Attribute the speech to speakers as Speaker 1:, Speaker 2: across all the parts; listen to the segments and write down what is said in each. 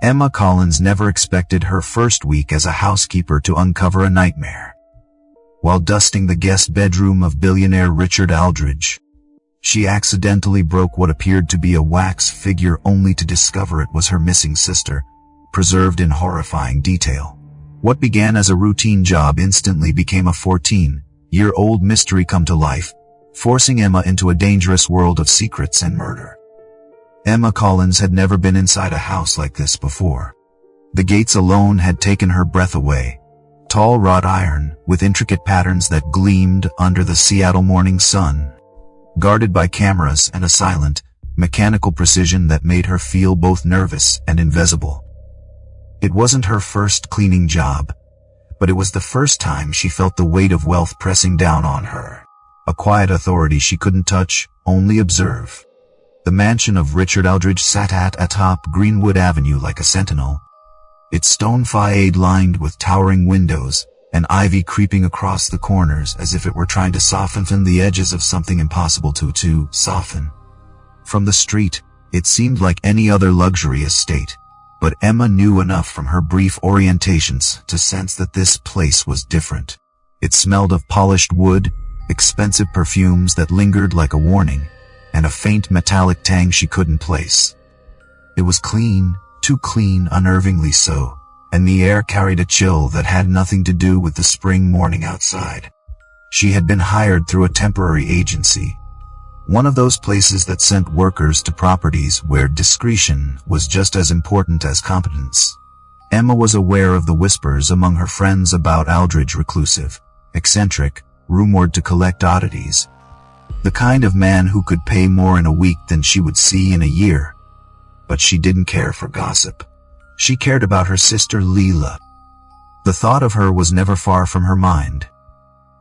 Speaker 1: Emma Collins never expected her first week as a housekeeper to uncover a nightmare. While dusting the guest bedroom of billionaire Richard Aldridge, she accidentally broke what appeared to be a wax figure only to discover it was her missing sister, preserved in horrifying detail. What began as a routine job instantly became a 14-year-old mystery come to life, forcing Emma into a dangerous world of secrets and murder. Emma Collins had never been inside a house like this before. The gates alone had taken her breath away. Tall wrought iron, with intricate patterns that gleamed under the Seattle morning sun. Guarded by cameras and a silent, mechanical precision that made her feel both nervous and invisible. It wasn't her first cleaning job, but it was the first time she felt the weight of wealth pressing down on her. A quiet authority she couldn't touch, only observe. The mansion of Richard Aldridge sat atop Greenwood Avenue like a sentinel, its stone facade lined with towering windows, and ivy creeping across the corners as if it were trying to soften the edges of something impossible to soften. From the street, it seemed like any other luxury estate, but Emma knew enough from her brief orientations to sense that this place was different. It smelled of polished wood, expensive perfumes that lingered like a warning, and a faint metallic tang she couldn't place. It was clean, too clean, unnervingly so, and the air carried a chill that had nothing to do with the spring morning outside. She had been hired through a temporary agency, one of those places that sent workers to properties where discretion was just as important as competence. Emma was aware of the whispers among her friends about Aldridge, reclusive, eccentric, rumored to collect oddities. The kind of man who could pay more in a week than she would see in a year. But she didn't care for gossip. She cared about her sister Leela. The thought of her was never far from her mind.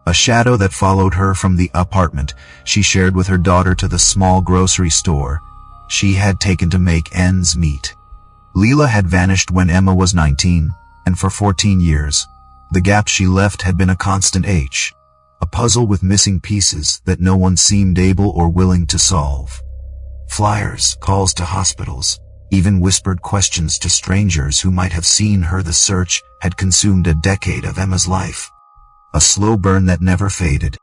Speaker 1: A shadow that followed her from the apartment she shared with her daughter to the small grocery store she had taken to make ends meet. Leela had vanished when Emma was 19, and for 14 years, the gap she left had been a constant a puzzle with missing pieces that no one seemed able or willing to solve. Flyers, calls to hospitals, even whispered questions to strangers who might have seen her. The search had consumed a decade of Emma's life. A slow burn that never faded.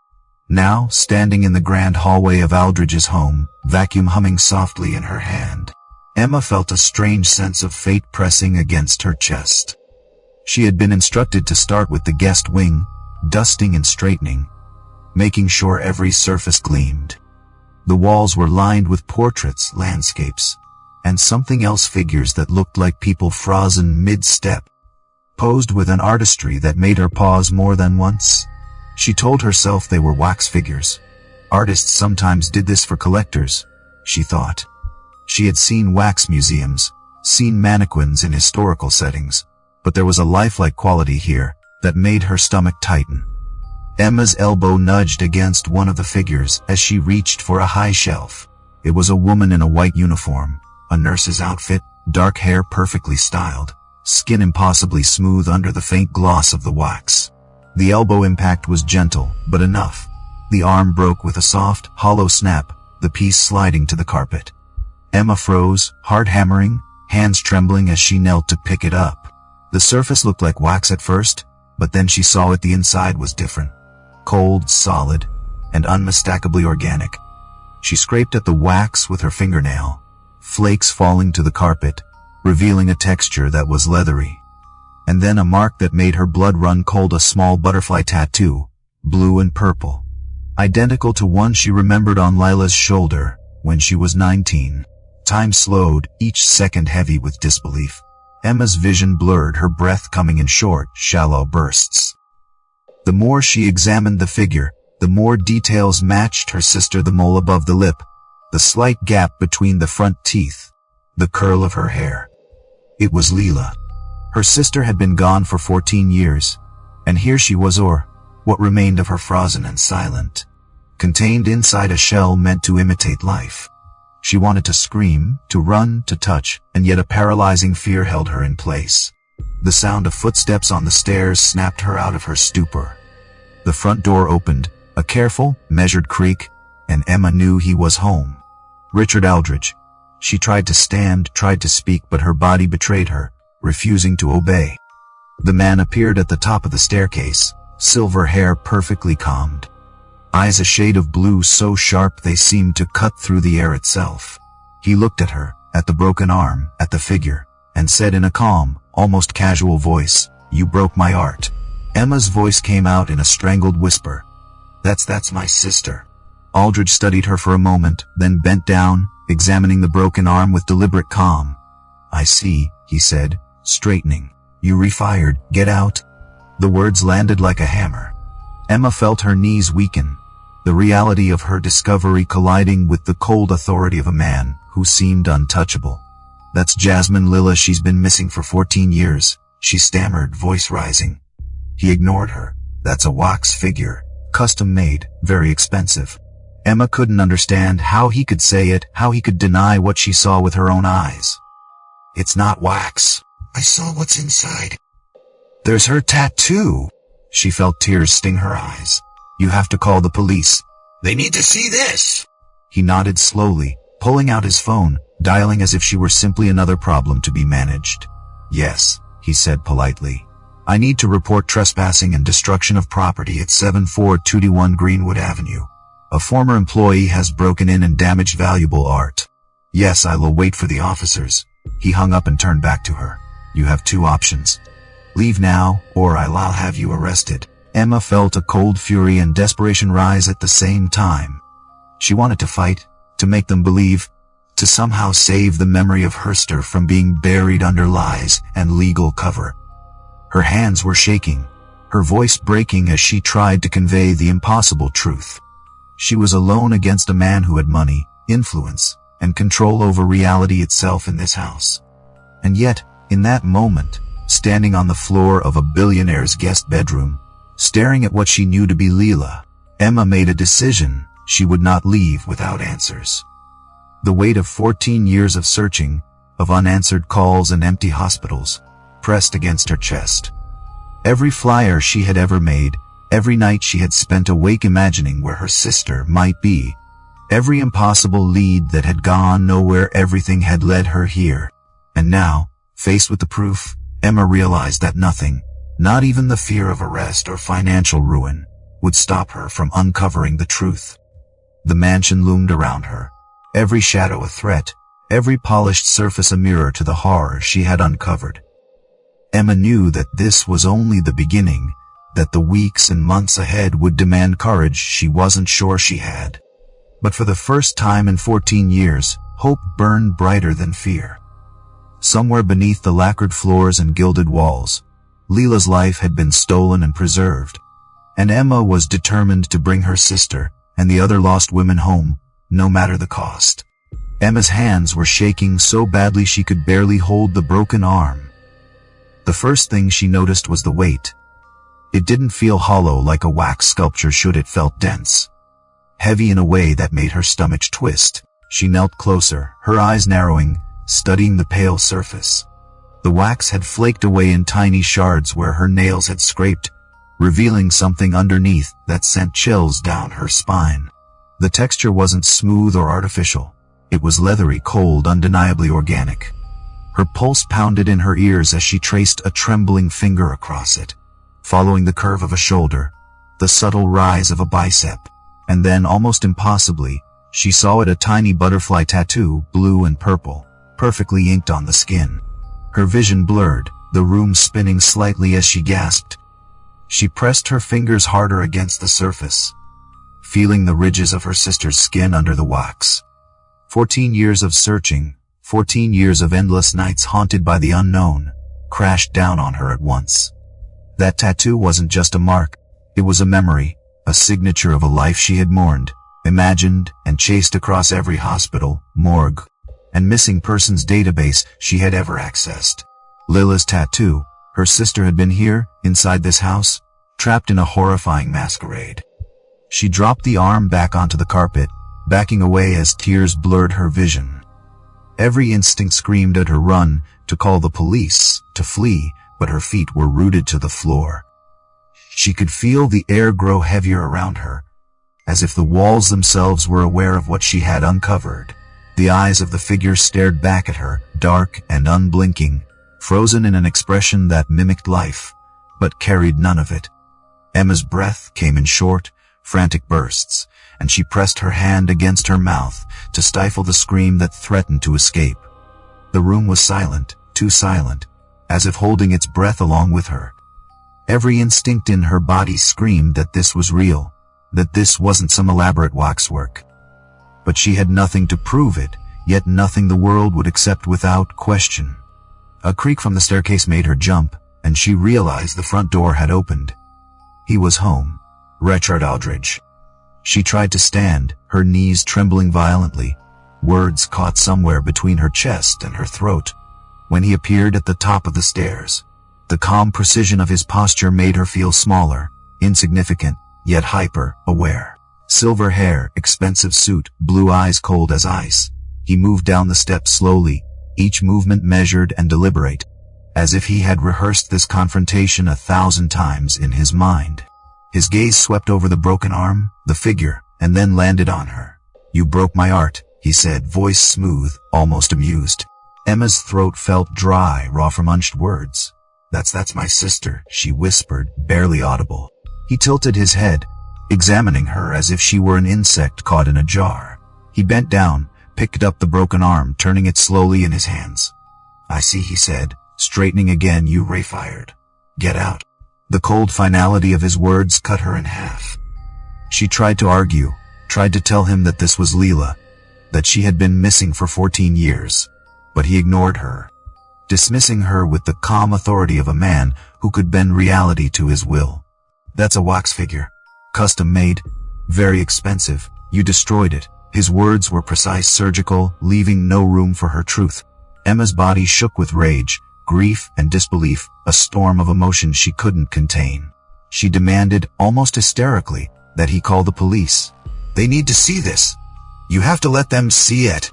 Speaker 1: Now, standing in the grand hallway of Aldridge's home, vacuum humming softly in her hand, Emma felt a strange sense of fate pressing against her chest. She had been instructed to start with the guest wing, dusting and straightening, making sure every surface gleamed. The walls were lined with portraits, landscapes, and something else, figures that looked like people frozen mid-step, posed with an artistry that made her pause more than once. She told herself they were wax figures. Artists sometimes did this for collectors, she thought. She had seen wax museums, seen mannequins in historical settings, but there was a lifelike quality here that made her stomach tighten. Emma's elbow nudged against one of the figures as she reached for a high shelf. It was a woman in a white uniform, a nurse's outfit, dark hair perfectly styled, skin impossibly smooth under the faint gloss of the wax. The elbow impact was gentle, but enough. The arm broke with a soft, hollow snap, the piece sliding to the carpet. Emma froze, heart hammering, hands trembling as she knelt to pick it up. The surface looked like wax at first, but then she saw it. The inside was different. Cold, solid, and unmistakably organic. She scraped at the wax with her fingernail, flakes falling to the carpet, revealing a texture that was leathery. And then a mark that made her blood run cold, a small butterfly tattoo, blue and purple, identical to one she remembered on Lila's shoulder when she was 19. Time slowed, each second heavy with disbelief. Emma's vision blurred, her breath coming in short, shallow bursts. The more she examined the figure, the more details matched her sister: the mole above the lip, the slight gap between the front teeth, the curl of her hair. It was Leela. Her sister had been gone for 14 years, and here she was, or what remained of her, frozen and silent, contained inside a shell meant to imitate life. She wanted to scream, to run, to touch, and yet a paralyzing fear held her in place. The sound of footsteps on the stairs snapped her out of her stupor. The front door opened, a careful, measured creak, and Emma knew he was home. Richard Aldridge. She tried to stand, tried to speak, but her body betrayed her, refusing to obey. The man appeared at the top of the staircase, silver hair perfectly combed. Eyes a shade of blue so sharp they seemed to cut through the air itself. He looked at her, at the broken arm, at the figure, and said in a calm, almost casual voice, "You broke my heart." Emma's voice came out in a strangled whisper. That's my sister." Aldridge studied her for a moment, then bent down, examining the broken arm with deliberate calm. "I see," he said, straightening. "You refired. Get out." The words landed like a hammer. Emma felt her knees weaken, the reality of her discovery colliding with the cold authority of a man who seemed untouchable. "That's Jasmine Lilla. She's been missing for 14 years, she stammered, voice rising. He ignored her. "That's a wax figure. Custom made, very expensive." Emma couldn't understand how he could say it, how he could deny what she saw with her own eyes. "It's not wax. I saw what's inside." "There's her tattoo." She felt tears sting her eyes. "You have to call the police. They need to see this." He nodded slowly, pulling out his phone, dialing as if she were simply another problem to be managed. "Yes," he said politely. "I need to report trespassing and destruction of property at 7421 Greenwood Avenue. A former employee has broken in and damaged valuable art." "Yes, I will wait for the officers." He hung up and turned back to her. "You have two options. Leave now, or I'll have you arrested." Emma felt a cold fury and desperation rise at the same time. She wanted to fight, to make them believe, to somehow save the memory of Herster from being buried under lies and legal cover. Her hands were shaking, her voice breaking as she tried to convey the impossible truth. She was alone against a man who had money, influence, and control over reality itself in this house. And yet, in that moment, standing on the floor of a billionaire's guest bedroom, staring at what she knew to be Leela, Emma made a decision: she would not leave without answers. The weight of 14 years of searching, of unanswered calls and empty hospitals, pressed against her chest. Every flyer she had ever made, every night she had spent awake imagining where her sister might be, every impossible lead that had gone nowhere, everything had led her here. And now, faced with the proof, Emma realized that nothing, not even the fear of arrest or financial ruin, would stop her from uncovering the truth. The mansion loomed around her, every shadow a threat, every polished surface a mirror to the horror she had uncovered. Emma knew that this was only the beginning, that the weeks and months ahead would demand courage she wasn't sure she had. But for the first time in 14 years, hope burned brighter than fear. Somewhere beneath the lacquered floors and gilded walls, Leela's life had been stolen and preserved, and Emma was determined to bring her sister and the other lost women home, no matter the cost. Emma's hands were shaking so badly she could barely hold the broken arm. The first thing she noticed was the weight. It didn't feel hollow like a wax sculpture should, it felt dense. Heavy in a way that made her stomach twist. She knelt closer, her eyes narrowing, studying the pale surface. The wax had flaked away in tiny shards where her nails had scraped, revealing something underneath that sent chills down her spine. The texture wasn't smooth or artificial. It was leathery, cold, undeniably organic. Her pulse pounded in her ears as she traced a trembling finger across it, following the curve of a shoulder, the subtle rise of a bicep, and then, almost impossibly, she saw it, a tiny butterfly tattoo, blue and purple, perfectly inked on the skin. Her vision blurred, the room spinning slightly as she gasped. She pressed her fingers harder against the surface, feeling the ridges of her sister's skin under the wax. 14 years of searching, 14 years of endless nights haunted by the unknown, crashed down on her at once. That tattoo wasn't just a mark, it was a memory, a signature of a life she had mourned, imagined, and chased across every hospital, morgue, and missing persons database she had ever accessed. Lila's tattoo. Her sister had been here, inside this house, trapped in a horrifying masquerade. She dropped the arm back onto the carpet, backing away as tears blurred her vision. Every instinct screamed at her run, to call the police, to flee, but her feet were rooted to the floor. She could feel the air grow heavier around her, as if the walls themselves were aware of what she had uncovered. The eyes of the figure stared back at her, dark and unblinking, frozen in an expression that mimicked life, but carried none of it. Emma's breath came in short, frantic bursts, and she pressed her hand against her mouth to stifle the scream that threatened to escape. The room was silent, too silent, as if holding its breath along with her. Every instinct in her body screamed that this was real, that this wasn't some elaborate waxwork. But she had nothing to prove it, yet nothing the world would accept without question. A creak from the staircase made her jump, and she realized the front door had opened. He was home, Richard Aldridge. She tried to stand, her knees trembling violently. Words caught somewhere between her chest and her throat. When he appeared at the top of the stairs, the calm precision of his posture made her feel smaller, insignificant, yet hyper-aware. Silver hair, expensive suit, blue eyes cold as ice. He moved down the steps slowly, each movement measured and deliberate, as if he had rehearsed this confrontation 1,000 times in his mind. His gaze swept over the broken arm, the figure, and then landed on her. "You broke my art," he said, voice smooth, almost amused. Emma's throat felt dry, raw from unched words. That's my sister," she whispered, barely audible. He tilted his head, examining her as if she were an insect caught in a jar. He bent down, picked up the broken arm, turning it slowly in his hands. "I see," he said, straightening again. "You ray-fired. Get out." The cold finality of his words cut her in half. She tried to argue, tried to tell him that this was Leela, that she had been missing for 14 years, but he ignored her, dismissing her with the calm authority of a man who could bend reality to his will. "That's a wax figure. Custom made. Very expensive. You destroyed it." His words were precise, surgical, leaving no room for her truth. Emma's body shook with rage, grief, and disbelief, a storm of emotion she couldn't contain. She demanded, almost hysterically, that he call the police. "They need to see this. You have to let them see it."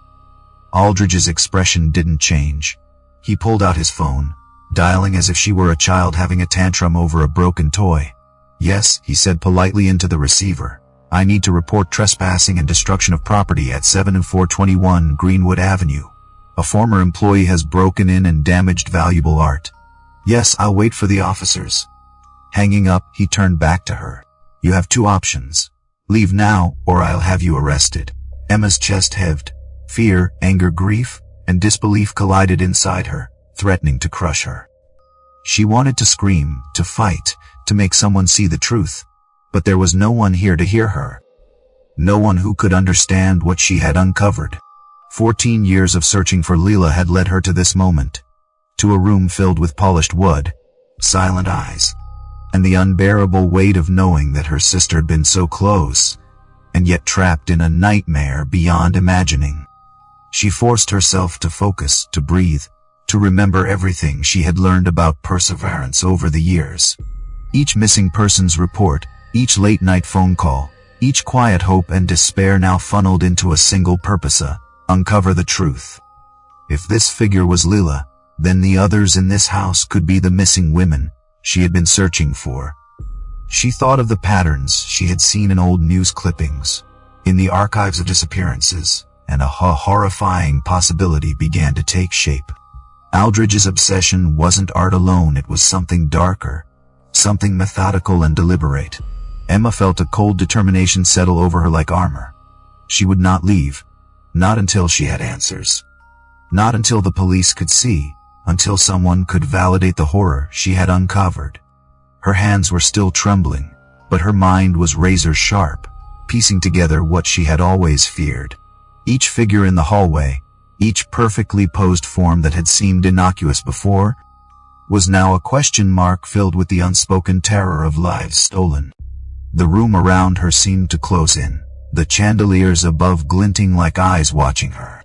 Speaker 1: Aldridge's expression didn't change. He pulled out his phone, dialing as if she were a child having a tantrum over a broken toy. "Yes," he said politely into the receiver. "I need to report trespassing and destruction of property at 7 and 421 Greenwood Avenue. A former employee has broken in and damaged valuable art." "Yes, I'll wait for the officers." Hanging up, he turned back to her. "You have two options. Leave now, or I'll have you arrested." Emma's chest heaved. Fear, anger, grief, and disbelief collided inside her, threatening to crush her. She wanted to scream, to fight, to make someone see the truth, but there was no one here to hear her. No one who could understand what she had uncovered. 14 years of searching for Leela had led her to this moment, to a room filled with polished wood, silent eyes, and the unbearable weight of knowing that her sister had been so close, and yet trapped in a nightmare beyond imagining. She forced herself to focus, to breathe, to remember everything she had learned about perseverance over the years. Each missing person's report, each late-night phone call, each quiet hope and despair now funneled into a single purpose: uncover the truth. If this figure was Leela, then the others in this house could be the missing women she had been searching for. She thought of the patterns she had seen in old news clippings, in the archives of disappearances, and a horrifying possibility began to take shape. Aldridge's obsession wasn't art alone, it was something darker, something methodical and deliberate. Emma felt a cold determination settle over her like armor. She would not leave, not until she had answers. Not until the police could see, until someone could validate the horror she had uncovered. Her hands were still trembling, but her mind was razor sharp, piecing together what she had always feared. Each figure in the hallway, each perfectly posed form that had seemed innocuous before, was now a question mark filled with the unspoken terror of lives stolen. The room around her seemed to close in, the chandeliers above glinting like eyes watching her.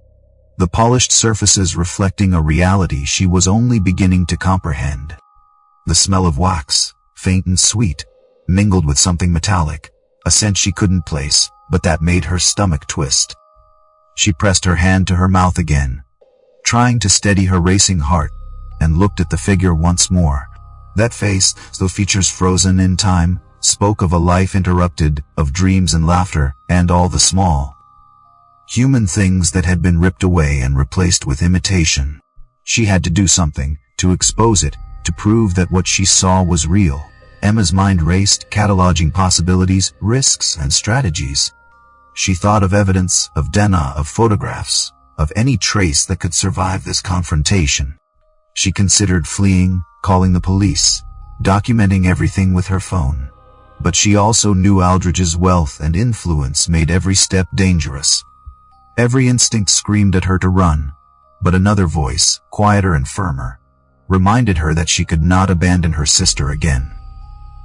Speaker 1: The polished surfaces reflecting a reality she was only beginning to comprehend. The smell of wax, faint and sweet, mingled with something metallic, a scent she couldn't place, but that made her stomach twist. She pressed her hand to her mouth again, trying to steady her racing heart, and looked at the figure once more. That face, those features frozen in time, spoke of a life interrupted, of dreams and laughter, and all the small, Human things that had been ripped away and replaced with imitation. She had to do something, to expose it, to prove that what she saw was real. Emma's mind raced, cataloging possibilities, risks, and strategies. She thought of evidence, of DNA, of photographs, of any trace that could survive this confrontation. She considered fleeing, calling the police, documenting everything with her phone. But she also knew Aldridge's wealth and influence made every step dangerous. Every instinct screamed at her to run, but another voice, quieter and firmer, reminded her that she could not abandon her sister again.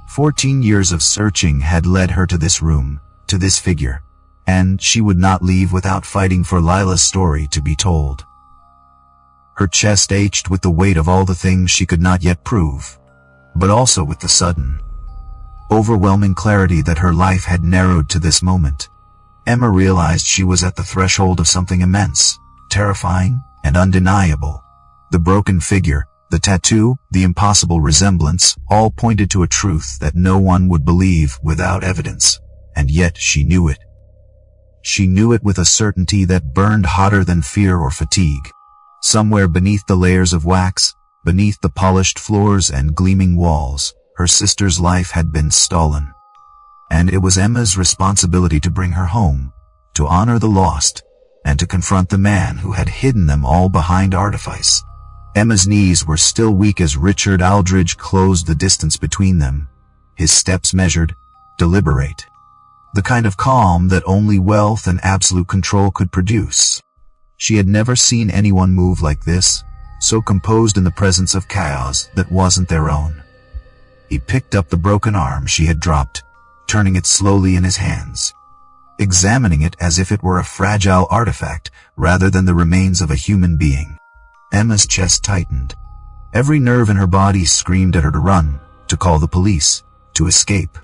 Speaker 1: 14 years of searching had led her to this room, to this figure, and she would not leave without fighting for Lila's story to be told. Her chest ached with the weight of all the things she could not yet prove, but also with the sudden, overwhelming clarity that her life had narrowed to this moment. Emma realized she was at the threshold of something immense, terrifying, and undeniable. The broken figure, the tattoo, the impossible resemblance, all pointed to a truth that no one would believe without evidence, and yet she knew it. She knew it with a certainty that burned hotter than fear or fatigue. Somewhere beneath the layers of wax, beneath the polished floors and gleaming walls, her sister's life had been stolen. And it was Emma's responsibility to bring her home, to honor the lost, and to confront the man who had hidden them all behind artifice. Emma's knees were still weak as Richard Aldridge closed the distance between them, his steps measured, deliberate. The kind of calm that only wealth and absolute control could produce. She had never seen anyone move like this, so composed in the presence of chaos that wasn't their own. He picked up the broken arm she had dropped, turning it slowly in his hands, examining it as if it were a fragile artifact rather than the remains of a human being. Emma's chest tightened. Every nerve in her body screamed at her to run, to call the police, to escape.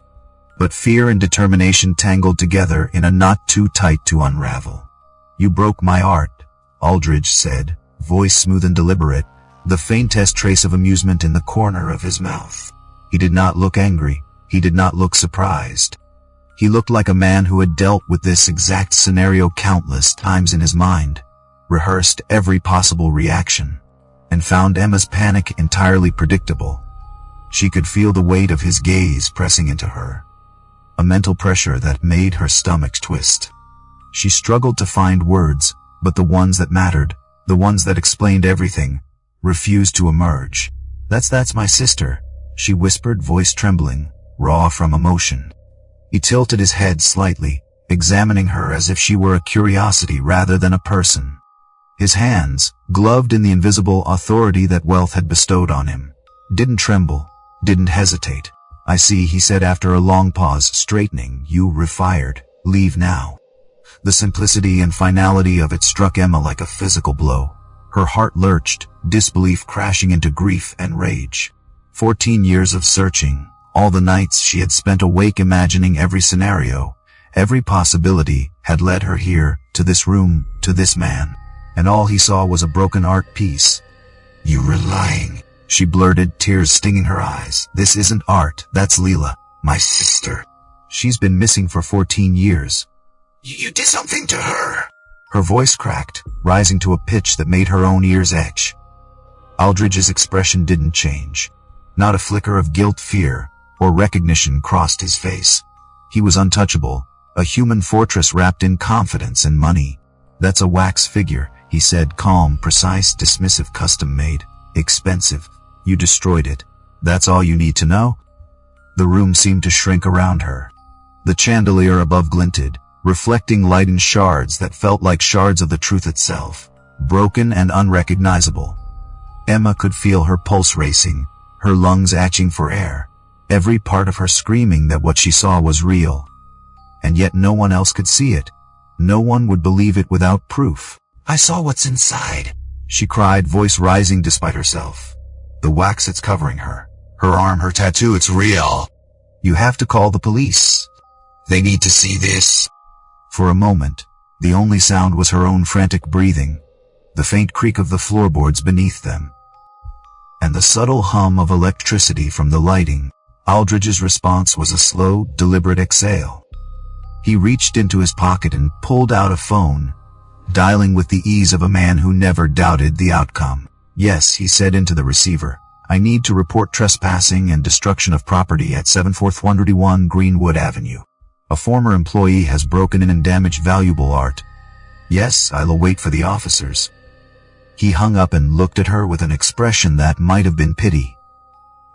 Speaker 1: But fear and determination tangled together in a knot too tight to unravel. "You broke my art," Aldridge said, voice smooth and deliberate, the faintest trace of amusement in the corner of his mouth. He did not look angry. He did not look surprised. He looked like a man who had dealt with this exact scenario countless times in his mind, rehearsed every possible reaction, and found Emma's panic entirely predictable. She could feel the weight of his gaze pressing into her, a mental pressure that made her stomach twist. She struggled to find words, but the ones that mattered, the ones that explained everything, refused to emerge. That's my sister," she whispered, voice trembling, raw from emotion. He tilted his head slightly, examining her as if she were a curiosity rather than a person. His hands, gloved in the invisible authority that wealth had bestowed on him, didn't tremble, didn't hesitate. "I see," he said after a long pause, straightening. "You refired. Leave now." The simplicity and finality of it struck Emma like a physical blow. Her heart lurched, disbelief crashing into grief and rage. 14 years of searching, all the nights she had spent awake imagining every scenario, every possibility, had led her here, to this room, to this man. And all he saw was a broken art piece. "You were lying," she blurted, tears stinging her eyes. "This isn't art, that's Lila, my sister. She's been missing for 14 years. You did something to her." Her voice cracked, rising to a pitch that made her own ears itch. Aldridge's expression didn't change. Not a flicker of guilt, fear, or recognition crossed his face. He was untouchable, a human fortress wrapped in confidence and money. "That's a wax figure," he said, calm, precise, dismissive, custom-made, expensive. "You destroyed it. That's all you need to know?" The room seemed to shrink around her. The chandelier above glinted, reflecting light in shards that felt like shards of the truth itself, broken and unrecognizable. Emma could feel her pulse racing, her lungs atching for air, every part of her screaming that what she saw was real. And yet no one else could see it. No one would believe it without proof. "I saw what's inside," she cried, voice rising despite herself. "The wax, it's covering her. Her arm, her tattoo, it's real. You have to call the police. They need to see this." For a moment, the only sound was her own frantic breathing, the faint creak of the floorboards beneath them, and the subtle hum of electricity from the lighting. Aldridge's response was a slow, deliberate exhale. He reached into his pocket and pulled out a phone, dialing with the ease of a man who never doubted the outcome. "Yes," he said into the receiver. "I need to report trespassing and destruction of property at 7431 Greenwood Avenue. A former employee has broken in and damaged valuable art." "Yes, I'll wait for the officers." He hung up and looked at her with an expression that might have been pity.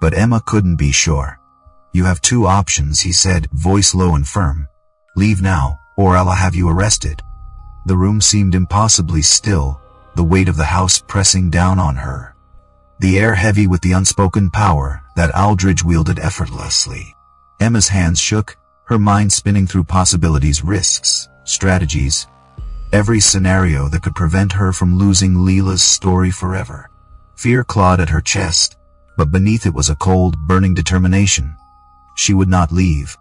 Speaker 1: But Emma couldn't be sure. "You have two options," he said, voice low and firm. "Leave now, or I'll have you arrested." The room seemed impossibly still, the weight of the house pressing down on her. The air heavy with the unspoken power that Aldridge wielded effortlessly. Emma's hands shook, her mind spinning through possibilities, risks, strategies. Every scenario that could prevent her from losing Leila's story forever. Fear clawed at her chest, but beneath it was a cold, burning determination. She would not leave.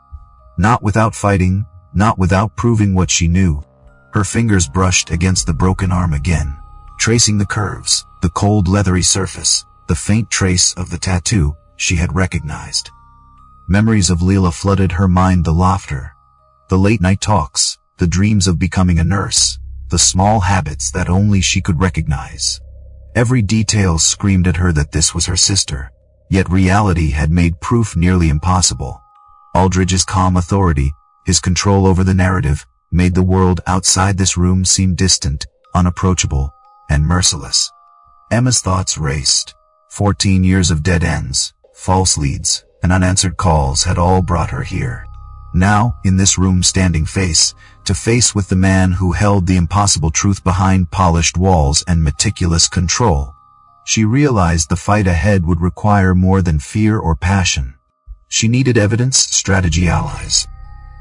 Speaker 1: Not without fighting, not without proving what she knew. Her fingers brushed against the broken arm again, tracing the curves, the cold leathery surface, the faint trace of the tattoo she had recognized. Memories of Leila flooded her mind, the laughter, the late-night talks, the dreams of becoming a nurse, the small habits that only she could recognize. Every detail screamed at her that this was her sister, yet reality had made proof nearly impossible. Aldridge's calm authority, his control over the narrative, made the world outside this room seem distant, unapproachable, and merciless. Emma's thoughts raced. 14 years of dead ends, false leads, and unanswered calls had all brought her here. Now, in this room, standing face to face with the man who held the impossible truth behind polished walls and meticulous control, she realized the fight ahead would require more than fear or passion. She needed evidence, strategy, allies.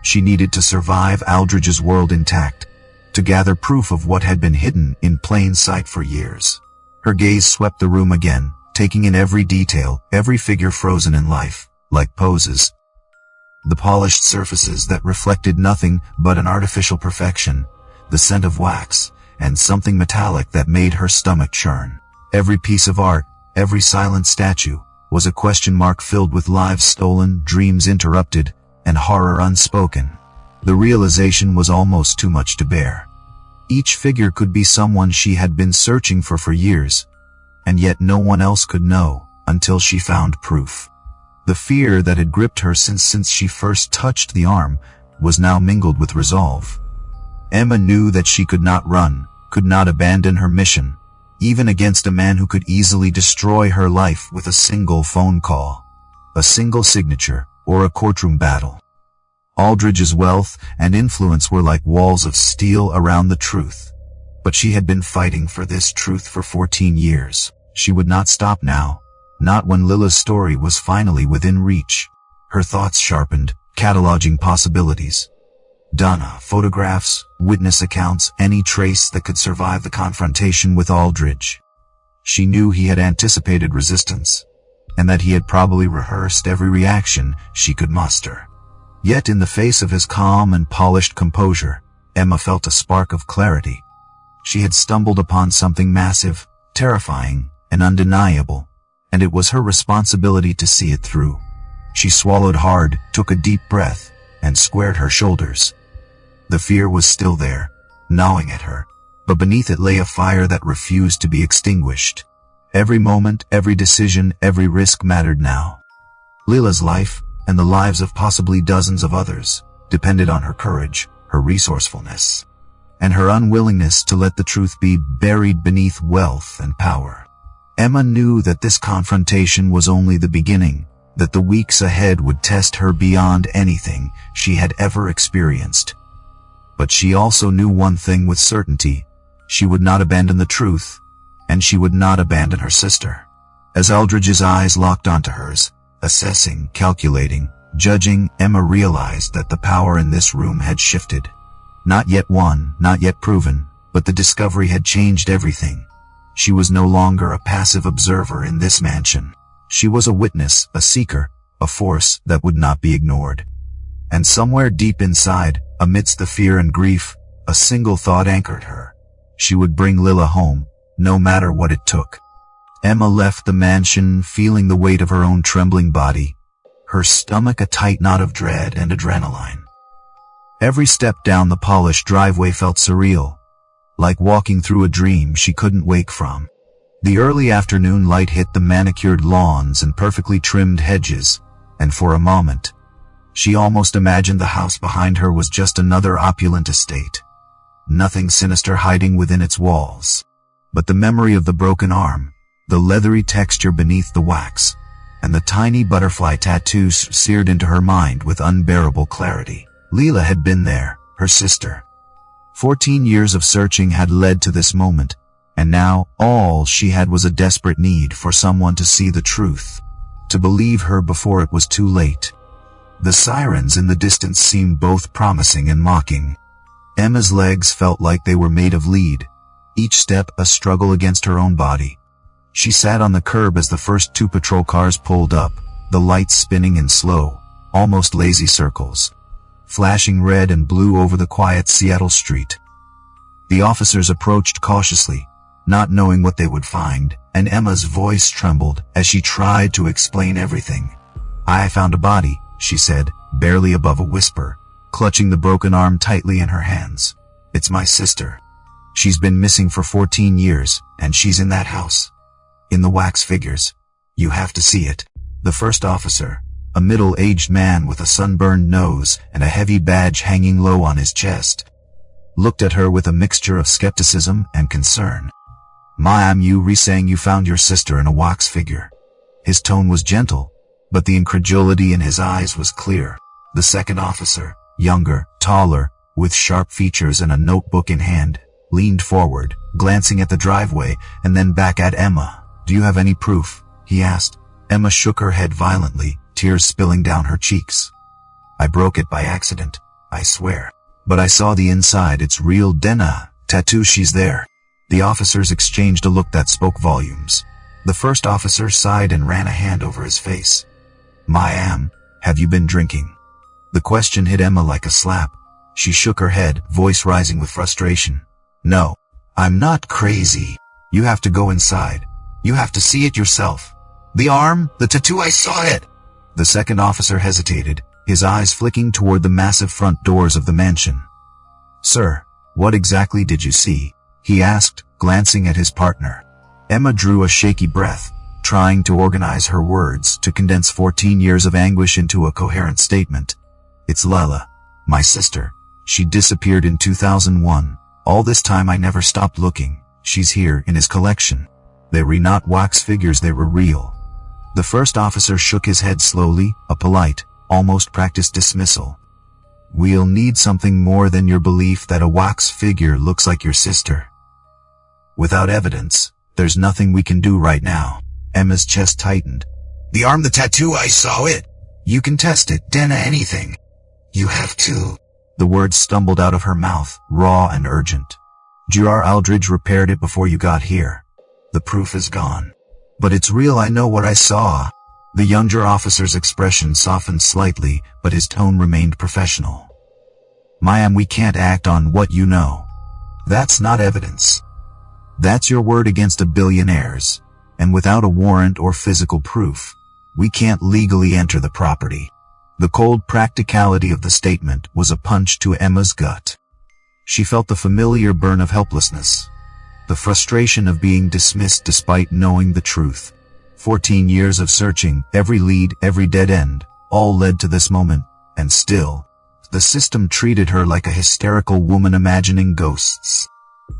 Speaker 1: She needed to survive Aldridge's world intact, to gather proof of what had been hidden in plain sight for years. Her gaze swept the room again, taking in every detail, every figure frozen in life, like poses. The polished surfaces that reflected nothing but an artificial perfection, the scent of wax, and something metallic that made her stomach churn. Every piece of art, every silent statue, was a question mark filled with lives stolen, dreams interrupted, and horror unspoken. The realization was almost too much to bear. Each figure could be someone she had been searching for years, and yet no one else could know until she found proof. The fear that had gripped her since she first touched the arm was now mingled with resolve. Emma knew that she could not run, could not abandon her mission, even against a man who could easily destroy her life with a single phone call, a single signature, or a courtroom battle. Aldridge's wealth and influence were like walls of steel around the truth. But she had been fighting for this truth for 14 years. She would not stop now. Not when Leila's story was finally within reach. Her thoughts sharpened, cataloging possibilities. Donna, photographs, witness accounts, any trace that could survive the confrontation with Aldridge. She knew he had anticipated resistance, and that he had probably rehearsed every reaction she could muster. Yet in the face of his calm and polished composure, Emma felt a spark of clarity. She had stumbled upon something massive, terrifying, and undeniable, and it was her responsibility to see it through. She swallowed hard, took a deep breath, and squared her shoulders. The fear was still there, gnawing at her, but beneath it lay a fire that refused to be extinguished. Every moment, every decision, every risk mattered now. Leila's life, and the lives of possibly dozens of others, depended on her courage, her resourcefulness, and her unwillingness to let the truth be buried beneath wealth and power. Emma knew that this confrontation was only the beginning, that the weeks ahead would test her beyond anything she had ever experienced. But she also knew one thing with certainty: she would not abandon the truth, and she would not abandon her sister. As Aldridge's eyes locked onto hers, assessing, calculating, judging, Emma realized that the power in this room had shifted. Not yet won, not yet proven, but the discovery had changed everything. She was no longer a passive observer in this mansion. She was a witness, a seeker, a force that would not be ignored. And somewhere deep inside, amidst the fear and grief, a single thought anchored her. She would bring Leila home, no matter what it took. Emma left the mansion feeling the weight of her own trembling body, her stomach a tight knot of dread and adrenaline. Every step down the polished driveway felt surreal, like walking through a dream she couldn't wake from. The early afternoon light hit the manicured lawns and perfectly trimmed hedges, and for a moment, she almost imagined the house behind her was just another opulent estate. Nothing sinister hiding within its walls. But the memory of the broken arm, the leathery texture beneath the wax, and the tiny butterfly tattoos seared into her mind with unbearable clarity. Leela had been there, her sister. 14 years of searching had led to this moment, and now all she had was a desperate need for someone to see the truth, to believe her before it was too late. The sirens in the distance seemed both promising and mocking. Emma's legs felt like they were made of lead, each step a struggle against her own body. She sat on the curb as the first 2 patrol cars pulled up, the lights spinning in slow, almost lazy circles, flashing red and blue over the quiet Seattle street. The officers approached cautiously, not knowing what they would find, and Emma's voice trembled as she tried to explain everything. "I found a body," she said, barely above a whisper, clutching the broken arm tightly in her hands. "It's my sister. She's been missing for 14 years, and she's in that house. In the wax figures. You have to see it." The first officer, a middle-aged man with a sunburned nose and a heavy badge hanging low on his chest, looked at her with a mixture of skepticism and concern. "Ma'am, you re-saying you found your sister in a wax figure?" His tone was gentle, but the incredulity in his eyes was clear. The second officer, younger, taller, with sharp features and a notebook in hand, leaned forward, glancing at the driveway and then back at Emma. "Do you have any proof?" he asked. Emma shook her head violently, tears spilling down her cheeks. "I broke it by accident, I swear. But I saw the inside, it's real DNA tattoo, she's there." The officers exchanged a look that spoke volumes. The first officer sighed and ran a hand over his face. "Ma'am, have you been drinking?" The question hit Emma like a slap. She shook her head, voice rising with frustration. "No, I'm not crazy. You have to go inside. You have to see it yourself. The arm, the tattoo, I saw it." The second officer hesitated, his eyes flicking toward the massive front doors of the mansion. "Sir, what exactly did you see?" he asked, glancing at his partner. Emma drew a shaky breath, trying to organize her words to condense 14 years of anguish into a coherent statement. "It's Leela, my sister. She disappeared in 2001. All this time I never stopped looking. She's here in his collection. They were not wax figures, they were real." The first officer shook his head slowly, a polite, almost practiced dismissal. "We'll need something more than your belief that a wax figure looks like your sister. Without evidence, there's nothing we can do right now." Emma's chest tightened. "The arm, the tattoo, I saw it. You can test it, DNA, anything. You have to." The words stumbled out of her mouth, raw and urgent. "J.R. Aldridge repaired it before you got here. The proof is gone." "But it's real, I know what I saw." The younger officer's expression softened slightly, but his tone remained professional. "Ma'am, we can't act on what you know. That's not evidence. That's your word against a billionaire's, and without a warrant or physical proof, we can't legally enter the property." The cold practicality of the statement was a punch to Emma's gut. She felt the familiar burn of helplessness, the frustration of being dismissed despite knowing the truth. 14 years of searching, every lead, every dead end, all led to this moment, and still, the system treated her like a hysterical woman imagining ghosts.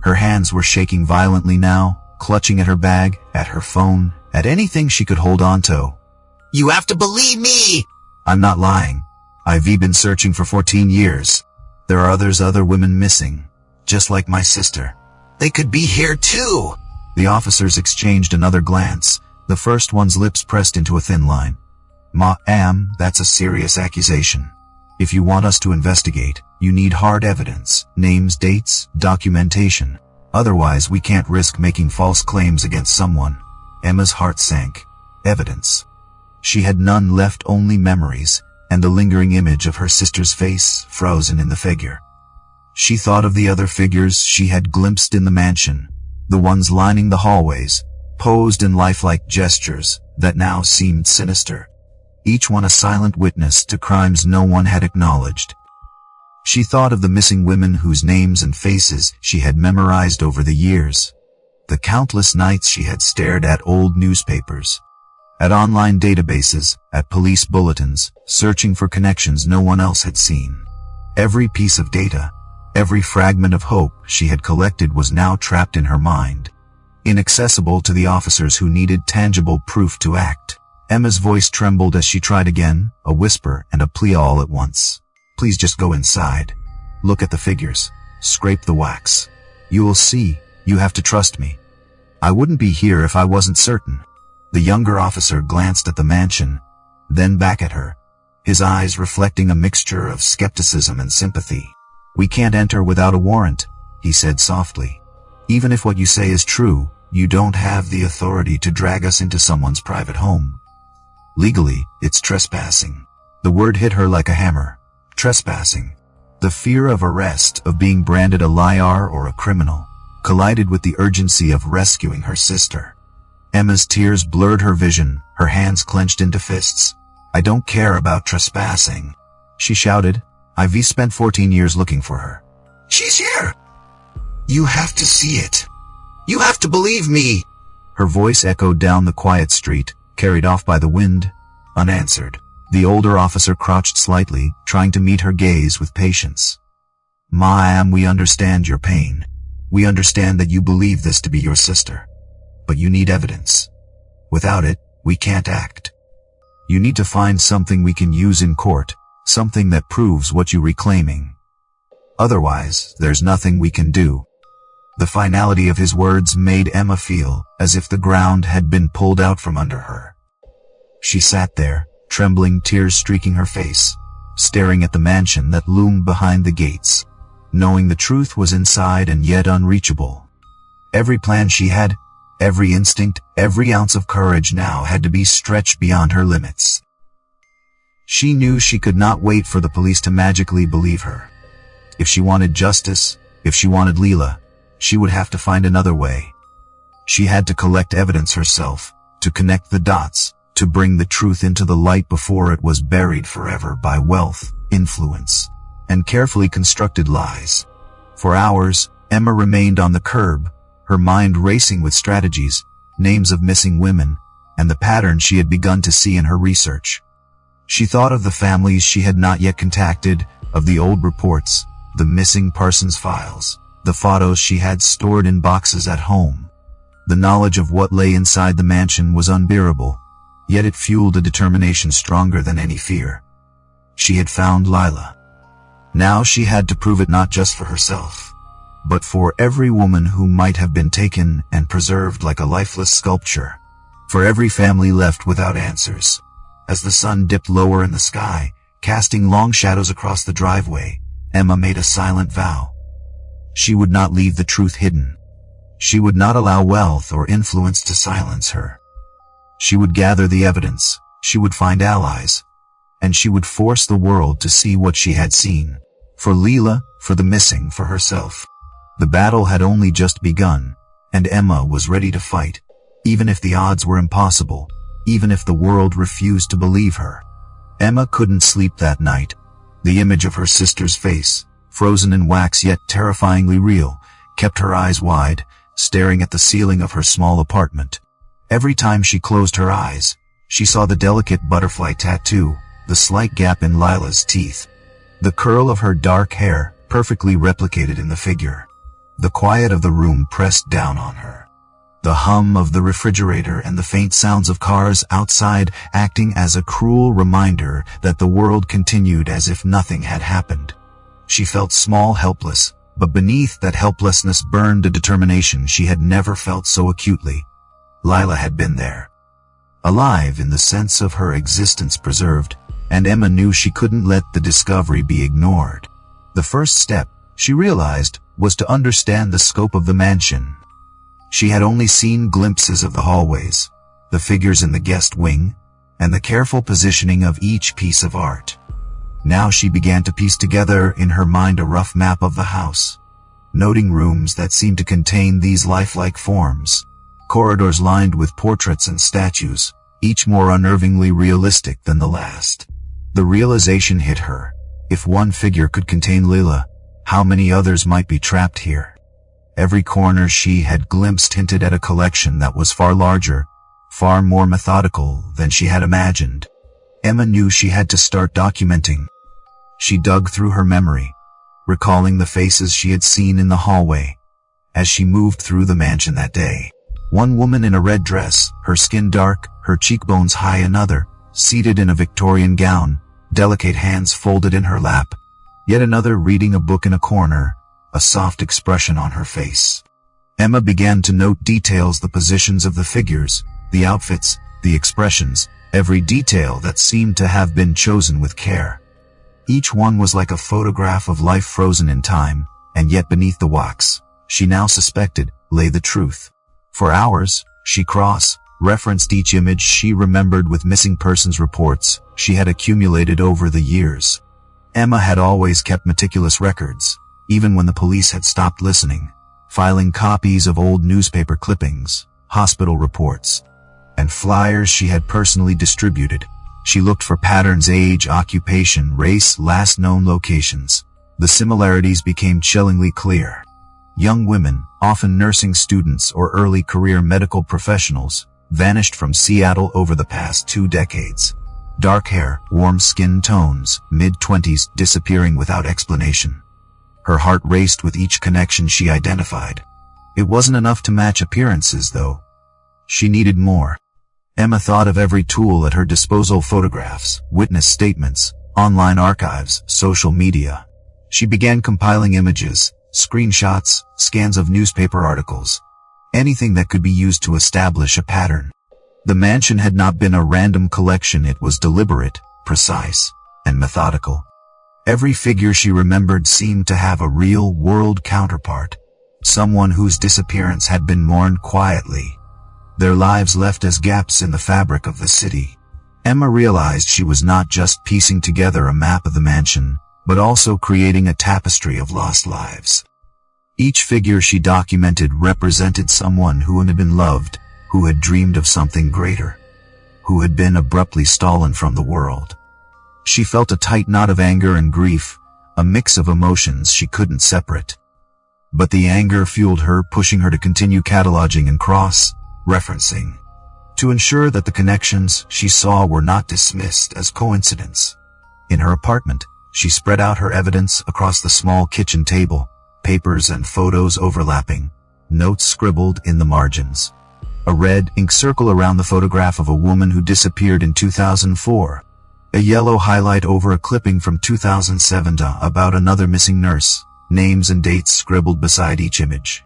Speaker 1: Her hands were shaking violently now, clutching at her bag, at her phone, at anything she could hold on to. "You have to believe me!" "I'm not lying. I've been searching for 14 years. There are other women missing, just like my sister. They could be here too." The officers exchanged another glance, the first one's lips pressed into a thin line. "Ma'am, that's a serious accusation. If you want us to investigate, you need hard evidence, names, dates, documentation. Otherwise, we can't risk making false claims against someone." Emma's heart sank. Evidence. She had none left, only memories, and the lingering image of her sister's face, frozen in the figure. She thought of the other figures she had glimpsed in the mansion, the ones lining the hallways, posed in lifelike gestures that now seemed sinister, each one a silent witness to crimes no one had acknowledged. She thought of the missing women whose names and faces she had memorized over the years. The countless nights she had stared at old newspapers, at online databases, at police bulletins, searching for connections no one else had seen. Every piece of data, every fragment of hope she had collected was now trapped in her mind, inaccessible to the officers who needed tangible proof to act. Emma's voice trembled as she tried again, a whisper and a plea all at once. Please just go inside. Look at the figures. Scrape the wax. You will see. You have to trust me. I wouldn't be here if I wasn't certain. The younger officer glanced at the mansion, then back at her, his eyes reflecting a mixture of skepticism and sympathy. We can't enter without a warrant, he said softly. Even if what you say is true, you don't have the authority to drag us into someone's private home. Legally, it's trespassing. The word hit her like a hammer. Trespassing. The fear of arrest, of being branded a liar or a criminal, collided with the urgency of rescuing her sister. Emma's tears blurred her vision, her hands clenched into fists. I don't care about trespassing, she shouted. I've spent 14 years looking for her. She's here! You have to see it. You have to believe me! Her voice echoed down the quiet street, carried off by the wind, unanswered. The older officer crouched slightly, trying to meet her gaze with patience. Ma'am, we understand your pain. We understand that you believe this to be your sister. But you need evidence. Without it, we can't act. You need to find something we can use in court, something that proves what you're reclaiming. Otherwise, there's nothing we can do. The finality of his words made Emma feel as if the ground had been pulled out from under her. She sat there, trembling, tears streaking her face, staring at the mansion that loomed behind the gates, knowing the truth was inside and yet unreachable. Every plan she had, every instinct, every ounce of courage now had to be stretched beyond her limits. She knew she could not wait for the police to magically believe her. If she wanted justice, if she wanted Leela, she would have to find another way. She had to collect evidence herself, to connect the dots, to bring the truth into the light before it was buried forever by wealth, influence, and carefully constructed lies. For hours, Emma remained on the curb, her mind racing with strategies, names of missing women, and the patterns she had begun to see in her research. She thought of the families she had not yet contacted, of the old reports, the missing persons files, the photos she had stored in boxes at home. The knowledge of what lay inside the mansion was unbearable, yet it fueled a determination stronger than any fear. She had found Lila. Now she had to prove it not just for herself, but for every woman who might have been taken and preserved like a lifeless sculpture, for every family left without answers. As the sun dipped lower in the sky, casting long shadows across the driveway, Emma made a silent vow. She would not leave the truth hidden. She would not allow wealth or influence to silence her. She would gather the evidence, she would find allies, and she would force the world to see what she had seen. For Leela, for the missing, for herself. The battle had only just begun, and Emma was ready to fight, even if the odds were impossible, even if the world refused to believe her. Emma couldn't sleep that night. The image of her sister's face, frozen in wax yet terrifyingly real, kept her eyes wide, staring at the ceiling of her small apartment. Every time she closed her eyes, she saw the delicate butterfly tattoo, the slight gap in Lila's teeth, the curl of her dark hair, perfectly replicated in the figure. The quiet of the room pressed down on her. The hum of the refrigerator and the faint sounds of cars outside acting as a cruel reminder that the world continued as if nothing had happened. She felt small, helpless, but beneath that helplessness burned a determination she had never felt so acutely. Lila had been there. Alive in the sense of her existence preserved, and Emma knew she couldn't let the discovery be ignored. The first step, she realized, was to understand the scope of the mansion. She had only seen glimpses of the hallways, the figures in the guest wing, and the careful positioning of each piece of art. Now she began to piece together in her mind a rough map of the house, noting rooms that seemed to contain these lifelike forms, corridors lined with portraits and statues, each more unnervingly realistic than the last. The realization hit her. If one figure could contain Lila, how many others might be trapped here? Every corner she had glimpsed hinted at a collection that was far larger, far more methodical than she had imagined. Emma knew she had to start documenting. She dug through her memory, recalling the faces she had seen in the hallway as she moved through the mansion that day. One woman in a red dress, her skin dark, her cheekbones high. Another, seated in a Victorian gown, delicate hands folded in her lap. Yet another reading a book in a corner, a soft expression on her face. Emma began to note details, the positions of the figures, the outfits, the expressions, every detail that seemed to have been chosen with care. Each one was like a photograph of life frozen in time, and yet beneath the wax, she now suspected, lay the truth. For hours, she cross-referenced each image she remembered with missing persons reports she had accumulated over the years. Emma had always kept meticulous records, even when the police had stopped listening, filing copies of old newspaper clippings, hospital reports, and flyers she had personally distributed. She looked for patterns: age, occupation, race, last known locations. The similarities became chillingly clear. Young women, often nursing students or early career medical professionals, vanished from Seattle over the past 2 decades. Dark hair, warm skin tones, mid-20s, disappearing without explanation. Her heart raced with each connection she identified. It wasn't enough to match appearances, though. She needed more. Emma thought of every tool at her disposal: photographs, witness statements, online archives, social media. She began compiling images, screenshots, scans of newspaper articles, anything that could be used to establish a pattern. The mansion had not been a random collection, it was deliberate, precise, and methodical. Every figure she remembered seemed to have a real-world counterpart, someone whose disappearance had been mourned quietly, their lives left as gaps in the fabric of the city. Emma realized she was not just piecing together a map of the mansion, but also creating a tapestry of lost lives. Each figure she documented represented someone who had been loved, who had dreamed of something greater, who had been abruptly stolen from the world. She felt a tight knot of anger and grief, a mix of emotions she couldn't separate. But the anger fueled her, pushing her to continue cataloging and cross-referencing, to ensure that the connections she saw were not dismissed as coincidence. In her apartment, she spread out her evidence across the small kitchen table, papers and photos overlapping, notes scribbled in the margins. A red ink circle around the photograph of a woman who disappeared in 2004. A yellow highlight over a clipping from 2007 about another missing nurse, names and dates scribbled beside each image.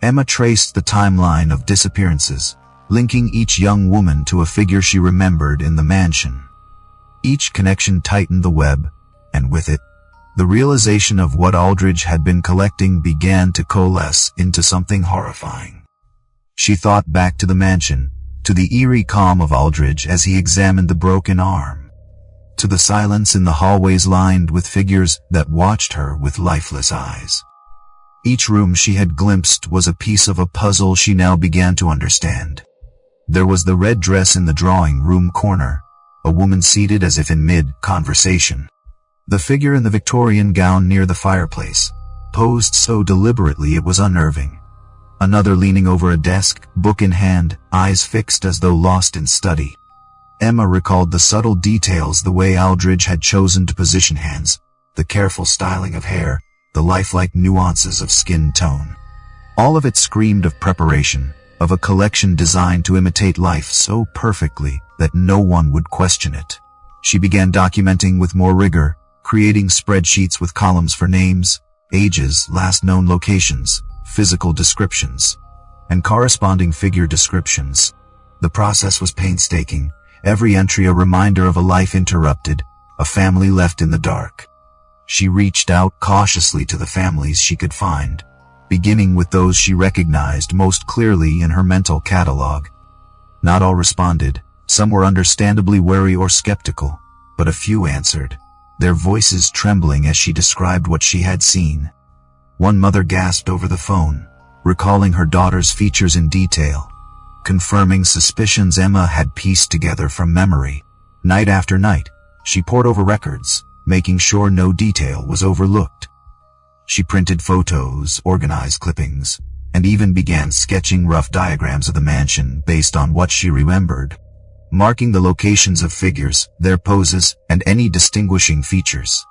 Speaker 1: Emma traced the timeline of disappearances, linking each young woman to a figure she remembered in the mansion. Each connection tightened the web, and with it, the realization of what Aldridge had been collecting began to coalesce into something horrifying. She thought back to the mansion, to the eerie calm of Aldridge as he examined the broken arm, to the silence in the hallways lined with figures that watched her with lifeless eyes. Each room she had glimpsed was a piece of a puzzle she now began to understand. There was the red dress in the drawing room corner, a woman seated as if in mid-conversation. The figure in the Victorian gown near the fireplace, posed so deliberately it was unnerving. Another leaning over a desk, book in hand, eyes fixed as though lost in study. Emma recalled the subtle details, the way Aldridge had chosen to position hands, the careful styling of hair, the lifelike nuances of skin tone. All of it screamed of preparation, of a collection designed to imitate life so perfectly that no one would question it. She began documenting with more rigor, creating spreadsheets with columns for names, ages, last known locations, physical descriptions, and corresponding figure descriptions. The process was painstaking, every entry a reminder of a life interrupted, a family left in the dark. She reached out cautiously to the families she could find, beginning with those she recognized most clearly in her mental catalog. Not all responded, some were understandably wary or skeptical, but a few answered, their voices trembling as she described what she had seen. One mother gasped over the phone, recalling her daughter's features in detail, confirming suspicions Emma had pieced together from memory. Night after night, she pored over records, making sure no detail was overlooked. She printed photos, organized clippings, and even began sketching rough diagrams of the mansion based on what she remembered, marking the locations of figures, their poses, and any distinguishing features.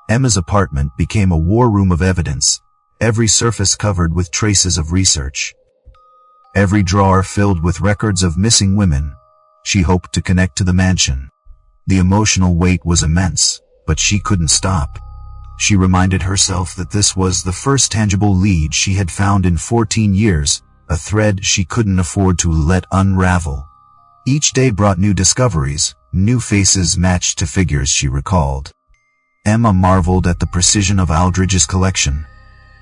Speaker 1: Emma's apartment became a war room of evidence, every surface covered with traces of research. Every drawer filled with records of missing women. She hoped to connect to the mansion. The emotional weight was immense, but she couldn't stop. She reminded herself that this was the first tangible lead she had found in 14 years, a thread she couldn't afford to let unravel. Each day brought new discoveries, new faces matched to figures she recalled. Emma marveled at the precision of Aldridge's collection.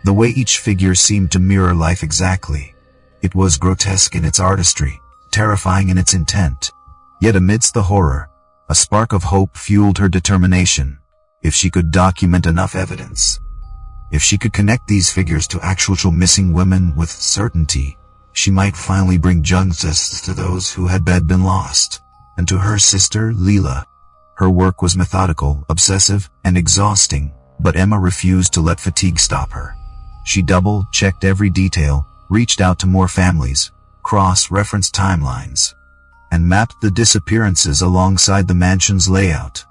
Speaker 1: The way each figure seemed to mirror life exactly. It was grotesque in its artistry, terrifying in its intent. Yet amidst the horror, a spark of hope fueled her determination. If she could document enough evidence, if she could connect these figures to actual missing women with certainty, she might finally bring justice to those who had been lost. And to her sister, Leela. Her work was methodical, obsessive, and exhausting, but Emma refused to let fatigue stop her. She double-checked every detail, reached out to more families, cross-referenced timelines, and mapped the disappearances alongside the mansion's layout.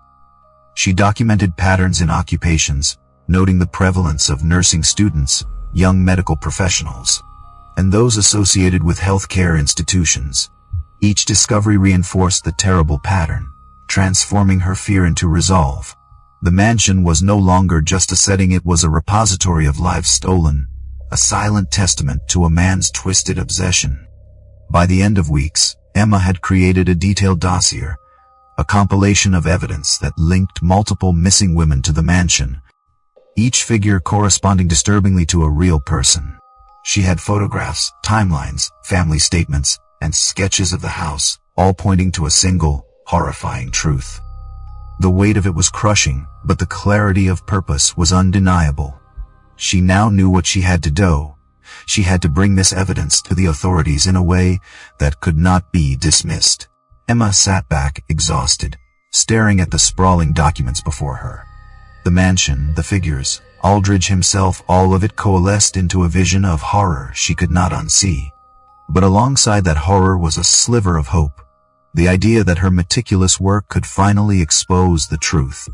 Speaker 1: She documented patterns in occupations, noting the prevalence of nursing students, young medical professionals, and those associated with healthcare institutions. Each discovery reinforced the terrible pattern, transforming her fear into resolve. The mansion was no longer just a setting, it was a repository of lives stolen, a silent testament to a man's twisted obsession. By the end of weeks, Emma had created a detailed dossier, a compilation of evidence that linked multiple missing women to the mansion, each figure corresponding disturbingly to a real person. She had photographs, timelines, family statements, and sketches of the house, all pointing to a single, horrifying truth. The weight of it was crushing, but the clarity of purpose was undeniable. She now knew what she had to do. She had to bring this evidence to the authorities in a way that could not be dismissed. Emma sat back, exhausted, staring at the sprawling documents before her. The mansion, the figures, Aldridge himself, all of it coalesced into a vision of horror she could not unsee. But alongside that horror was a sliver of hope. The idea that her meticulous work could finally expose the truth,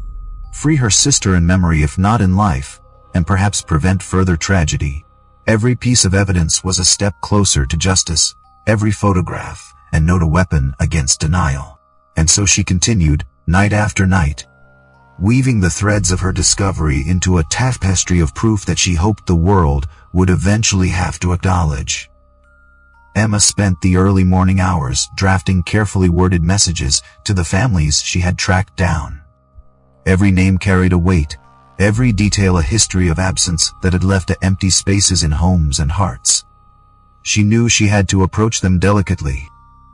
Speaker 1: free her sister in memory if not in life, and perhaps prevent further tragedy. Every piece of evidence was a step closer to justice, every photograph and note a weapon against denial. And so she continued, night after night, weaving the threads of her discovery into a tapestry of proof that she hoped the world would eventually have to acknowledge. Emma spent the early morning hours drafting carefully worded messages to the families she had tracked down. Every name carried a weight, every detail a history of absence that had left empty spaces in homes and hearts. She knew she had to approach them delicately.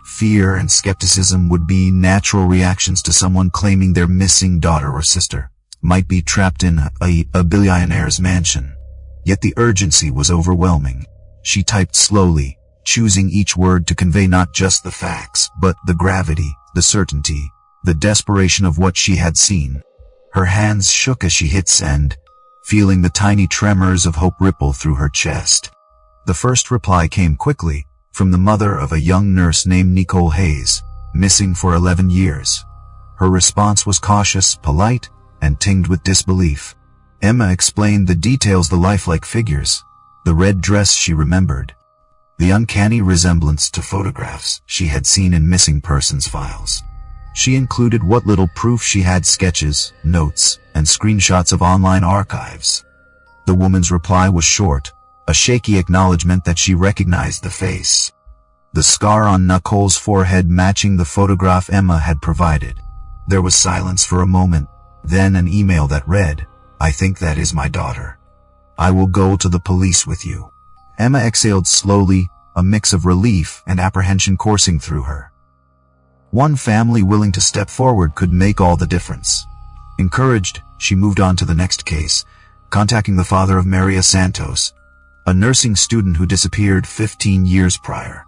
Speaker 1: Fear and skepticism would be natural reactions to someone claiming their missing daughter or sister might be trapped in a billionaire's mansion. Yet the urgency was overwhelming. She typed slowly, choosing each word to convey not just the facts, but the gravity, the certainty, the desperation of what she had seen. Her hands shook as she hit send, feeling the tiny tremors of hope ripple through her chest. The first reply came quickly, from the mother of a young nurse named Nicole Hayes, missing for 11 years. Her response was cautious, polite, and tinged with disbelief. Emma explained the details, the lifelike figures, the red dress she remembered, the uncanny resemblance to photographs she had seen in missing persons files. She included what little proof she had: sketches, notes, and screenshots of online archives. The woman's reply was short, a shaky acknowledgement that she recognized the face, the scar on Nicole's forehead matching the photograph Emma had provided. There was silence for a moment, then an email that read, "I think that is my daughter. I will go to the police with you." Emma exhaled slowly, a mix of relief and apprehension coursing through her. One family willing to step forward could make all the difference. Encouraged, she moved on to the next case, contacting the father of Maria Santos, a nursing student who disappeared 15 years prior.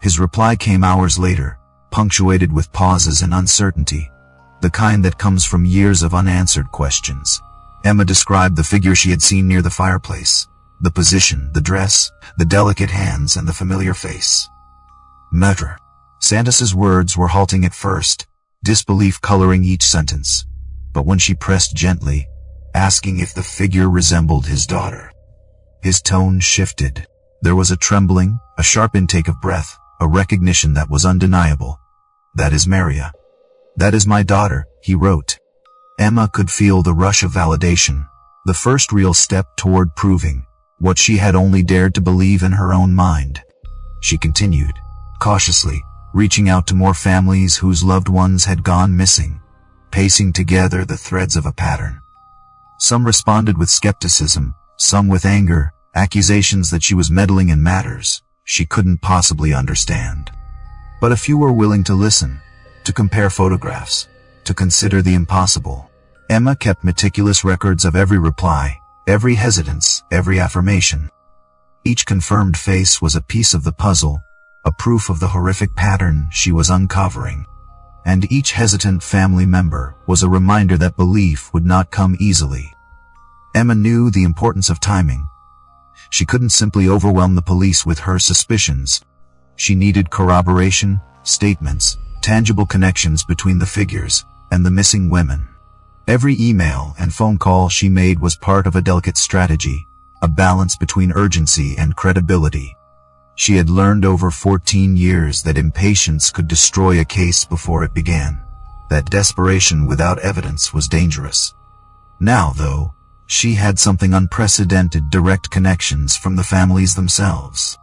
Speaker 1: His reply came hours later, punctuated with pauses and uncertainty. the kind that comes from years of unanswered questions. Emma described the figure she had seen near the fireplace, the position, the dress, the delicate hands, and the familiar face. Maître. Sandus's words were halting at first, disbelief coloring each sentence. But when she pressed gently, asking if the figure resembled his daughter, his tone shifted. There was a trembling, a sharp intake of breath, a recognition that was undeniable. "That is Maria. That is my daughter," he wrote. Emma could feel the rush of validation, the first real step toward proving what she had only dared to believe in her own mind. She continued, cautiously, reaching out to more families whose loved ones had gone missing, pacing together the threads of a pattern. Some responded with skepticism, some with anger, accusations that she was meddling in matters she couldn't possibly understand. But a few were willing to listen, to compare photographs, to consider the impossible. Emma kept meticulous records of every reply, every hesitance, every affirmation. Each confirmed face was a piece of the puzzle, a proof of the horrific pattern she was uncovering. And each hesitant family member was a reminder that belief would not come easily. Emma knew the importance of timing. She couldn't simply overwhelm the police with her suspicions. She needed corroboration, statements, tangible connections between the figures and the missing women. Every email and phone call she made was part of a delicate strategy, a balance between urgency and credibility. She had learned over 14 years that impatience could destroy a case before it began, that desperation without evidence was dangerous. Now, though, she had something unprecedented: direct connections from the families themselves.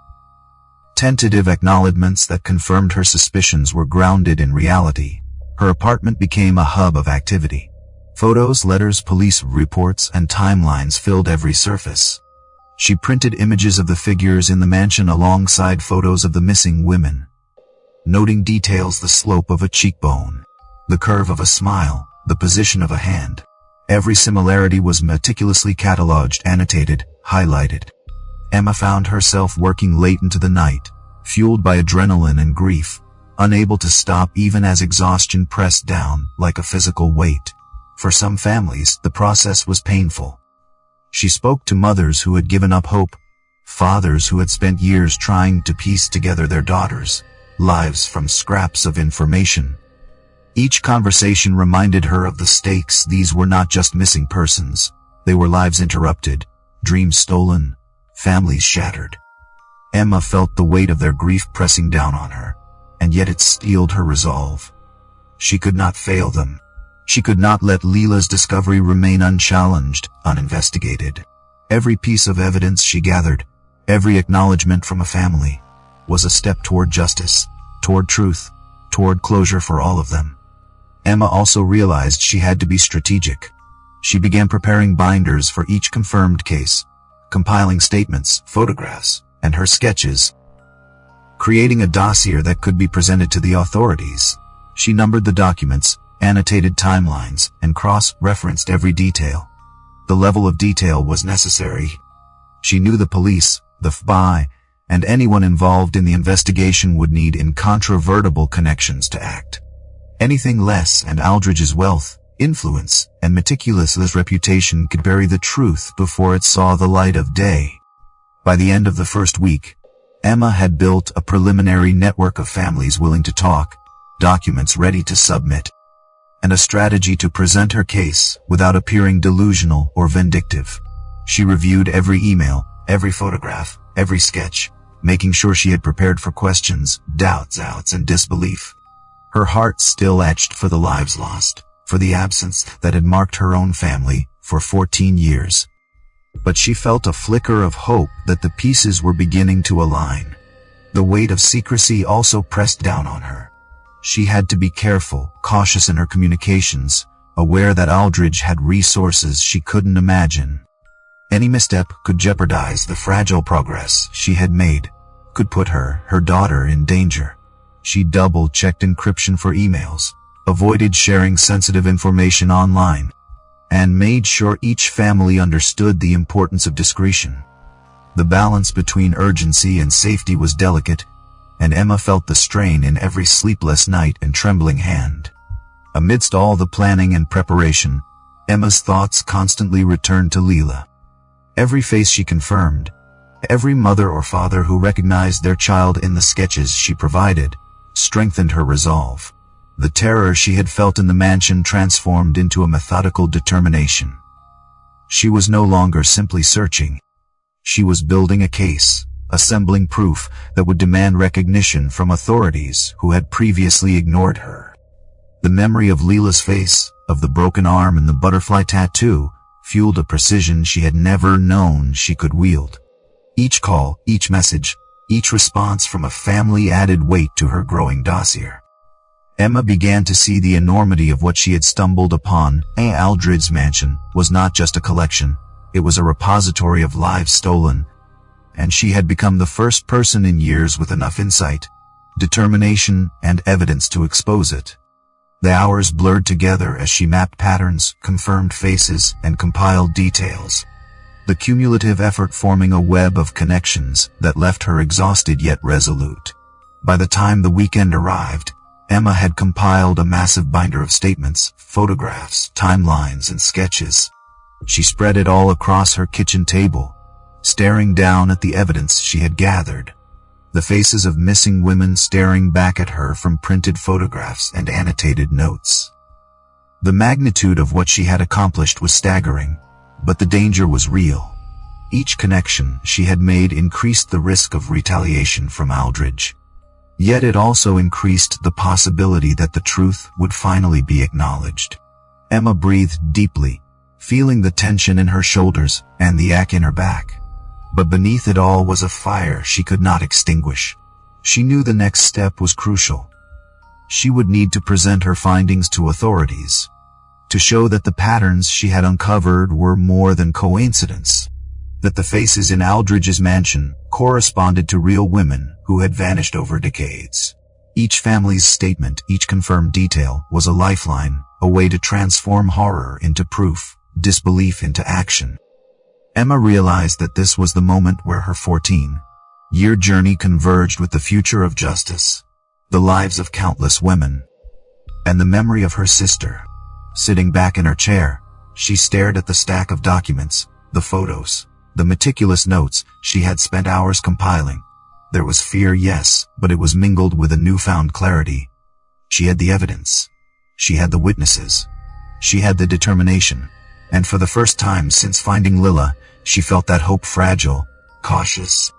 Speaker 1: Tentative acknowledgments that confirmed her suspicions were grounded in reality. Her apartment became a hub of activity. Photos, letters, police reports, and timelines filled every surface. She printed images of the figures in the mansion alongside photos of the missing women, noting details: the slope of a cheekbone, the curve of a smile, the position of a hand. Every similarity was meticulously cataloged, annotated, highlighted. Emma found herself working late into the night, fueled by adrenaline and grief, unable to stop even as exhaustion pressed down like a physical weight. For some families, the process was painful. She spoke to mothers who had given up hope, fathers who had spent years trying to piece together their daughters' lives from scraps of information. Each conversation reminded her of the stakes. These were not just missing persons. They were lives interrupted, dreams stolen, families shattered. Emma felt the weight of their grief pressing down on her, and yet it steeled her resolve. She could not fail them. She could not let Leela's discovery remain unchallenged, uninvestigated. Every piece of evidence she gathered, every acknowledgement from a family, was a step toward justice, toward truth, toward closure for all of them. Emma also realized she had to be strategic. She began preparing binders for each confirmed case, compiling statements, photographs, and her sketches, creating a dossier that could be presented to the authorities. She numbered the documents, annotated timelines, and cross-referenced every detail. The level of detail was necessary. She knew the police, the FBI, and anyone involved in the investigation would need incontrovertible connections to act. Anything less, and Aldridge's wealth, influence, and meticulous reputation could bury the truth before it saw the light of day. By the end of the first week, Emma had built a preliminary network of families willing to talk, documents ready to submit, and a strategy to present her case without appearing delusional or vindictive. She reviewed every email, every photograph, every sketch, making sure she had prepared for questions, doubts, and disbelief. Her heart still ached for the lives lost, for the absence that had marked her own family for 14 years. But she felt a flicker of hope that the pieces were beginning to align. The weight of secrecy also pressed down on her. She had to be careful, cautious in her communications, aware that Aldridge had resources she couldn't imagine. Any misstep could jeopardize the fragile progress she had made, could put her daughter in danger. She double-checked encryption for emails, avoided sharing sensitive information online, and made sure each family understood the importance of discretion. The balance between urgency and safety was delicate, and Emma felt the strain in every sleepless night and trembling hand. Amidst all the planning and preparation, Emma's thoughts constantly returned to Leela. Every face she confirmed, every mother or father who recognized their child in the sketches she provided, strengthened her resolve. The terror she had felt in the mansion transformed into a methodical determination. She was no longer simply searching. She was building a case, assembling proof that would demand recognition from authorities who had previously ignored her. The memory of Leela's face, of the broken arm and the butterfly tattoo, fueled a precision she had never known she could wield. Each call, each message, each response from a family added weight to her growing dossier. Emma began to see the enormity of what she had stumbled upon. Aldridge's mansion was not just a collection, it was a repository of lives stolen, and she had become the first person in years with enough insight, determination, and evidence to expose it. The hours blurred together as she mapped patterns, confirmed faces, and compiled details, the cumulative effort forming a web of connections that left her exhausted yet resolute. By the time the weekend arrived, Emma had compiled a massive binder of statements, photographs, timelines, and sketches. She spread it all across her kitchen table, staring down at the evidence she had gathered. The faces of missing women staring back at her from printed photographs and annotated notes. The magnitude of what she had accomplished was staggering, but the danger was real. Each connection she had made increased the risk of retaliation from Aldridge. Yet it also increased the possibility that the truth would finally be acknowledged. Emma breathed deeply, feeling the tension in her shoulders and the ache in her back. But beneath it all was a fire she could not extinguish. She knew the next step was crucial. She would need to present her findings to authorities, to show that the patterns she had uncovered were more than coincidence, that the faces in Aldridge's mansion corresponded to real women who had vanished over decades. Each family's statement, each confirmed detail, was a lifeline, a way to transform horror into proof, disbelief into action. Emma realized that this was the moment where her 14-year journey converged with the future of justice, the lives of countless women, and the memory of her sister. Sitting back in her chair, she stared at the stack of documents, the photos, the meticulous notes she had spent hours compiling. There was fear, yes, but it was mingled with a newfound clarity. She had the evidence. She had the witnesses. She had the determination. And for the first time since finding Lila, she felt that hope, fragile, cautious,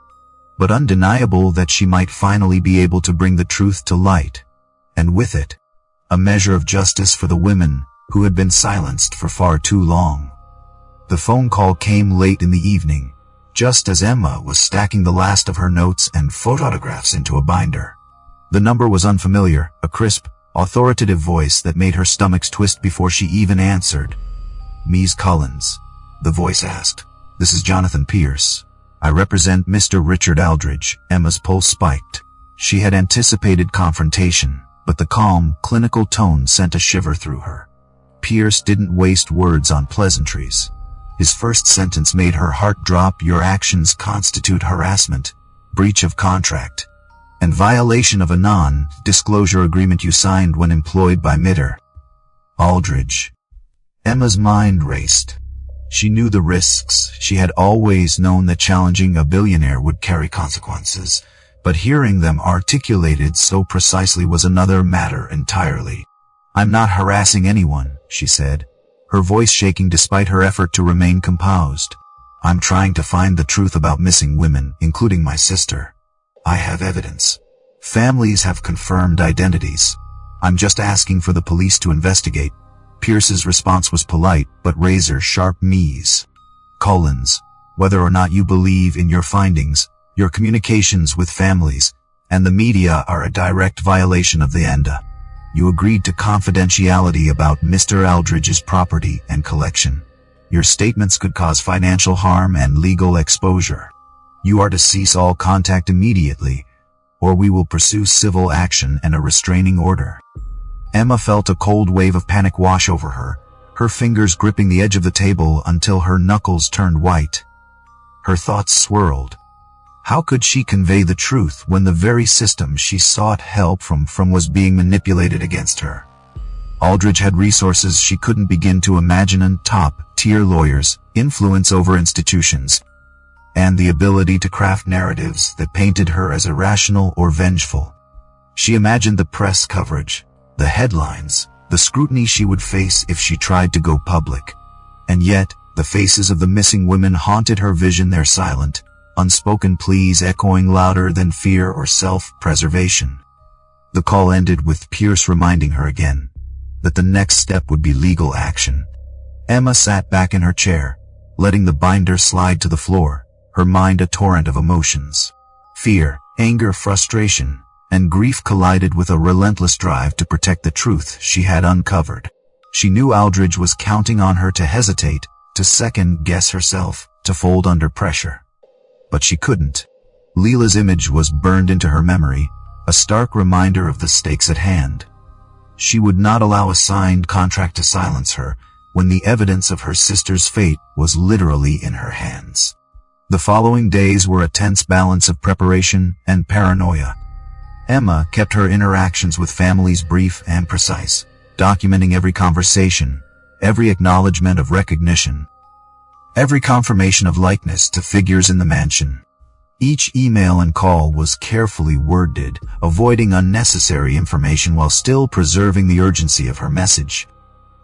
Speaker 1: but undeniable, that she might finally be able to bring the truth to light. And with it, a measure of justice for the women who had been silenced for far too long. The phone call came late in the evening, just as Emma was stacking the last of her notes and photographs into a binder. The number was unfamiliar, a crisp, authoritative voice that made her stomach twist before she even answered. "Ms. Collins," the voice asked. "This is Jonathan Pierce. I represent Mr. Richard Aldridge." Emma's pulse spiked. She had anticipated confrontation, but the calm, clinical tone sent a shiver through her. Pierce didn't waste words on pleasantries. His first sentence made her heart drop. "Your actions constitute harassment, breach of contract, and violation of a non-disclosure agreement you signed when employed by Mr. Aldridge." Emma's mind raced. She knew the risks. She had always known that challenging a billionaire would carry consequences, but hearing them articulated so precisely was another matter entirely. "I'm not harassing anyone," she said, her voice shaking despite her effort to remain composed. "I'm trying to find the truth about missing women, including my sister. I have evidence. Families have confirmed identities. I'm just asking for the police to investigate." Pierce's response was polite, but razor-sharp. "Ms. Collins, whether or not you believe in your findings, your communications with families and the media are a direct violation of the ANDA. You agreed to confidentiality about Mr. Aldridge's property and collection. Your statements could cause financial harm and legal exposure. You are to cease all contact immediately, or we will pursue civil action and a restraining order." Emma felt a cold wave of panic wash over her, her fingers gripping the edge of the table until her knuckles turned white. Her thoughts swirled. How could she convey the truth when the very system she sought help from was being manipulated against her? Aldridge had resources she couldn't begin to imagine, and top-tier lawyers, influence over institutions, and the ability to craft narratives that painted her as irrational or vengeful. She imagined the press coverage, the headlines, the scrutiny she would face if she tried to go public. And yet, the faces of the missing women haunted her vision, their silent, unspoken pleas echoing louder than fear or self-preservation. The call ended with Pierce reminding her again that the next step would be legal action. Emma sat back in her chair, letting the binder slide to the floor, her mind a torrent of emotions. Fear, anger, frustration, and grief collided with a relentless drive to protect the truth she had uncovered. She knew Aldridge was counting on her to hesitate, to second-guess herself, to fold under pressure. But she couldn't. Leela's image was burned into her memory, a stark reminder of the stakes at hand. She would not allow a signed contract to silence her when the evidence of her sister's fate was literally in her hands. The following days were a tense balance of preparation and paranoia. Emma kept her interactions with families brief and precise, documenting every conversation, every acknowledgement of recognition, every confirmation of likeness to figures in the mansion. Each email and call was carefully worded, avoiding unnecessary information while still preserving the urgency of her message.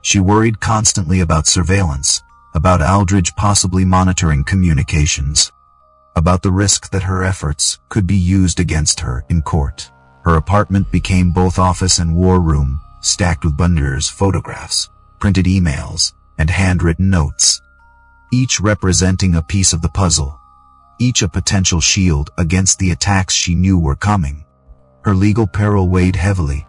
Speaker 1: She worried constantly about surveillance, about Aldridge possibly monitoring communications, about the risk that her efforts could be used against her in court. Her apartment became both office and war room, stacked with binders, photographs, printed emails, and handwritten notes, each representing a piece of the puzzle, each a potential shield against the attacks she knew were coming. Her legal peril weighed heavily.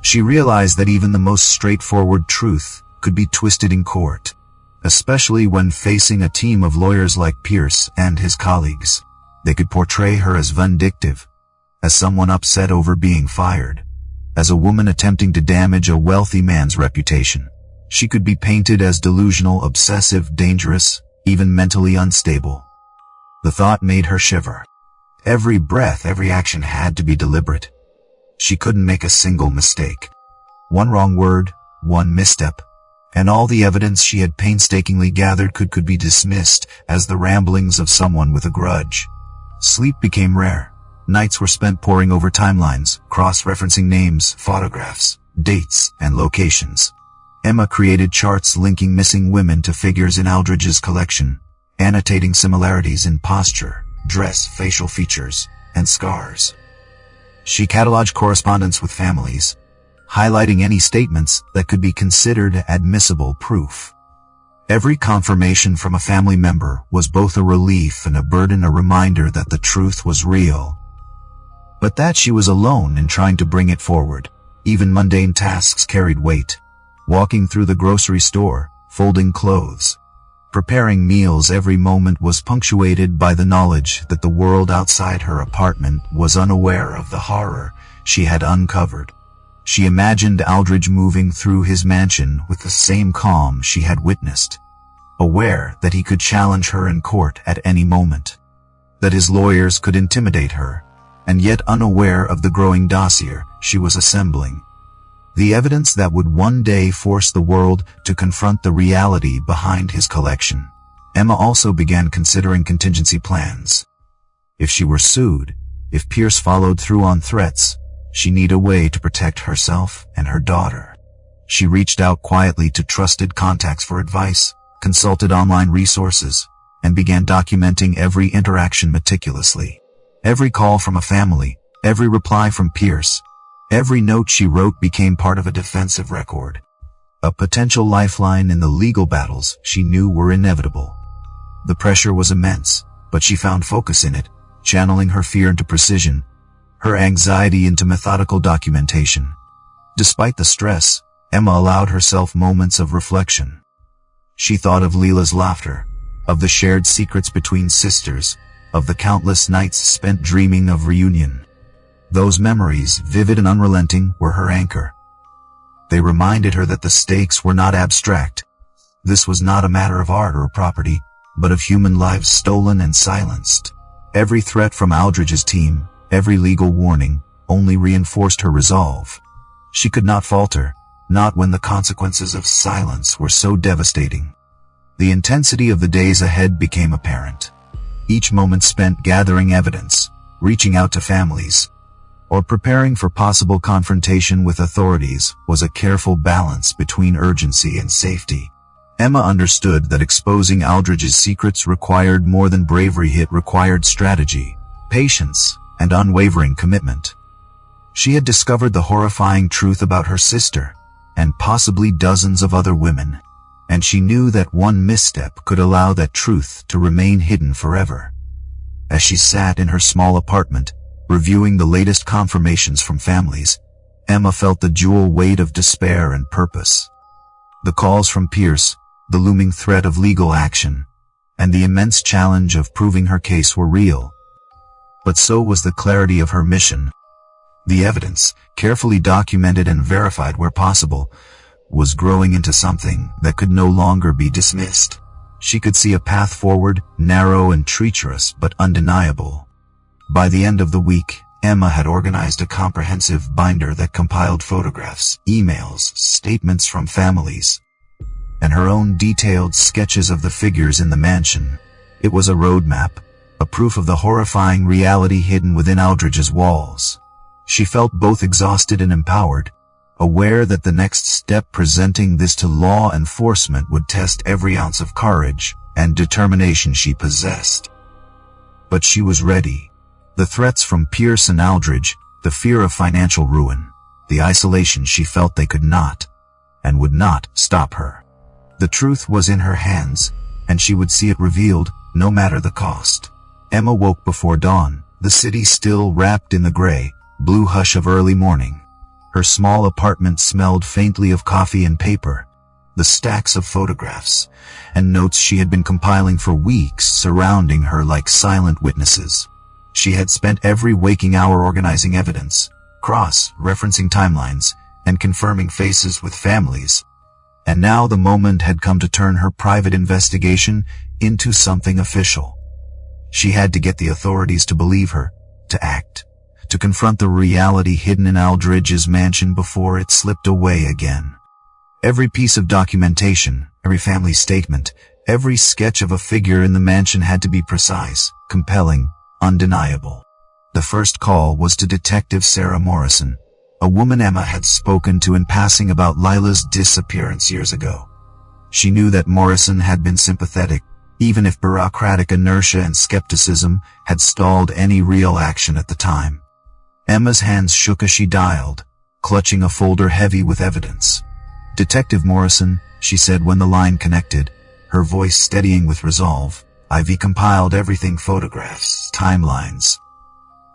Speaker 1: She realized that even the most straightforward truth could be twisted in court, especially when facing a team of lawyers like Pierce and his colleagues. They could portray her as vindictive, as someone upset over being fired, as a woman attempting to damage a wealthy man's reputation. She could be painted as delusional, obsessive, dangerous, even mentally unstable. The thought made her shiver. Every breath, every action had to be deliberate. She couldn't make a single mistake. One wrong word, one misstep, and all the evidence she had painstakingly gathered could be dismissed as the ramblings of someone with a grudge. Sleep became rare. Nights were spent poring over timelines, cross-referencing names, photographs, dates, and locations. Emma created charts linking missing women to figures in Aldridge's collection, annotating similarities in posture, dress, facial features, and scars. She cataloged correspondence with families, highlighting any statements that could be considered admissible proof. Every confirmation from a family member was both a relief and a burden, a reminder that the truth was real, but that she was alone in trying to bring it forward. Even mundane tasks carried weight. Walking through the grocery store, folding clothes, preparing meals, every moment was punctuated by the knowledge that the world outside her apartment was unaware of the horror she had uncovered. She imagined Aldridge moving through his mansion with the same calm she had witnessed, aware that he could challenge her in court at any moment, that his lawyers could intimidate her, and yet unaware of the growing dossier she was assembling. The evidence that would one day force the world to confront the reality behind his collection. Emma also began considering contingency plans. If she were sued, if Pierce followed through on threats, she needed a way to protect herself and her daughter. She reached out quietly to trusted contacts for advice, consulted online resources, and began documenting every interaction meticulously. Every call from a family, every reply from Pierce, every note she wrote became part of a defensive record, a potential lifeline in the legal battles she knew were inevitable. The pressure was immense, but she found focus in it, channeling her fear into precision, her anxiety into methodical documentation. Despite the stress, Emma allowed herself moments of reflection. She thought of Leela's laughter, of the shared secrets between sisters, of the countless nights spent dreaming of reunion. Those memories, vivid and unrelenting, were her anchor. They reminded her that the stakes were not abstract. This was not a matter of art or property, but of human lives stolen and silenced. Every threat from Aldridge's team, every legal warning, only reinforced her resolve. She could not falter, not when the consequences of silence were so devastating. The intensity of the days ahead became apparent. Each moment spent gathering evidence, reaching out to families, or preparing for possible confrontation with authorities was a careful balance between urgency and safety. Emma understood that exposing Aldridge's secrets required more than bravery. It required strategy, patience, and unwavering commitment. She had discovered the horrifying truth about her sister, and possibly dozens of other women, and she knew that one misstep could allow that truth to remain hidden forever. As she sat in her small apartment, reviewing the latest confirmations from families, Emma felt the dual weight of despair and purpose. The calls from Pierce, the looming threat of legal action, and the immense challenge of proving her case were real. But so was the clarity of her mission. The evidence, carefully documented and verified where possible, was growing into something that could no longer be dismissed. She could see a path forward, narrow and treacherous but undeniable. By the end of the week, Emma had organized a comprehensive binder that compiled photographs, emails, statements from families, and her own detailed sketches of the figures in the mansion. It was a roadmap, a proof of the horrifying reality hidden within Aldridge's walls. She felt both exhausted and empowered, aware that the next step, presenting this to law enforcement, would test every ounce of courage and determination she possessed. But she was ready. The threats from Pierce and Aldridge, the fear of financial ruin, the isolation she felt they could not, and would not, stop her. The truth was in her hands, and she would see it revealed, no matter the cost. Emma woke before dawn, the city still wrapped in the gray, blue hush of early morning. Her small apartment smelled faintly of coffee and paper. The stacks of photographs and notes she had been compiling for weeks surrounding her like silent witnesses. She had spent every waking hour organizing evidence, cross-referencing timelines, and confirming faces with families. And now the moment had come to turn her private investigation into something official. She had to get the authorities to believe her, to act, to confront the reality hidden in Aldridge's mansion before it slipped away again. Every piece of documentation, every family statement, every sketch of a figure in the mansion had to be precise, compelling, undeniable. The first call was to Detective Sarah Morrison, a woman Emma had spoken to in passing about Lila's disappearance years ago. She knew that Morrison had been sympathetic, even if bureaucratic inertia and skepticism had stalled any real action at the time. Emma's hands shook as she dialed, clutching a folder heavy with evidence. "Detective Morrison," she said when the line connected, her voice steadying with resolve. "I've compiled everything: photographs, timelines,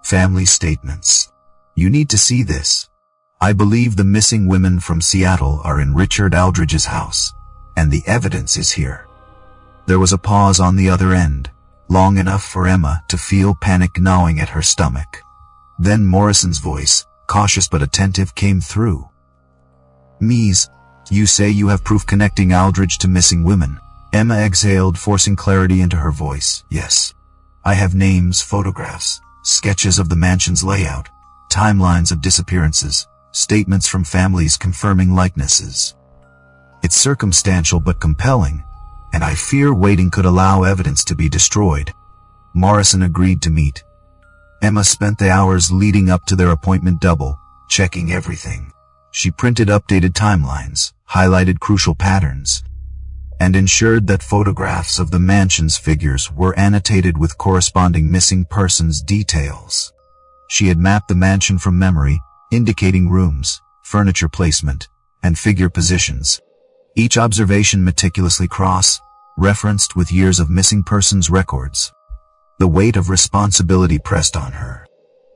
Speaker 1: family statements. You need to see this. I believe the missing women from Seattle are in Richard Aldridge's house, and the evidence is here." There was a pause on the other end, long enough for Emma to feel panic gnawing at her stomach. Then Morrison's voice, cautious but attentive, came through. "Mies, you say you have proof connecting Aldridge to missing women?" Emma exhaled, forcing clarity into her voice. "Yes. I have names, photographs, sketches of the mansion's layout, timelines of disappearances, statements from families confirming likenesses. It's circumstantial but compelling, and I fear waiting could allow evidence to be destroyed." Morrison agreed to meet. Emma spent the hours leading up to their appointment double, checking everything. She printed updated timelines, highlighted crucial patterns, and ensured that photographs of the mansion's figures were annotated with corresponding missing persons details. She had mapped the mansion from memory, indicating rooms, furniture placement, and figure positions. Each observation meticulously cross-referenced with years of missing persons records. The weight of responsibility pressed on her.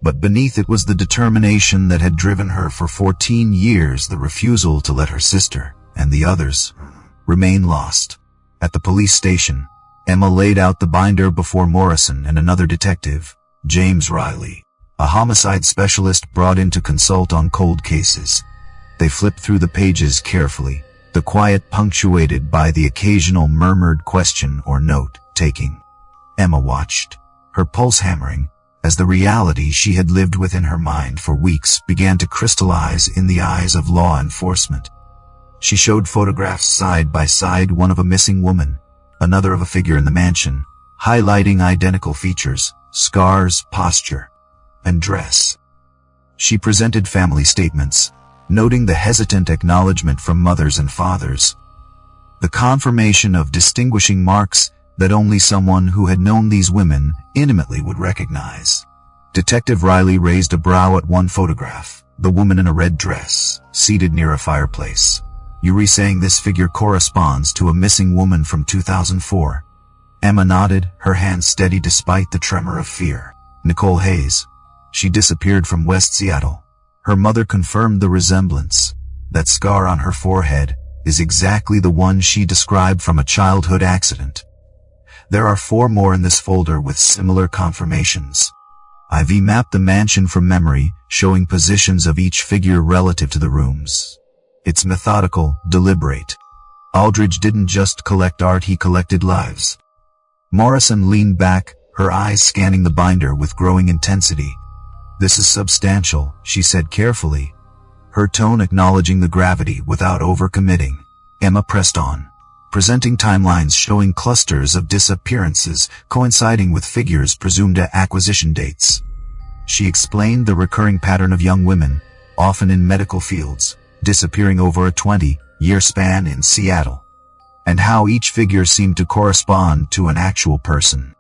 Speaker 1: But beneath it was the determination that had driven her for 14 years, the refusal to let her sister, and the others, remain lost. At the police station, Emma laid out the binder before Morrison and another detective, James Riley, a homicide specialist brought in to consult on cold cases. They flipped through the pages carefully, the quiet punctuated by the occasional murmured question or note taking. Emma watched, her pulse hammering, as the reality she had lived with in her mind for weeks began to crystallize in the eyes of law enforcement. She showed photographs side by side, one of a missing woman, another of a figure in the mansion, highlighting identical features, scars, posture, and dress. She presented family statements, noting the hesitant acknowledgement from mothers and fathers, the confirmation of distinguishing marks that only someone who had known these women intimately would recognize. Detective Riley raised a brow at one photograph, the woman in a red dress, seated near a fireplace. "You're saying this figure corresponds to a missing woman from 2004. Emma nodded, her hands steady despite the tremor of fear. "Nicole Hayes. She disappeared from West Seattle." Her mother confirmed the resemblance. "That scar on her forehead is exactly the one she described from a childhood accident. There are 4 more in this folder with similar confirmations." I've mapped the mansion from memory, showing positions of each figure relative to the rooms. It's methodical, deliberate. Aldridge didn't just collect art, he collected lives. Morrison leaned back, her eyes scanning the binder with growing intensity. "This is substantial," she said carefully, her tone acknowledging the gravity without overcommitting. Emma pressed on, presenting timelines showing clusters of disappearances coinciding with figures presumed at acquisition dates. She explained the recurring pattern of young women, often in medical fields, disappearing over a 20-year span in Seattle, and how each figure seemed to correspond to an actual person.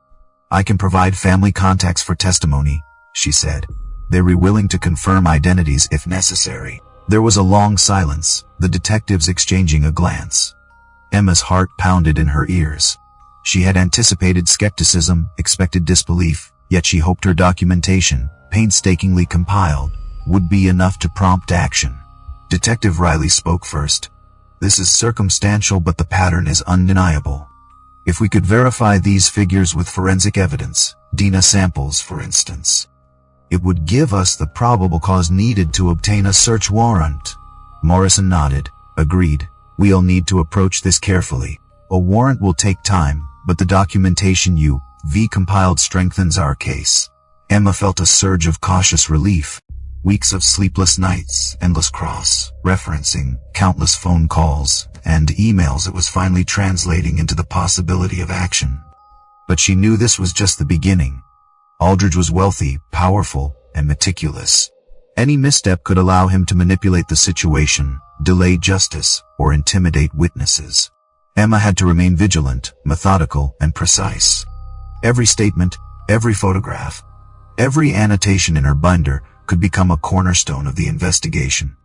Speaker 1: "I can provide family contacts for testimony," she said. "They were willing to confirm identities if necessary." There was a long silence, the detectives exchanging a glance. Emma's heart pounded in her ears. She had anticipated skepticism, expected disbelief, yet she hoped her documentation, painstakingly compiled, would be enough to prompt action. Detective Riley spoke first. "This is circumstantial, but the pattern is undeniable. If we could verify these figures with forensic evidence, DNA samples for instance, it would give us the probable cause needed to obtain a search warrant." Morrison nodded, agreed. "We'll need to approach this carefully. A warrant will take time, but the documentation you've compiled strengthens our case." Emma felt a surge of cautious relief. Weeks of sleepless nights, endless cross-referencing, countless phone calls, and emails, it was finally translating into the possibility of action. But she knew this was just the beginning. Aldridge was wealthy, powerful, and meticulous. Any misstep could allow him to manipulate the situation, delay justice, or intimidate witnesses. Emma had to remain vigilant, methodical, and precise. Every statement, every photograph, every annotation in her binder could become a cornerstone of the investigation.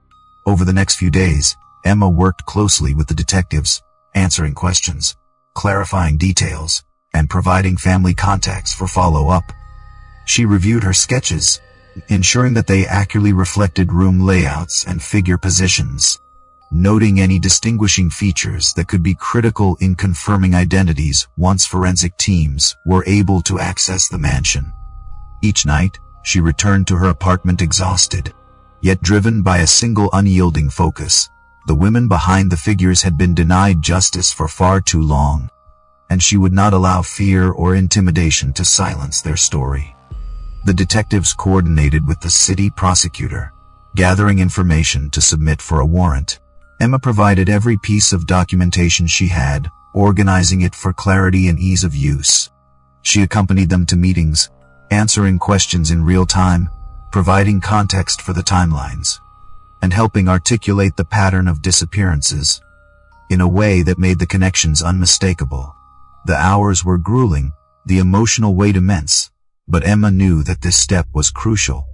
Speaker 1: Over the next few days, Emma worked closely with the detectives, answering questions, clarifying details, and providing family contacts for follow-up. She reviewed her sketches, ensuring that they accurately reflected room layouts and figure positions, noting any distinguishing features that could be critical in confirming identities once forensic teams were able to access the mansion. Each night, she returned to her apartment exhausted, yet driven by a single unyielding focus. The women behind the figures had been denied justice for far too long, and she would not allow fear or intimidation to silence their story. The detectives coordinated with the city prosecutor, gathering information to submit for a warrant. Emma provided every piece of documentation she had, organizing it for clarity and ease of use. She accompanied them to meetings, answering questions in real time, providing context for the timelines, and helping articulate the pattern of disappearances in a way that made the connections unmistakable. The hours were grueling, the emotional weight immense, but Emma knew that this step was crucial.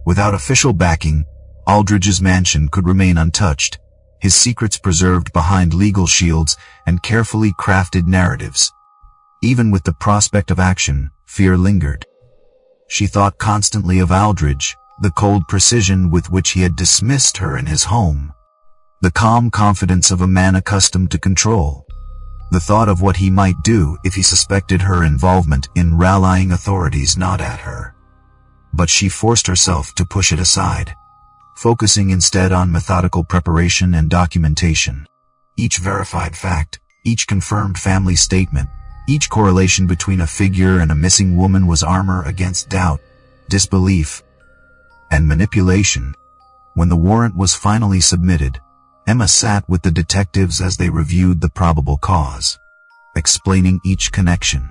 Speaker 1: Without official backing, Aldridge's mansion could remain untouched, his secrets preserved behind legal shields and carefully crafted narratives. Even with the prospect of action, fear lingered. She thought constantly of Aldridge, the cold precision with which he had dismissed her in his home, the calm confidence of a man accustomed to control, the thought of what he might do if he suspected her involvement in rallying authorities not at her. But she forced herself to push it aside, focusing instead on methodical preparation and documentation. Each verified fact, each confirmed family statement, each correlation between a figure and a missing woman was armor against doubt, disbelief, and manipulation. When the warrant was finally submitted, Emma sat with the detectives as they reviewed the probable cause, explaining each connection,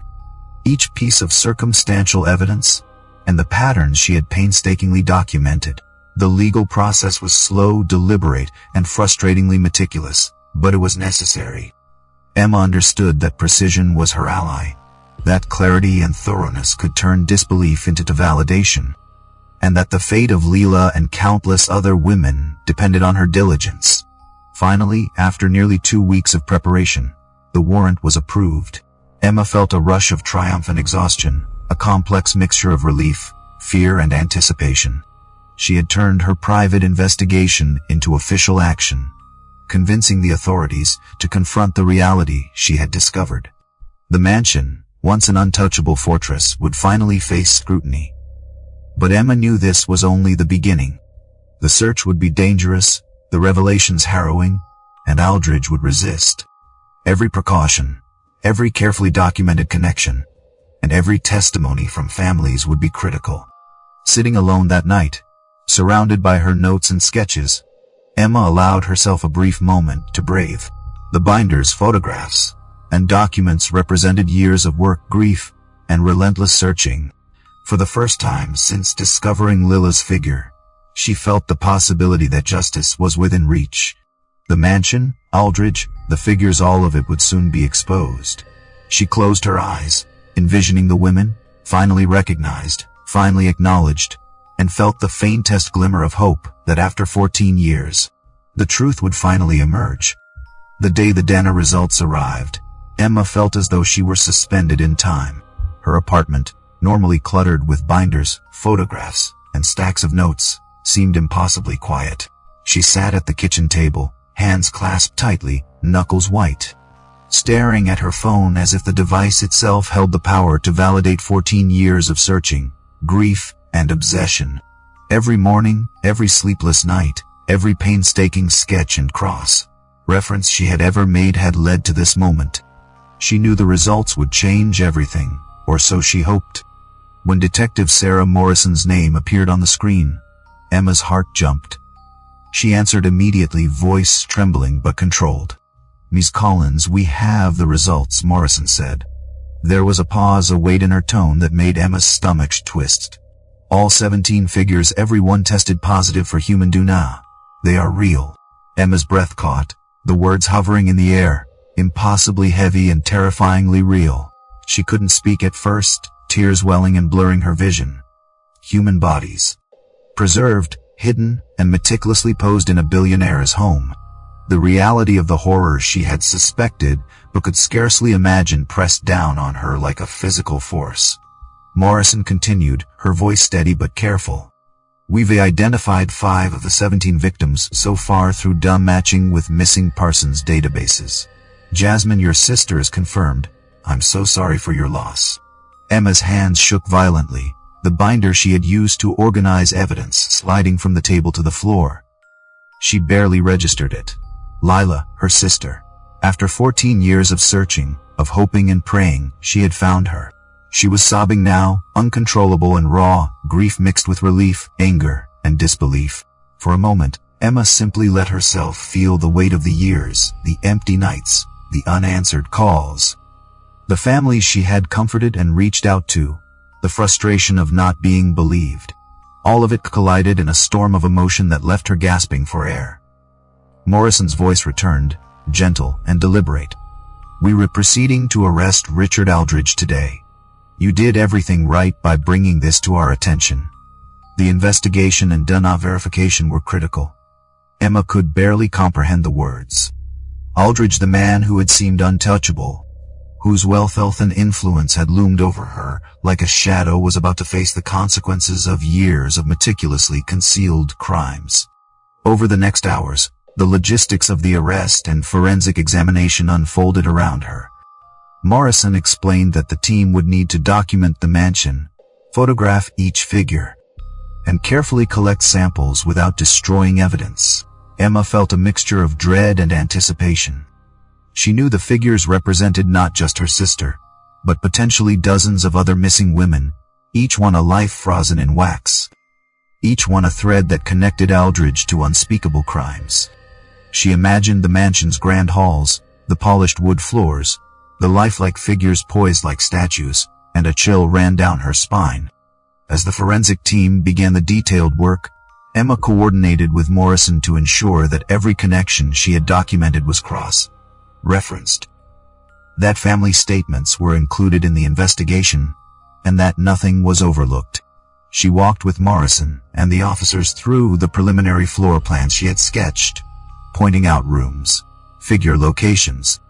Speaker 1: each piece of circumstantial evidence, and the patterns she had painstakingly documented. The legal process was slow, deliberate, and frustratingly meticulous, but it was necessary. Emma understood that precision was her ally, that clarity and thoroughness could turn disbelief into validation, and that the fate of Leela and countless other women depended on her diligence. Finally, after nearly 2 weeks of preparation, the warrant was approved. Emma felt a rush of triumph and exhaustion, a complex mixture of relief, fear, and anticipation. She had turned her private investigation into official action, convincing the authorities to confront the reality she had discovered. The mansion, once an untouchable fortress, would finally face scrutiny. But Emma knew this was only the beginning. The search would be dangerous, the revelations harrowing, and Aldridge would resist. Every precaution, every carefully documented connection, and every testimony from families would be critical. Sitting alone that night, surrounded by her notes and sketches, Emma allowed herself a brief moment to breathe. The binders, photographs, and documents represented years of work, grief, and relentless searching. For the first time since discovering Lila's figure, she felt the possibility that justice was within reach. The mansion, Aldridge, the figures, all of it would soon be exposed. She closed her eyes, envisioning the women, finally recognized, finally acknowledged, and felt the faintest glimmer of hope that after 14 years, the truth would finally emerge. The day the DNA results arrived, Emma felt as though she were suspended in time. Her apartment, normally cluttered with binders, photographs, and stacks of notes, seemed impossibly quiet. She sat at the kitchen table, hands clasped tightly, knuckles white, staring at her phone as if the device itself held the power to validate 14 years of searching, grief, and obsession. Every morning, every sleepless night, every painstaking sketch and cross-reference she had ever made had led to this moment. She knew the results would change everything, or so she hoped. When Detective Sarah Morrison's name appeared on the screen, Emma's heart jumped. She answered immediately, voice trembling but controlled. "Miss Collins, we have the results," Morrison said. There was a pause, a weight in her tone that made Emma's stomach twist. "All 17 figures, every one tested positive for human DNA. They are real." Emma's breath caught, the words hovering in the air, impossibly heavy and terrifyingly real. She couldn't speak at first, tears welling and blurring her vision. Human bodies. Preserved, hidden, and meticulously posed in a billionaire's home. The reality of the horror she had suspected but could scarcely imagine pressed down on her like a physical force. Morrison continued, her voice steady but careful. "We've identified 5 of the 17 victims so far through DNA matching with missing persons databases. Jasmine, your sister, is confirmed. I'm so sorry for your loss." Emma's hands shook violently, the binder she had used to organize evidence sliding from the table to the floor. She barely registered it. Lila, her sister. After 14 years of searching, of hoping and praying, she had found her. She was sobbing now, uncontrollable and raw, grief mixed with relief, anger, and disbelief. For a moment, Emma simply let herself feel the weight of the years, the empty nights, the unanswered calls. The families she had comforted and reached out to, the frustration of not being believed. All of it collided in a storm of emotion that left her gasping for air. Morrison's voice returned, gentle and deliberate. "We were proceeding to arrest Richard Aldridge today. You did everything right by bringing this to our attention. The investigation and DNA verification were critical." Emma could barely comprehend the words. Aldridge, the man who had seemed untouchable, whose wealth and influence had loomed over her like a shadow, was about to face the consequences of years of meticulously concealed crimes. Over the next hours, the logistics of the arrest and forensic examination unfolded around her. Morrison explained that the team would need to document the mansion, photograph each figure, and carefully collect samples without destroying evidence. Emma felt a mixture of dread and anticipation. She knew the figures represented not just her sister, but potentially dozens of other missing women, each one a life frozen in wax. Each one a thread that connected Aldridge to unspeakable crimes. She imagined the mansion's grand halls, the polished wood floors, the lifelike figures poised like statues, and a chill ran down her spine. As the forensic team began the detailed work, Emma coordinated with Morrison to ensure that every connection she had documented was cross-referenced, that family statements were included in the investigation, and that nothing was overlooked. She walked with Morrison and the officers through the preliminary floor plans she had sketched, pointing out rooms, figure locations,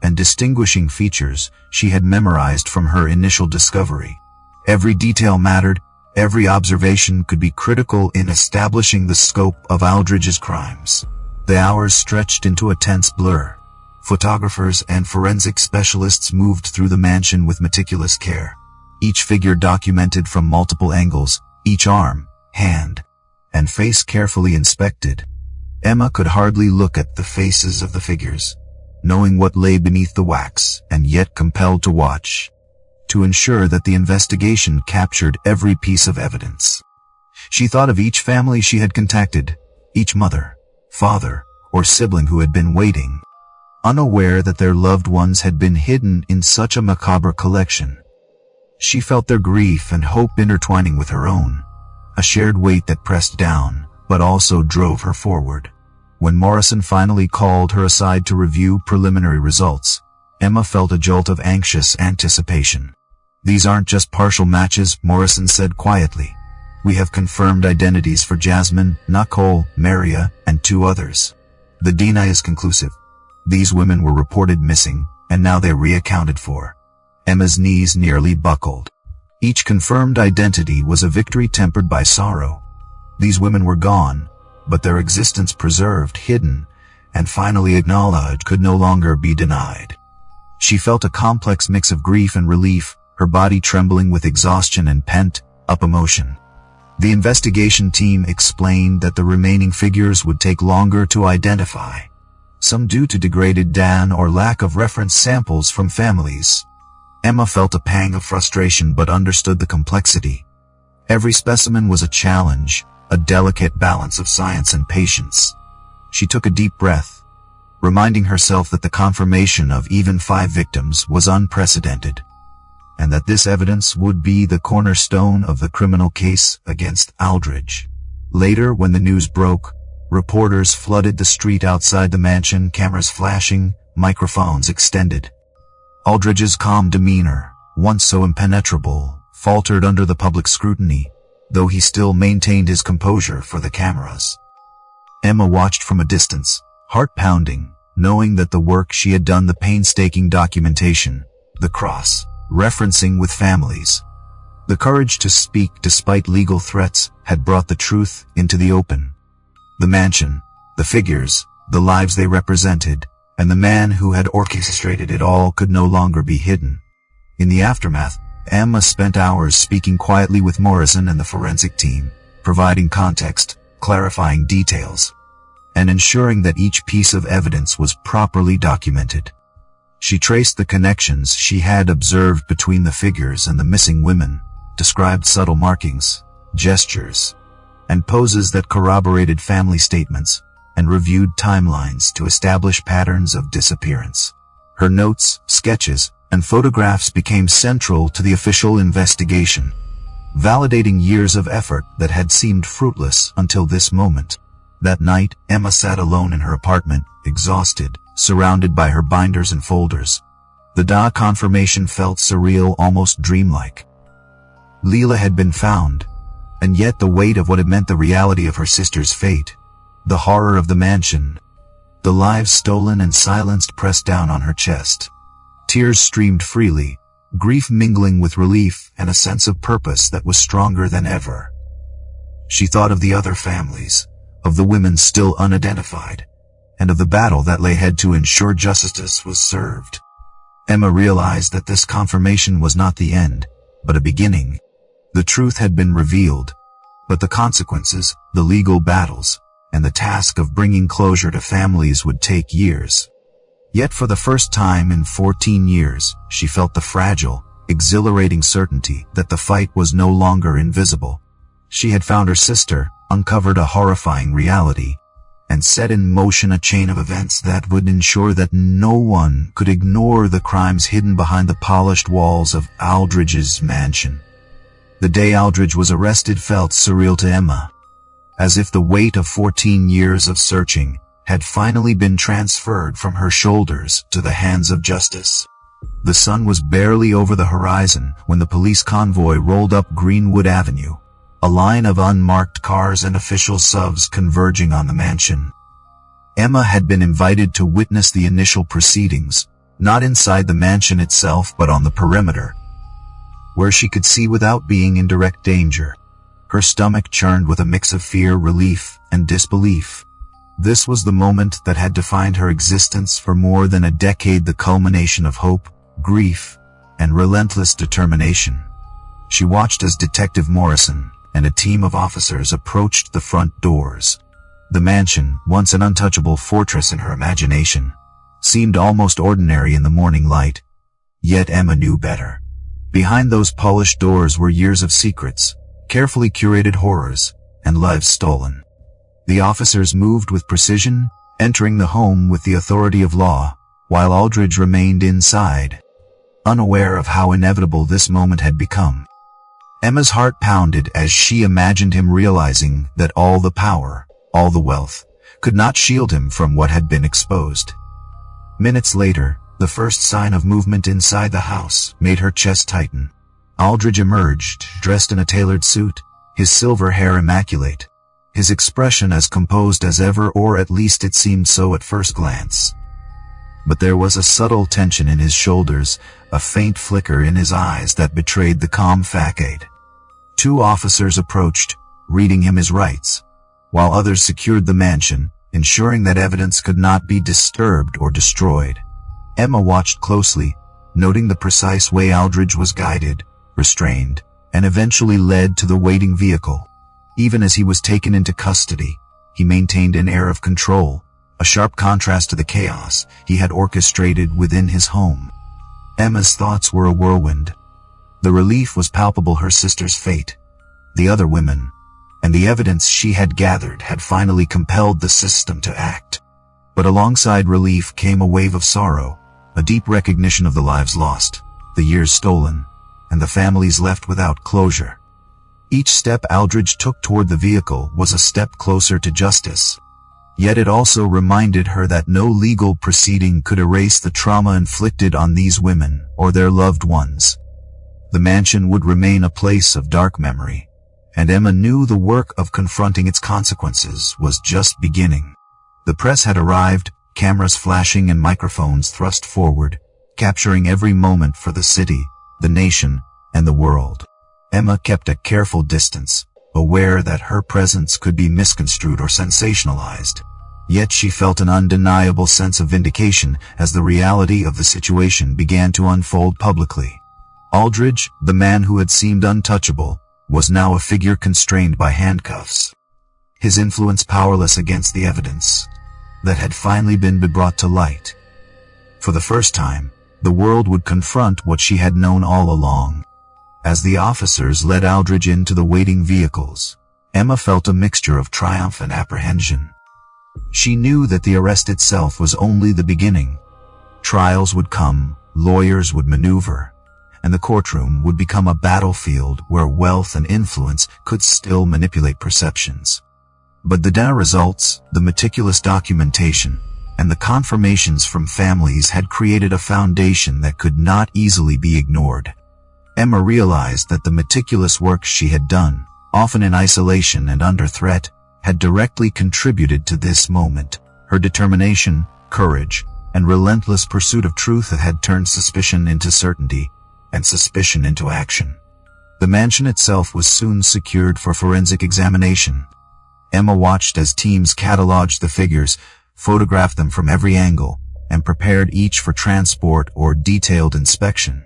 Speaker 1: and distinguishing features she had memorized from her initial discovery. Every detail mattered, every observation could be critical in establishing the scope of Aldridge's crimes. The hours stretched into a tense blur. Photographers and forensic specialists moved through the mansion with meticulous care. Each figure documented from multiple angles, each arm, hand, and face carefully inspected. Emma could hardly look at the faces of the figures, knowing what lay beneath the wax, and yet compelled to watch, to ensure that the investigation captured every piece of evidence. She thought of each family she had contacted, each mother, father, or sibling who had been waiting, unaware that their loved ones had been hidden in such a macabre collection. She felt their grief and hope intertwining with her own, a shared weight that pressed down, but also drove her forward. When Morrison finally called her aside to review preliminary results, Emma felt a jolt of anxious anticipation. "These aren't just partial matches," Morrison said quietly. "We have confirmed identities for Jasmine, Nicole, Maria, and 2 others. The DNA is conclusive. These women were reported missing, and now they're reaccounted for." Emma's knees nearly buckled. Each confirmed identity was a victory tempered by sorrow. These women were gone, but their existence preserved, hidden, and finally acknowledged could no longer be denied. She felt a complex mix of grief and relief, her body trembling with exhaustion and pent-up emotion. The investigation team explained that the remaining figures would take longer to identify, some due to degraded DNA or lack of reference samples from families. Emma felt a pang of frustration but understood the complexity. Every specimen was a challenge, a delicate balance of science and patience. She took a deep breath, reminding herself that the confirmation of even 5 victims was unprecedented, and that this evidence would be the cornerstone of the criminal case against Aldridge. Later, when the news broke, reporters flooded the street outside the mansion, cameras flashing, microphones extended. Aldridge's calm demeanor, once so impenetrable, faltered under the public scrutiny, though he still maintained his composure for the cameras. Emma watched from a distance, heart pounding, knowing that the work she had done, the painstaking documentation, the cross-referencing with families, the courage to speak despite legal threats, had brought the truth into the open. The mansion, the figures, the lives they represented, and the man who had orchestrated it all could no longer be hidden. In the aftermath, Emma spent hours speaking quietly with Morrison and the forensic team, providing context, clarifying details, and ensuring that each piece of evidence was properly documented. She traced the connections she had observed between the figures and the missing women, described subtle markings, gestures, and poses that corroborated family statements, and reviewed timelines to establish patterns of disappearance. Her notes, sketches, and photographs became central to the official investigation, validating years of effort that had seemed fruitless until this moment. That night, Emma sat alone in her apartment, exhausted, surrounded by her binders and folders. The DNA confirmation felt surreal, almost dreamlike. Leela had been found, and yet the weight of what it meant, the reality of her sister's fate, the horror of the mansion, the lives stolen and silenced, pressed down on her chest. Tears streamed freely, grief mingling with relief and a sense of purpose that was stronger than ever. She thought of the other families, of the women still unidentified, and of the battle that lay ahead to ensure justice was served. Emma realized that this confirmation was not the end, but a beginning. The truth had been revealed, but the consequences, the legal battles, and the task of bringing closure to families would take years. Yet for the first time in 14 years, she felt the fragile, exhilarating certainty that the fight was no longer invisible. She had found her sister, uncovered a horrifying reality, and set in motion a chain of events that would ensure that no one could ignore the crimes hidden behind the polished walls of Aldridge's mansion. The day Aldridge was arrested felt surreal to Emma, as if the weight of 14 years of searching had finally been transferred from her shoulders to the hands of justice. The sun was barely over the horizon when the police convoy rolled up Greenwood Avenue, a line of unmarked cars and official subs converging on the mansion. Emma had been invited to witness the initial proceedings, not inside the mansion itself but on the perimeter, where she could see without being in direct danger. Her stomach churned with a mix of fear, relief, and disbelief. This was the moment that had defined her existence for more than a decade, the culmination of hope, grief, and relentless determination. She watched as Detective Morrison and a team of officers approached the front doors. The mansion, once an untouchable fortress in her imagination, seemed almost ordinary in the morning light. Yet Emma knew better. Behind those polished doors were years of secrets, carefully curated horrors, and lives stolen. The officers moved with precision, entering the home with the authority of law, while Aldridge remained inside, unaware of how inevitable this moment had become. Emma's heart pounded as she imagined him realizing that all the power, all the wealth, could not shield him from what had been exposed. Minutes later, the first sign of movement inside the house made her chest tighten. Aldridge emerged, dressed in a tailored suit, his silver hair immaculate, his expression as composed as ever, or at least it seemed so at first glance. But there was a subtle tension in his shoulders, a faint flicker in his eyes that betrayed the calm facade. Two officers approached, reading him his rights, while others secured the mansion, ensuring that evidence could not be disturbed or destroyed. Emma watched closely, noting the precise way Aldridge was guided, restrained, and eventually led to the waiting vehicle. Even as he was taken into custody, he maintained an air of control, a sharp contrast to the chaos he had orchestrated within his home. Emma's thoughts were a whirlwind. The relief was palpable. Her sister's fate, the other women, and the evidence she had gathered had finally compelled the system to act. But alongside relief came a wave of sorrow, a deep recognition of the lives lost, the years stolen, and the families left without closure. Each step Aldridge took toward the vehicle was a step closer to justice. Yet it also reminded her that no legal proceeding could erase the trauma inflicted on these women or their loved ones. The mansion would remain a place of dark memory, and Emma knew the work of confronting its consequences was just beginning. The press had arrived, cameras flashing and microphones thrust forward, capturing every moment for the city, the nation, and the world. Emma kept a careful distance, aware that her presence could be misconstrued or sensationalized. Yet she felt an undeniable sense of vindication as the reality of the situation began to unfold publicly. Aldridge, the man who had seemed untouchable, was now a figure constrained by handcuffs, his influence powerless against the evidence that had finally been brought to light. For the first time, the world would confront what she had known all along. As the officers led Aldridge into the waiting vehicles, Emma felt a mixture of triumph and apprehension. She knew that the arrest itself was only the beginning. Trials would come, lawyers would maneuver, and the courtroom would become a battlefield where wealth and influence could still manipulate perceptions. But the data results, the meticulous documentation, and the confirmations from families had created a foundation that could not easily be ignored. Emma realized that the meticulous work she had done, often in isolation and under threat, had directly contributed to this moment. Her determination, courage, and relentless pursuit of truth had turned suspicion into certainty, and suspicion into action. The mansion itself was soon secured for forensic examination. Emma watched as teams cataloged the figures, photographed them from every angle, and prepared each for transport or detailed inspection.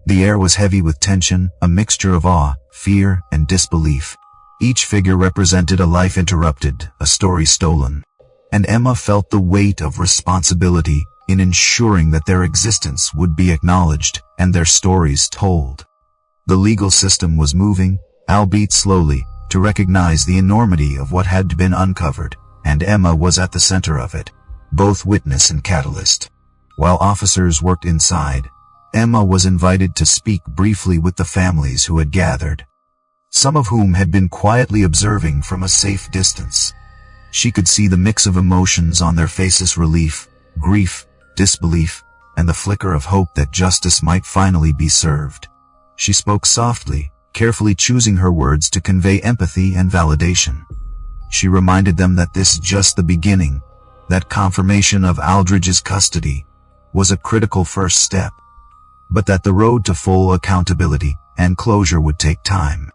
Speaker 1: The air was heavy with tension, a mixture of awe, fear, and disbelief. Each figure represented a life interrupted, a story stolen, and Emma felt the weight of responsibility in ensuring that their existence would be acknowledged and their stories told. The legal system was moving, albeit slowly, to recognize the enormity of what had been uncovered, and Emma was at the center of it, both witness and catalyst. While officers worked inside, Emma was invited to speak briefly with the families who had gathered, some of whom had been quietly observing from a safe distance. She could see the mix of emotions on their faces: relief, grief, disbelief, and the flicker of hope that justice might finally be served. She spoke softly, carefully choosing her words to convey empathy and validation. She reminded them that this is just the beginning, that confirmation of Aldridge's custody was a critical first step, but that the road to full accountability and closure would take time.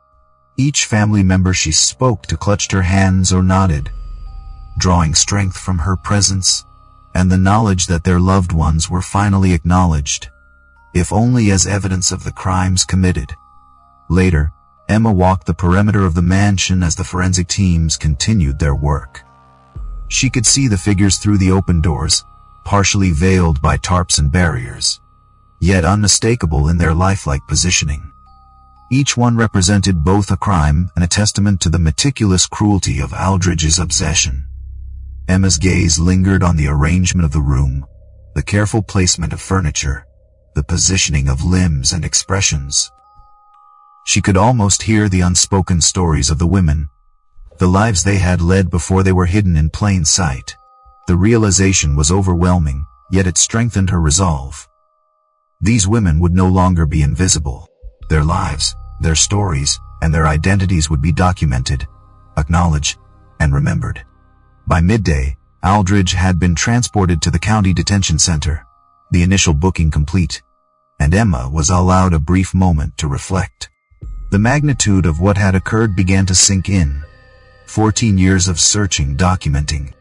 Speaker 1: Each family member she spoke to clutched her hands or nodded, drawing strength from her presence and the knowledge that their loved ones were finally acknowledged, if only as evidence of the crimes committed. Later, Emma walked the perimeter of the mansion as the forensic teams continued their work. She could see the figures through the open doors, partially veiled by tarps and barriers, yet unmistakable in their lifelike positioning. Each one represented both a crime and a testament to the meticulous cruelty of Aldridge's obsession. Emma's gaze lingered on the arrangement of the room, the careful placement of furniture, the positioning of limbs and expressions. She could almost hear the unspoken stories of the women, the lives they had led before they were hidden in plain sight. The realization was overwhelming, yet it strengthened her resolve. These women would no longer be invisible. Their lives, their stories, and their identities would be documented, acknowledged, and remembered. By midday, Aldridge had been transported to the county detention center, the initial booking complete, and Emma was allowed a brief moment to reflect. The magnitude of what had occurred began to sink in. 14 years of searching, documenting,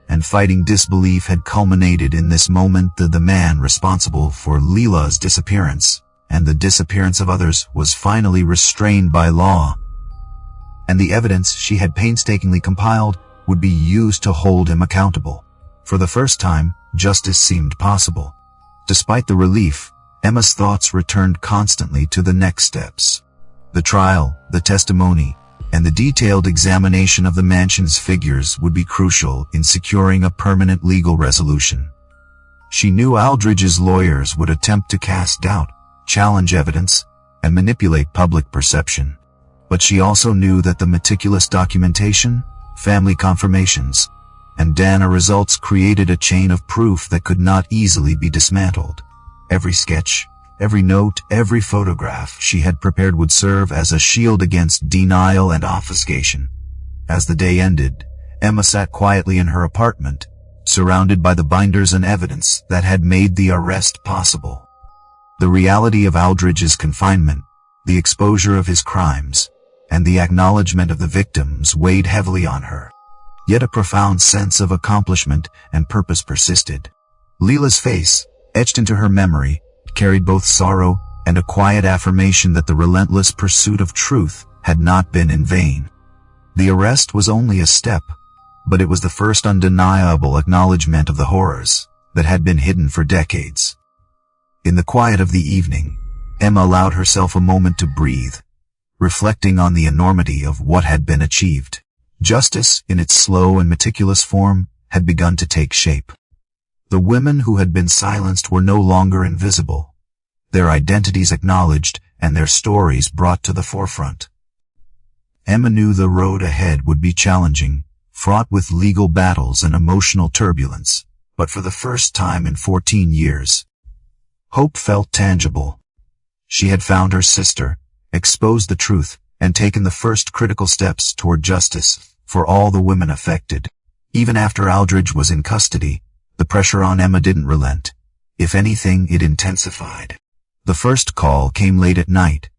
Speaker 1: and fighting disbelief had culminated in this moment that the man responsible for Leela's disappearance and the disappearance of others was finally restrained by law, and the evidence she had painstakingly compiled would be used to hold him accountable. For the first time, justice seemed possible. Despite the relief, Emma's thoughts returned constantly to the next steps. The trial, the testimony, and the detailed examination of the mansion's figures would be crucial in securing a permanent legal resolution. She knew Aldridge's lawyers would attempt to cast doubt, challenge evidence, and manipulate public perception. But she also knew that the meticulous documentation, family confirmations, and DNA results created a chain of proof that could not easily be dismantled. Every sketch, every note, every photograph she had prepared would serve as a shield against denial and obfuscation. As the day ended, Emma sat quietly in her apartment, surrounded by the binders and evidence that had made the arrest possible. The reality of Aldridge's confinement, the exposure of his crimes, and the acknowledgement of the victims weighed heavily on her. Yet a profound sense of accomplishment and purpose persisted. Leela's face, etched into her memory, carried both sorrow and a quiet affirmation that the relentless pursuit of truth had not been in vain. The arrest was only a step, but it was the first undeniable acknowledgement of the horrors that had been hidden for decades. In the quiet of the evening, Emma allowed herself a moment to breathe, reflecting on the enormity of what had been achieved. Justice, in its slow and meticulous form, had begun to take shape. The women who had been silenced were no longer invisible, their identities acknowledged and their stories brought to the forefront. Emma knew the road ahead would be challenging, fraught with legal battles and emotional turbulence, but for the first time in 14 years, hope felt tangible. She had found her sister, exposed the truth, and taken the first critical steps toward justice for all the women affected. Even after Aldridge was in custody, the pressure on Emma didn't relent. If anything, it intensified. The first call came late at night,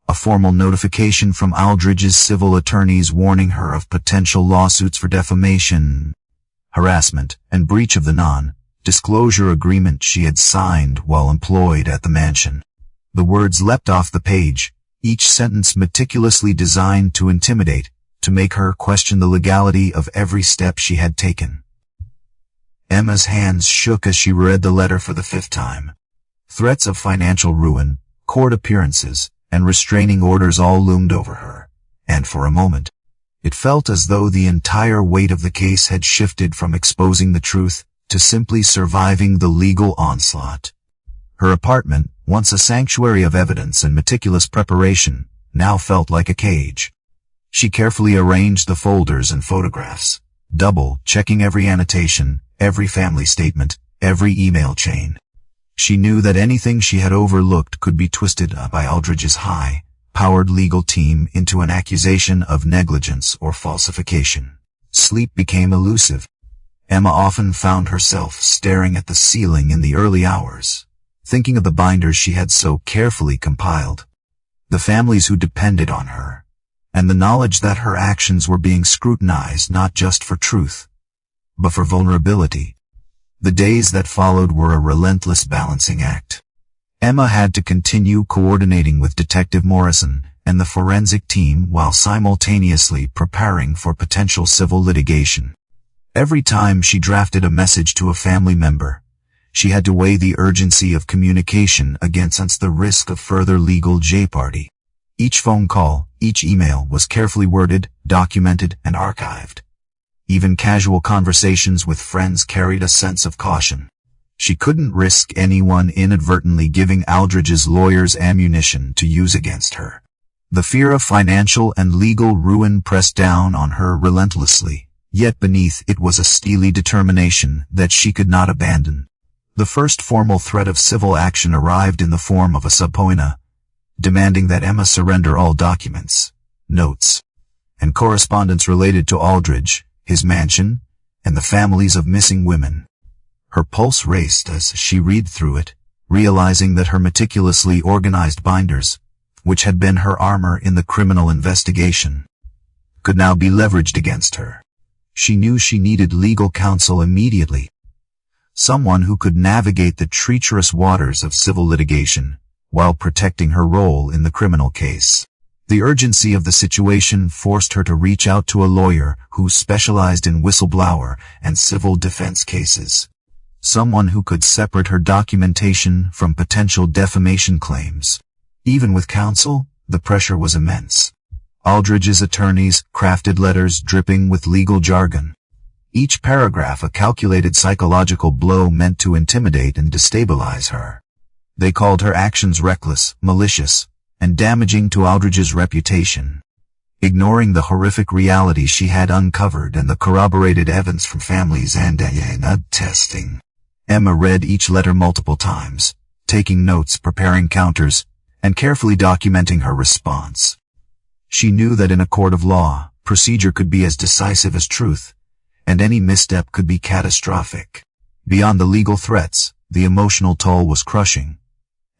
Speaker 1: a formal notification from Aldridge's civil attorneys warning her of potential lawsuits for defamation, harassment, and breach of the non-disclosure agreement she had signed while employed at the mansion. The words leapt off the page, each sentence meticulously designed to intimidate, to make her question the legality of every step she had taken. Emma's hands shook as she read the letter for the 5th time. Threats of financial ruin, court appearances, and restraining orders all loomed over her, and for a moment, It felt as though the entire weight of the case had shifted from exposing the truth to simply surviving the legal onslaught. Her apartment, once a sanctuary of evidence and meticulous preparation, now felt like a cage. She carefully arranged the folders and photographs, double-checking every annotation, every family statement, every email chain. She knew that anything she had overlooked could be twisted by Aldridge's high-powered legal team into an accusation of negligence or falsification. Sleep became elusive. Emma often found herself staring at the ceiling in the early hours, thinking of the binders she had so carefully compiled, the families who depended on her, and the knowledge that her actions were being scrutinized not just for truth, but for vulnerability. The days that followed were a relentless balancing act. Emma had to continue coordinating with Detective Morrison and the forensic team while simultaneously preparing for potential civil litigation. Every time she drafted a message to a family member, she had to weigh the urgency of communication against the risk of further legal jeopardy. Each phone call, each email was carefully worded, documented, and archived. Even casual conversations with friends carried a sense of caution. She couldn't risk anyone inadvertently giving Aldridge's lawyers ammunition to use against her. The fear of financial and legal ruin pressed down on her relentlessly, yet beneath it was a steely determination that she could not abandon. The first formal threat of civil action arrived in the form of a subpoena, demanding that Emma surrender all documents, notes, and correspondence related to Aldridge, his mansion, and the families of missing women. Her pulse raced as she read through it, realizing that her meticulously organized binders, which had been her armor in the criminal investigation, could now be leveraged against her. She knew she needed legal counsel immediately. Someone who could navigate the treacherous waters of civil litigation while protecting her role in the criminal case. The urgency of the situation forced her to reach out to a lawyer who specialized in whistleblower and civil defense cases. Someone who could separate her documentation from potential defamation claims. Even with counsel, the pressure was immense. Aldridge's attorneys crafted letters dripping with legal jargon. Each paragraph a calculated psychological blow meant to intimidate and destabilize her. They called her actions reckless, malicious, and damaging to Aldridge's reputation. Ignoring the horrific reality she had uncovered and the corroborated evidence from families and DNA testing, Emma read each letter multiple times, taking notes, preparing counters, and carefully documenting her response. She knew that in a court of law, procedure could be as decisive as truth, and any misstep could be catastrophic. Beyond the legal threats, the emotional toll was crushing.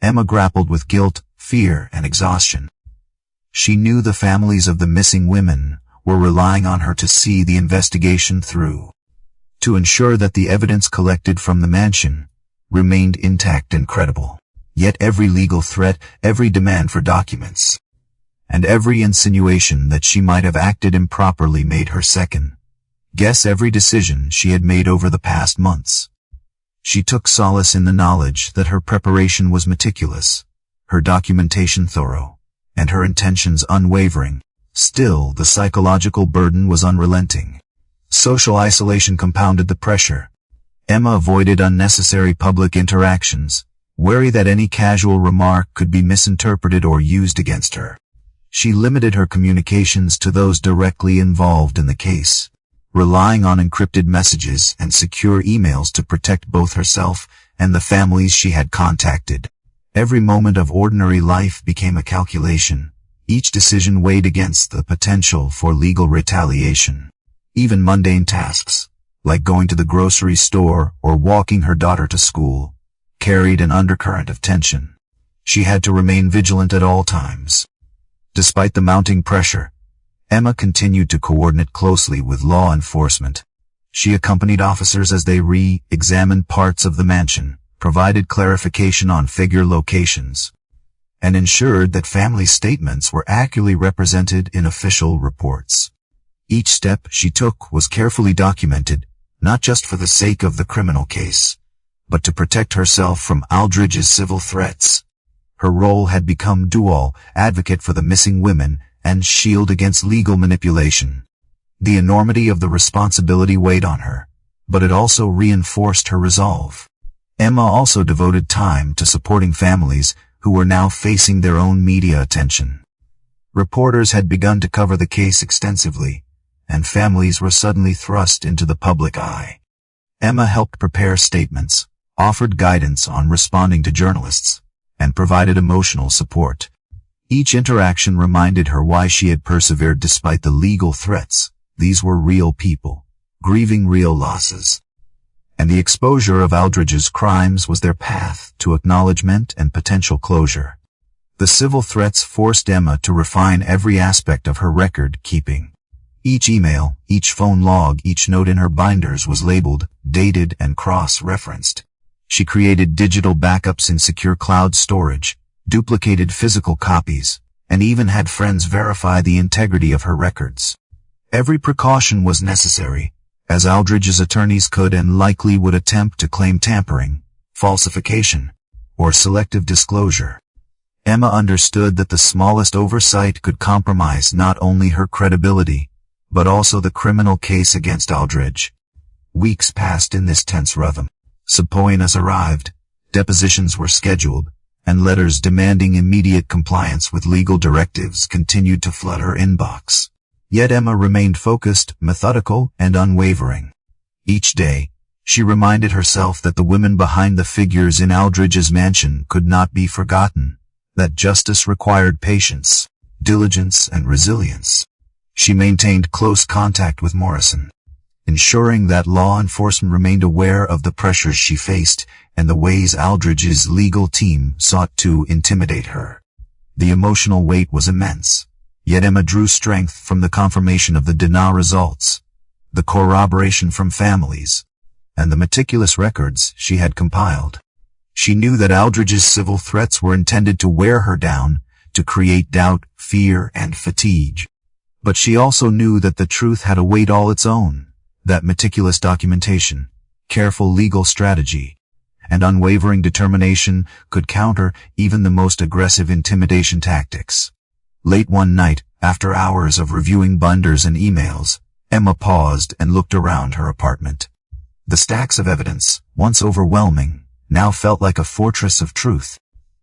Speaker 1: Emma grappled with guilt, fear, and exhaustion. She knew the families of the missing women were relying on her to see the investigation through, to ensure that the evidence collected from the mansion remained intact and credible. Yet every legal threat, every demand for documents, and every insinuation that she might have acted improperly made her second-guess every decision she had made over the past months. She took solace in the knowledge that her preparation was meticulous, her documentation thorough, and her intentions unwavering. Still, the psychological burden was unrelenting. Social isolation compounded the pressure. Emma avoided unnecessary public interactions, wary that any casual remark could be misinterpreted or used against her. She limited her communications to those directly involved in the case, relying on encrypted messages and secure emails to protect both herself and the families she had contacted. Every moment of ordinary life became a calculation, each decision weighed against the potential for legal retaliation. Even mundane tasks, like going to the grocery store or walking her daughter to school, carried an undercurrent of tension. She had to remain vigilant at all times. Despite the mounting pressure, Emma continued to coordinate closely with law enforcement. She accompanied officers as they re-examined parts of the mansion, provided clarification on figure locations, and ensured that family statements were accurately represented in official reports. Each step she took was carefully documented, not just for the sake of the criminal case, but to protect herself from Aldridge's civil threats. Her role had become dual: advocate for the missing women and shield against legal manipulation. The enormity of the responsibility weighed on her, but it also reinforced her resolve. Emma also devoted time to supporting families who were now facing their own media attention. Reporters had begun to cover the case extensively, and families were suddenly thrust into the public eye. Emma helped prepare statements, offered guidance on responding to journalists, and provided emotional support. Each interaction reminded her why she had persevered despite the legal threats. These were real people, grieving real losses. And the exposure of Aldridge's crimes was their path to acknowledgement and potential closure. The civil threats forced Emma to refine every aspect of her record-keeping. Each email, each phone log, each note in her binders was labeled, dated, and cross-referenced. She created digital backups in secure cloud storage, duplicated physical copies, and even had friends verify the integrity of her records. Every precaution was necessary, as Aldridge's attorneys could and likely would attempt to claim tampering, falsification, or selective disclosure. Emma understood that the smallest oversight could compromise not only her credibility, but also the criminal case against Aldridge. Weeks passed in this tense rhythm. Subpoenas arrived, depositions were scheduled, and letters demanding immediate compliance with legal directives continued to flood her inbox. Yet Emma remained focused, methodical, and unwavering. Each day, she reminded herself that the women behind the figures in Aldridge's mansion could not be forgotten, that justice required patience, diligence, and resilience. She maintained close contact with Morrison, ensuring that law enforcement remained aware of the pressures she faced and the ways Aldridge's legal team sought to intimidate her. The emotional weight was immense, yet Emma drew strength from the confirmation of the DNA results, the corroboration from families, and the meticulous records she had compiled. She knew that Aldridge's civil threats were intended to wear her down, to create doubt, fear, and fatigue. But she also knew that the truth had a weight all its own, that meticulous documentation, careful legal strategy, and unwavering determination could counter even the most aggressive intimidation tactics. Late one night, after hours of reviewing binders and emails, Emma paused and looked around her apartment. The stacks of evidence, once overwhelming, now felt like a fortress of truth.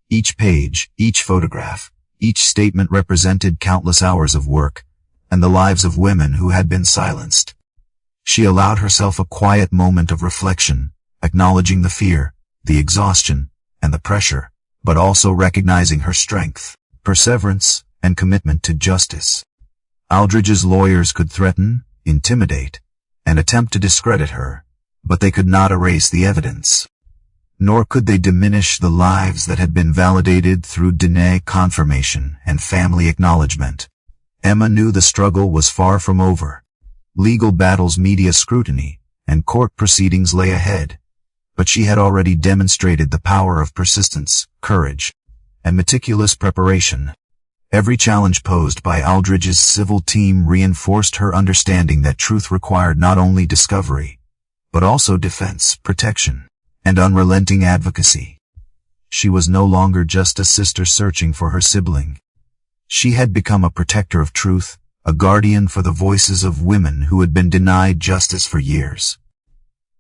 Speaker 1: Each page, each photograph, each statement represented countless hours of work, and the lives of women who had been silenced. She allowed herself a quiet moment of reflection, acknowledging the fear, the exhaustion, and the pressure, but also recognizing her strength, perseverance, and commitment to justice. Aldridge's lawyers could threaten, intimidate, and attempt to discredit her, but they could not erase the evidence. Nor could they diminish the lives that had been validated through DNA confirmation and family acknowledgement. Emma knew the struggle was far from over. Legal battles, media scrutiny, and court proceedings lay ahead, but she had already demonstrated the power of persistence, courage, and meticulous preparation. Every challenge posed by Aldridge's civil team reinforced her understanding that truth required not only discovery, but also defense, protection, and unrelenting advocacy. She was no longer just a sister searching for her sibling. She had become a protector of truth, a guardian for the voices of women who had been denied justice for years.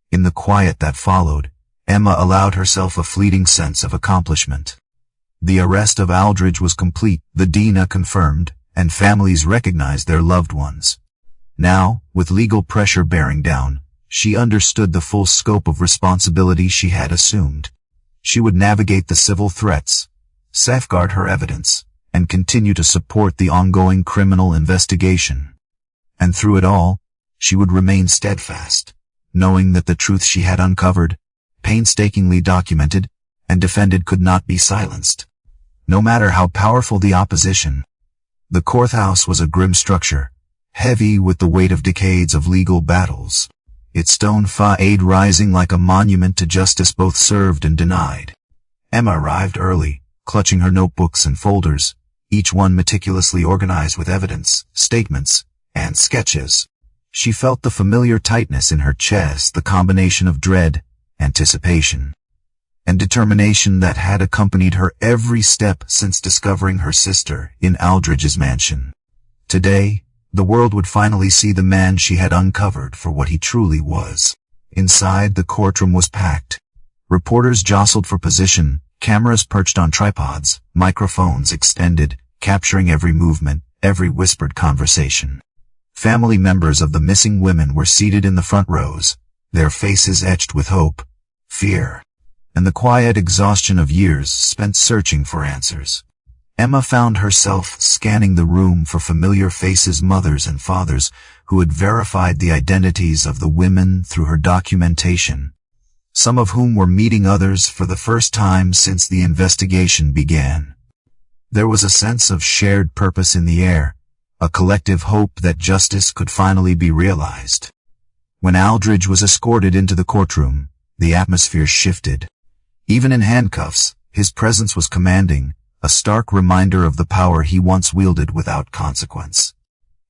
Speaker 1: In the quiet that followed, Emma allowed herself a fleeting sense of accomplishment. The arrest of Aldridge was complete, the DNA confirmed, and families recognized their loved ones. Now, with legal pressure bearing down, she understood the full scope of responsibility she had assumed. She would navigate the civil threats, safeguard her evidence, and continue to support the ongoing criminal investigation. And through it all, she would remain steadfast, knowing that the truth she had uncovered, painstakingly documented, and defended could not be silenced. No matter how powerful the opposition. The courthouse was a grim structure, heavy with the weight of decades of legal battles, its stone facade rising like a monument to justice both served and denied. Emma arrived early, clutching her notebooks and folders, each one meticulously organized with evidence, statements, and sketches. She felt the familiar tightness in her chest, the combination of dread, anticipation, and determination that had accompanied her every step since discovering her sister in Aldridge's mansion. Today, The world would finally see the man she had uncovered for what he truly was. Inside, the courtroom was packed. Reporters jostled for position, cameras perched on tripods, microphones extended, capturing every movement, every whispered conversation. Family members of the missing women were seated in the front rows, their faces etched with hope, fear, and the quiet exhaustion of years spent searching for answers. Emma found herself scanning the room for familiar faces, mothers and fathers who had verified the identities of the women through her documentation, some of whom were meeting others for the first time since the investigation began. There was a sense of shared purpose in the air, a collective hope that justice could finally be realized. When Aldridge was escorted into the courtroom, the atmosphere shifted. Even in handcuffs, his presence was commanding, a stark reminder of the power he once wielded without consequence.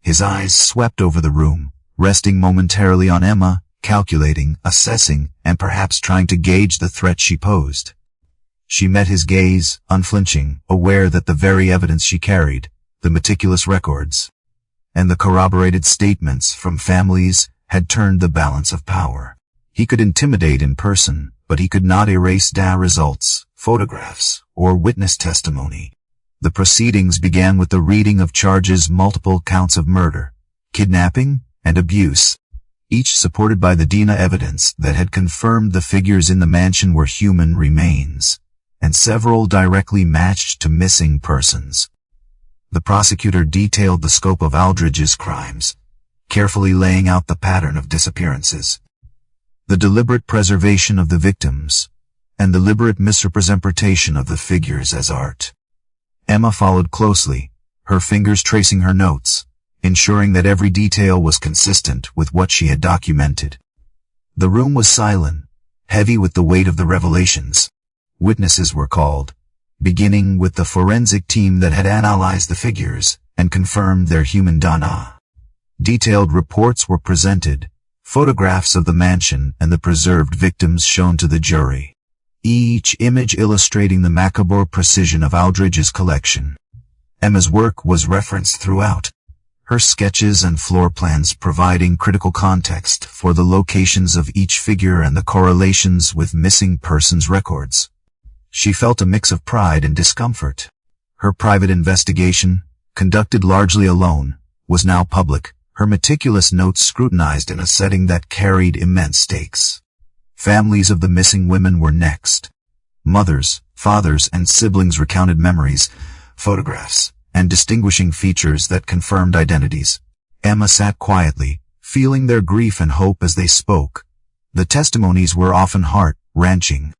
Speaker 1: His eyes swept over the room, resting momentarily on Emma, calculating, assessing, and perhaps trying to gauge the threat she posed. She met his gaze, unflinching, aware that the very evidence she carried, the meticulous records, and the corroborated statements from families had turned the balance of power. He could intimidate in person, but he could not erase data results, photographs, or witness testimony. The proceedings began with the reading of charges, multiple counts of murder, kidnapping, and abuse, each supported by the DNA evidence that had confirmed the figures in the mansion were human remains, and several directly matched to missing persons. The prosecutor detailed the scope of Aldridge's crimes, carefully laying out the pattern of disappearances, the deliberate preservation of the victims, and deliberate misrepresentation of the figures as art. Emma followed closely, her fingers tracing her notes, ensuring that every detail was consistent with what she had documented. The room was silent, heavy with the weight of the revelations. Witnesses were called, beginning with the forensic team that had analyzed the figures and confirmed their human DNA. Detailed reports were presented, photographs of the mansion and the preserved victims shown to the jury, each image illustrating the macabre precision of Aldridge's collection. Emma's work was referenced throughout, her sketches and floor plans providing critical context for the locations of each figure and the correlations with missing persons records. She felt a mix of pride and discomfort. Her private investigation, conducted largely alone, was now public, her meticulous notes scrutinized in a setting that carried immense stakes. Families of the missing women were next. Mothers, fathers, and siblings recounted memories, photographs, and distinguishing features that confirmed identities. Emma sat quietly, feeling their grief and hope as they spoke. The testimonies were often heart-wrenching.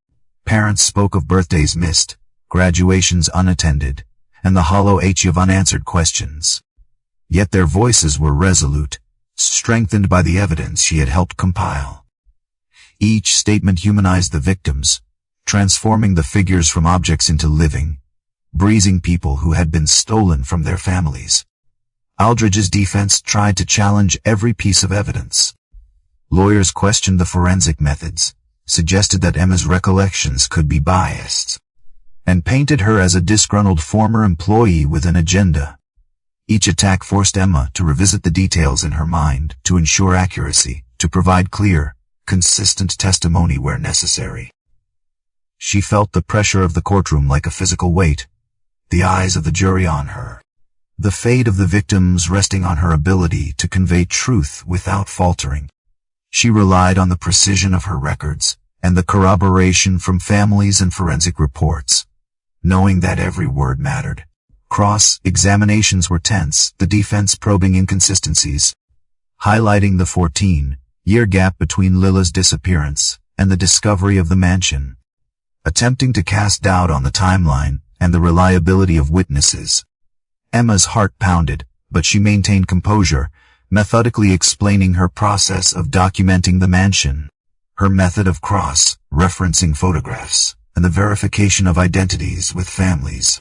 Speaker 1: Parents spoke of birthdays missed, graduations unattended, and the hollow ache of unanswered questions. Yet their voices were resolute, strengthened by the evidence she had helped compile. Each statement humanized the victims, transforming the figures from objects into living, breathing people who had been stolen from their families. Aldridge's defense tried to challenge every piece of evidence. Lawyers questioned the forensic methods, suggested that Emma's recollections could be biased, and painted her as a disgruntled former employee with an agenda. Each attack forced Emma to revisit the details in her mind, to ensure accuracy, to provide clear, consistent testimony where necessary. She felt the pressure of the courtroom like a physical weight, the eyes of the jury on her, the fate of the victims resting on her ability to convey truth without faltering. She relied on the precision of her records and the corroboration from families and forensic reports, knowing that every word mattered. Cross-examinations were tense, the defense probing inconsistencies, highlighting the 14-year gap between Lila's disappearance and the discovery of the mansion, attempting to cast doubt on the timeline and the reliability of witnesses. Emma's heart pounded, but she maintained composure, methodically explaining her process of documenting the mansion, her method of cross-referencing photographs, and the verification of identities with families.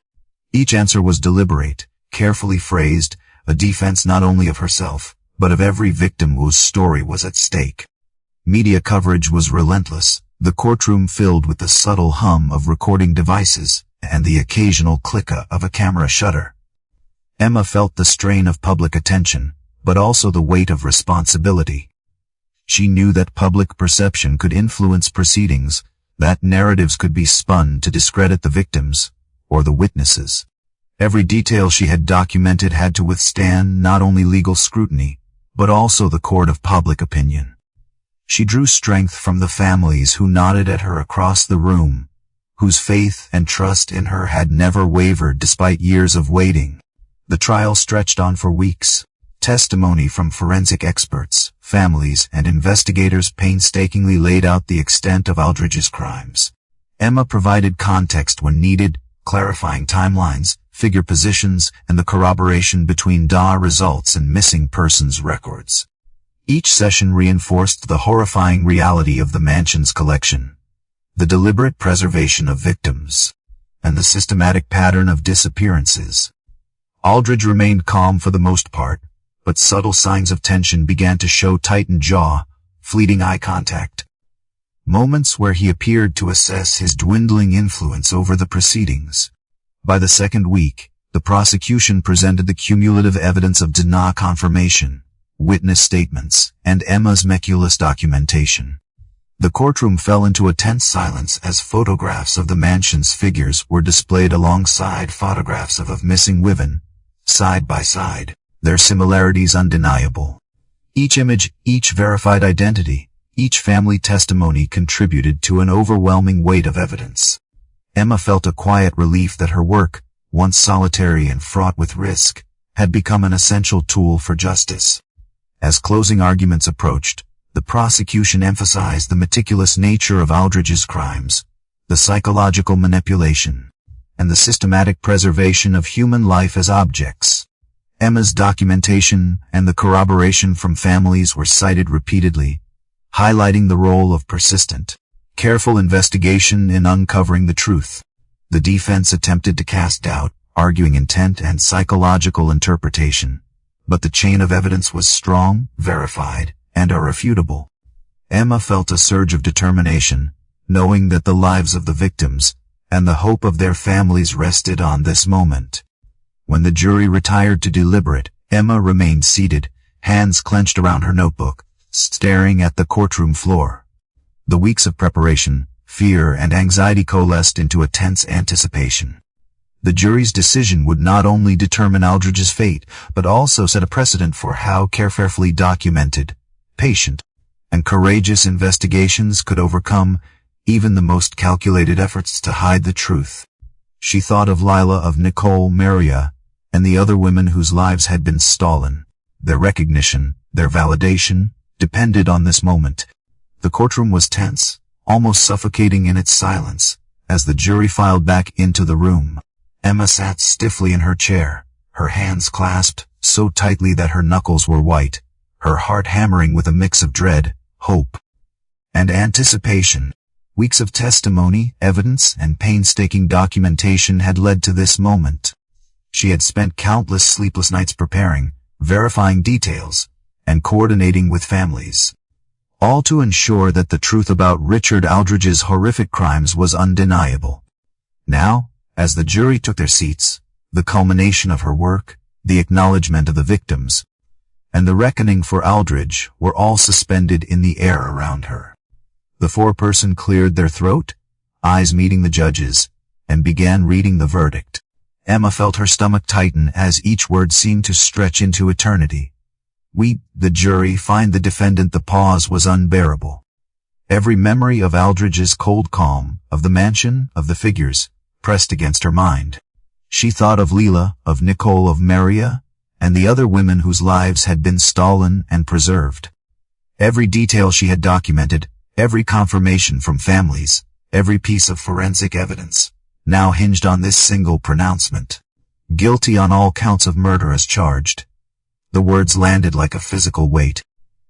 Speaker 1: Each answer was deliberate, carefully phrased, a defense not only of herself, but of every victim whose story was at stake. Media coverage was relentless, the courtroom filled with the subtle hum of recording devices and the occasional click of a camera shutter. Emma felt the strain of public attention, but also the weight of responsibility. She knew that public perception could influence proceedings, that narratives could be spun to discredit the victims, or the witnesses. Every detail she had documented had to withstand not only legal scrutiny, but also the court of public opinion. She drew strength from the families who nodded at her across the room, whose faith and trust in her had never wavered despite years of waiting. The trial stretched on for weeks. Testimony from forensic experts, families, and investigators painstakingly laid out the extent of Aldridge's crimes. Emma provided context when needed, clarifying timelines, figure positions, and the corroboration between DA results and missing persons records. Each session reinforced the horrifying reality of the mansion's collection, the deliberate preservation of victims, and the systematic pattern of disappearances. Aldridge remained calm for the most part, but subtle signs of tension began to show: tightened jaw, fleeting eye contact. Moments where he appeared to assess his dwindling influence over the proceedings. By the second week, the prosecution presented the cumulative evidence of DNA confirmation, witness statements, and Emma's meticulous documentation. The courtroom fell into a tense silence as photographs of the mansion's figures were displayed alongside photographs of missing women, side by side, their similarities undeniable. Each image, each verified identity, each family testimony contributed to an overwhelming weight of evidence. Emma felt a quiet relief that her work, once solitary and fraught with risk, had become an essential tool for justice. As closing arguments approached, the prosecution emphasized the meticulous nature of Aldridge's crimes, the psychological manipulation, and the systematic preservation of human life as objects. Emma's documentation and the corroboration from families were cited repeatedly, highlighting the role of persistent, careful investigation in uncovering the truth. The defense attempted to cast doubt, arguing intent and psychological interpretation, but the chain of evidence was strong, verified, and irrefutable. Emma felt a surge of determination, knowing that the lives of the victims and the hope of their families rested on this moment. When the jury retired to deliberate, Emma remained seated, hands clenched around her notebook, staring at the courtroom floor. The weeks of preparation, fear, and anxiety coalesced into a tense anticipation. The jury's decision would not only determine Aldridge's fate, but also set a precedent for how carefully documented, patient, and courageous investigations could overcome even the most calculated efforts to hide the truth. She thought of Lila, of Nicole, Maria, and the other women whose lives had been stolen. Their recognition, their validation, depended on this moment. The courtroom was tense, almost suffocating in its silence, as the jury filed back into the room. Emma sat stiffly in her chair, her hands clasped so tightly that her knuckles were white, her heart hammering with a mix of dread, hope, and anticipation. Weeks of testimony, evidence, and painstaking documentation had led to this moment. She had spent countless sleepless nights preparing, verifying details, and coordinating with families, all to ensure that the truth about Richard Aldridge's horrific crimes was undeniable. Now, as the jury took their seats, the culmination of her work, the acknowledgement of the victims, and the reckoning for Aldridge were all suspended in the air around her. The foreperson cleared their throat, eyes meeting the judge's, and began reading the verdict. Emma felt her stomach tighten as each word seemed to stretch into eternity. "We, the jury, find the defendant." The pause was unbearable. Every memory of Aldridge's cold calm, of the mansion, of the figures, pressed against her mind. She thought of Lila, of Nicole, of Maria, and the other women whose lives had been stolen and preserved. Every detail she had documented, every confirmation from families, every piece of forensic evidence, now hinged on this single pronouncement. Guilty on all counts of murder as charged. The words landed like a physical weight.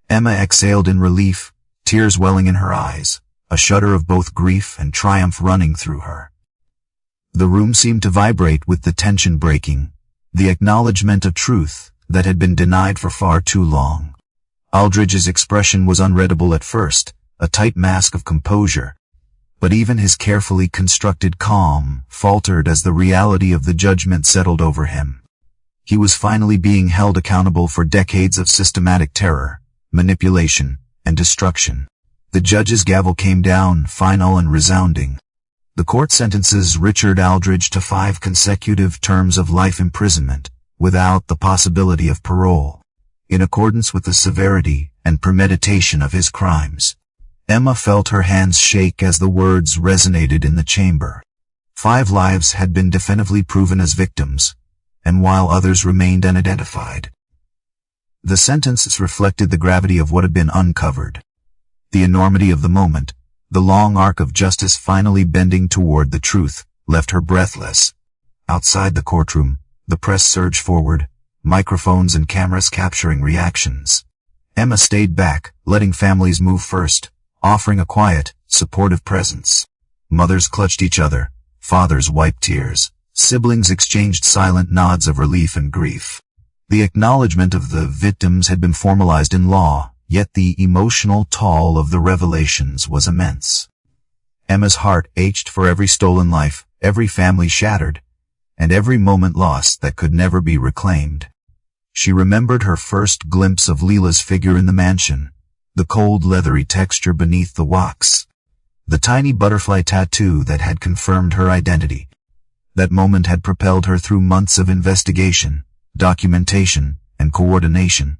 Speaker 1: Emma exhaled in relief, tears welling in her eyes, a shudder of both grief and triumph running through her. The room seemed to vibrate with the tension breaking, the acknowledgement of truth that had been denied for far too long. Aldridge's expression was unreadable at first, a tight mask of composure, but even his carefully constructed calm faltered as the reality of the judgment settled over him. He was finally being held accountable for decades of systematic terror, manipulation, and destruction. The judge's gavel came down, final and resounding. The court sentences Richard Aldridge to 5 consecutive terms of life imprisonment, without the possibility of parole, in accordance with the severity and premeditation of his crimes. Emma felt her hands shake as the words resonated in the chamber. 5 lives had been definitively proven as victims, and while others remained unidentified. The sentences reflected the gravity of what had been uncovered, the enormity of the moment. The long arc of justice finally bending toward the truth left her breathless. Outside the courtroom, the press surged forward, microphones and cameras capturing reactions. Emma stayed back, letting families move first, offering a quiet, supportive presence. Mothers clutched each other, fathers wiped tears, siblings exchanged silent nods of relief and grief. The acknowledgement of the victims had been formalized in law, yet the emotional toll of the revelations was immense. Emma's heart ached for every stolen life, every family shattered, and every moment lost that could never be reclaimed. She remembered her first glimpse of Leela's figure in the mansion, the cold leathery texture beneath the wax, the tiny butterfly tattoo that had confirmed her identity. That moment had propelled her through months of investigation, documentation, and coordination.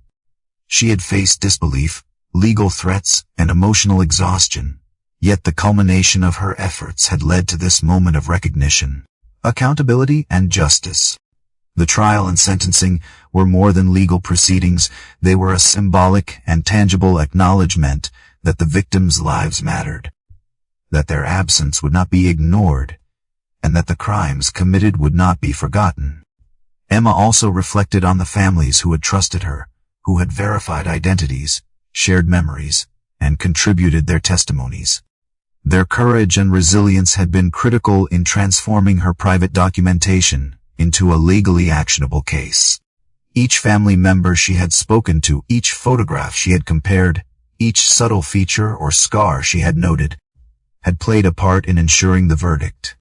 Speaker 1: She had faced disbelief, legal threats, and emotional exhaustion, yet the culmination of her efforts had led to this moment of recognition, accountability, and justice. The trial and sentencing were more than legal proceedings. They were a symbolic and tangible acknowledgement that the victims' lives mattered, that their absence would not be ignored, and that the crimes committed would not be forgotten. Emma also reflected on the families who had trusted her, who had verified identities, shared memories, and contributed their testimonies. Their courage and resilience had been critical in transforming her private documentation into a legally actionable case. Each family member she had spoken to, each photograph she had compared, each subtle feature or scar she had noted, had played a part in ensuring the verdict.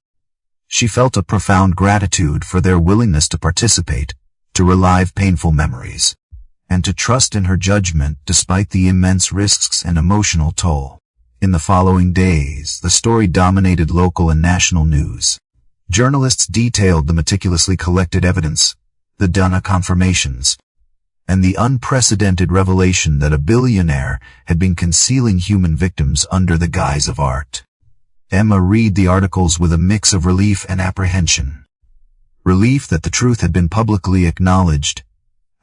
Speaker 1: She felt a profound gratitude for their willingness to participate, to relive painful memories, and to trust in her judgment despite the immense risks and emotional toll. In the following days, the story dominated local and national news. Journalists detailed the meticulously collected evidence, the DNA confirmations, and the unprecedented revelation that a billionaire had been concealing human victims under the guise of art. Emma read the articles with a mix of relief and apprehension. Relief that the truth had been publicly acknowledged,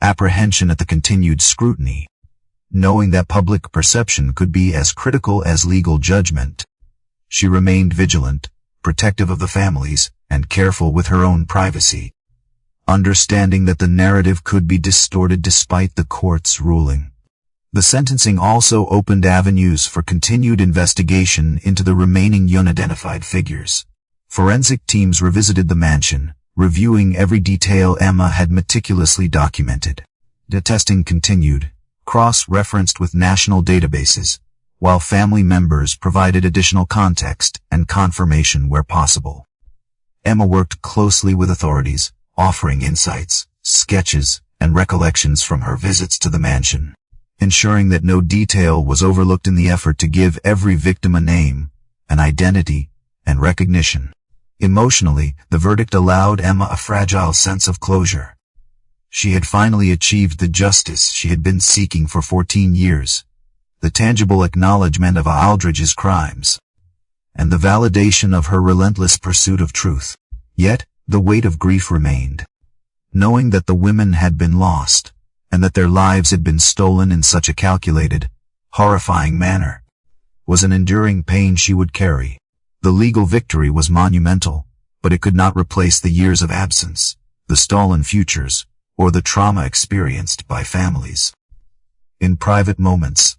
Speaker 1: apprehension at the continued scrutiny, knowing that public perception could be as critical as legal judgment. She remained vigilant, protective of the families, and careful with her own privacy, understanding that the narrative could be distorted despite the court's ruling. The sentencing also opened avenues for continued investigation into the remaining unidentified figures. Forensic teams revisited the mansion, reviewing every detail Emma had meticulously documented. The testing continued, cross-referenced with national databases, while family members provided additional context and confirmation where possible. Emma worked closely with authorities, offering insights, sketches, and recollections from her visits to the mansion, ensuring that no detail was overlooked in the effort to give every victim a name, an identity, and recognition. Emotionally, the verdict allowed Emma a fragile sense of closure. She had finally achieved the justice she had been seeking for 14 years, the tangible acknowledgement of Aldridge's crimes, and the validation of her relentless pursuit of truth. Yet, the weight of grief remained. Knowing that the women had been lost, and that their lives had been stolen in such a calculated, horrifying manner, was an enduring pain she would carry. The legal victory was monumental, but it could not replace the years of absence, the stolen futures, or the trauma experienced by families. In private moments,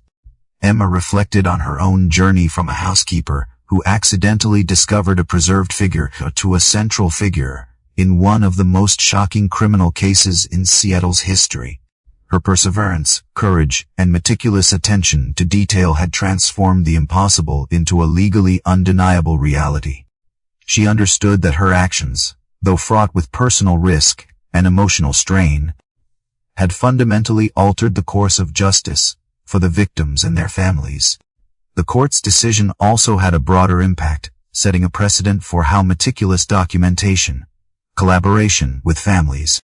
Speaker 1: Emma reflected on her own journey from a housekeeper who accidentally discovered a preserved figure to a central figure in one of the most shocking criminal cases in Seattle's history. Her perseverance, courage, and meticulous attention to detail had transformed the impossible into a legally undeniable reality. She understood that her actions, though fraught with personal risk and emotional strain, had fundamentally altered the course of justice for the victims and their families. The court's decision also had a broader impact, setting a precedent for how meticulous documentation, collaboration with families,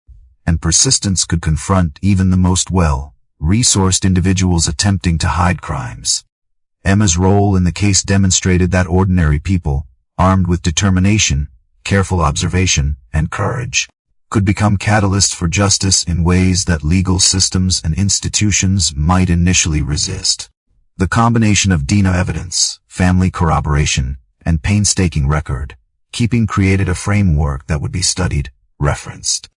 Speaker 1: and persistence could confront even the most well-resourced individuals attempting to hide crimes. Emma's role in the case demonstrated that ordinary people, armed with determination, careful observation, and courage, could become catalysts for justice in ways that legal systems and institutions might initially resist. The combination of DNA evidence, family corroboration, and painstaking record-keeping created a framework that would be studied, referenced,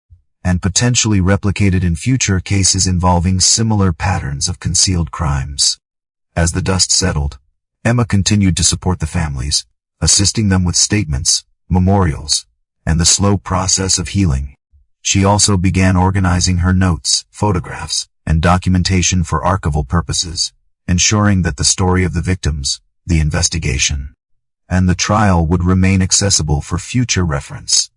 Speaker 1: and potentially replicated in future cases involving similar patterns of concealed crimes. As the dust settled, Emma continued to support the families, assisting them with statements, memorials, and the slow process of healing. She also began organizing her notes, photographs, and documentation for archival purposes, ensuring that the story of the victims, the investigation, and the trial would remain accessible for future reference.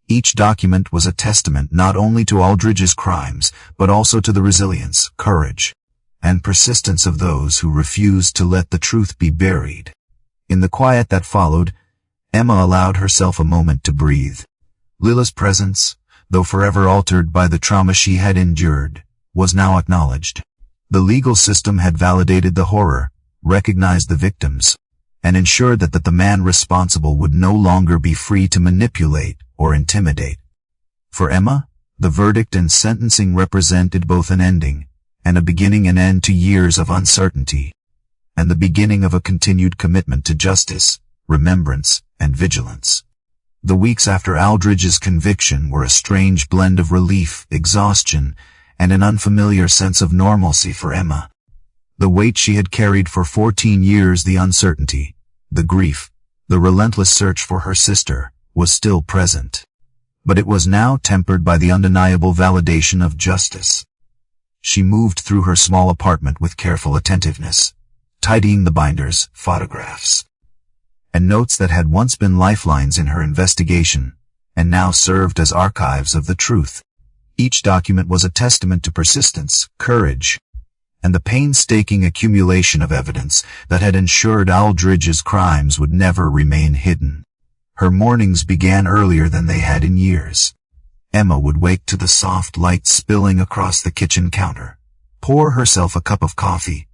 Speaker 1: Each document was a testament not only to Aldridge's crimes, but also to the resilience, courage, and persistence of those who refused to let the truth be buried. In the quiet that followed, Emma allowed herself a moment to breathe. Lila's presence, though forever altered by the trauma she had endured, was now acknowledged. The legal system had validated the horror, recognized the victims, and ensured that the man responsible would no longer be free to manipulate or intimidate. For Emma, the verdict and sentencing represented both an ending and a beginning and end to years of uncertainty, and the beginning of a continued commitment to justice, remembrance, and vigilance. The weeks after Aldridge's conviction were a strange blend of relief, exhaustion, and an unfamiliar sense of normalcy for Emma. The weight she had carried for 14 years, the uncertainty, the grief, the relentless search for her sister, was still present. But it was now tempered by the undeniable validation of justice. She moved through her small apartment with careful attentiveness, tidying the binders, photographs, and notes that had once been lifelines in her investigation, and now served as archives of the truth. Each document was a testament to persistence, courage, and the painstaking accumulation of evidence that had ensured Aldridge's crimes would never remain hidden. Her mornings began earlier than they had in years. Emma would wake to the soft light spilling across the kitchen counter, pour herself a cup of coffee,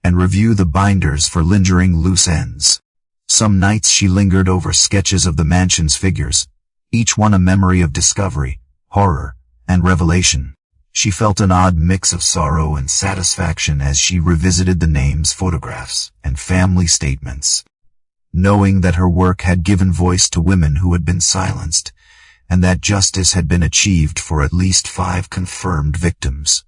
Speaker 1: and review the binders for lingering loose ends. Some nights she lingered over sketches of the mansion's figures, each one a memory of discovery, horror, and revelation. She felt an odd mix of sorrow and satisfaction as she revisited the names, photographs, and family statements, knowing that her work had given voice to women who had been silenced, and that justice had been achieved for at least 5 confirmed victims.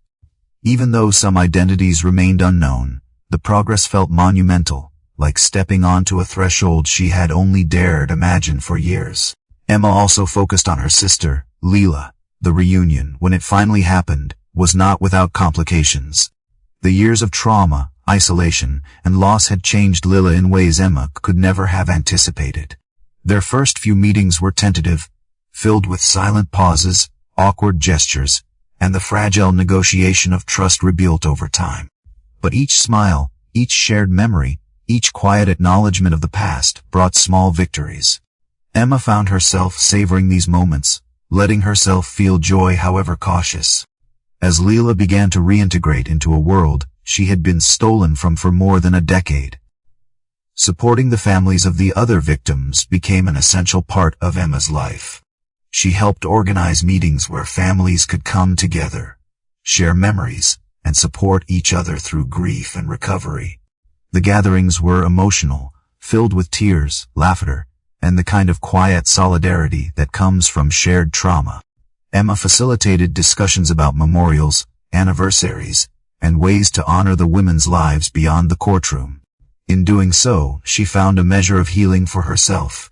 Speaker 1: Even though some identities remained unknown, the progress felt monumental, like stepping onto a threshold she had only dared imagine for years. Emma also focused on her sister, Lila. The reunion, when it finally happened, was not without complications. The years of trauma, isolation, and loss had changed Lila in ways Emma could never have anticipated. Their first few meetings were tentative, filled with silent pauses, awkward gestures, and the fragile negotiation of trust rebuilt over time. But each smile, each shared memory, each quiet acknowledgement of the past brought small victories. Emma found herself savoring these moments, letting herself feel joy however cautious. As Lila began to reintegrate into a world she had been stolen from for more than a decade, supporting the families of the other victims became an essential part of Emma's life. She helped organize meetings where families could come together, share memories, and support each other through grief and recovery. The gatherings were emotional, filled with tears, laughter, and the kind of quiet solidarity that comes from shared trauma. Emma facilitated discussions about memorials, anniversaries, and ways to honor the women's lives beyond the courtroom. In doing so, she found a measure of healing for herself.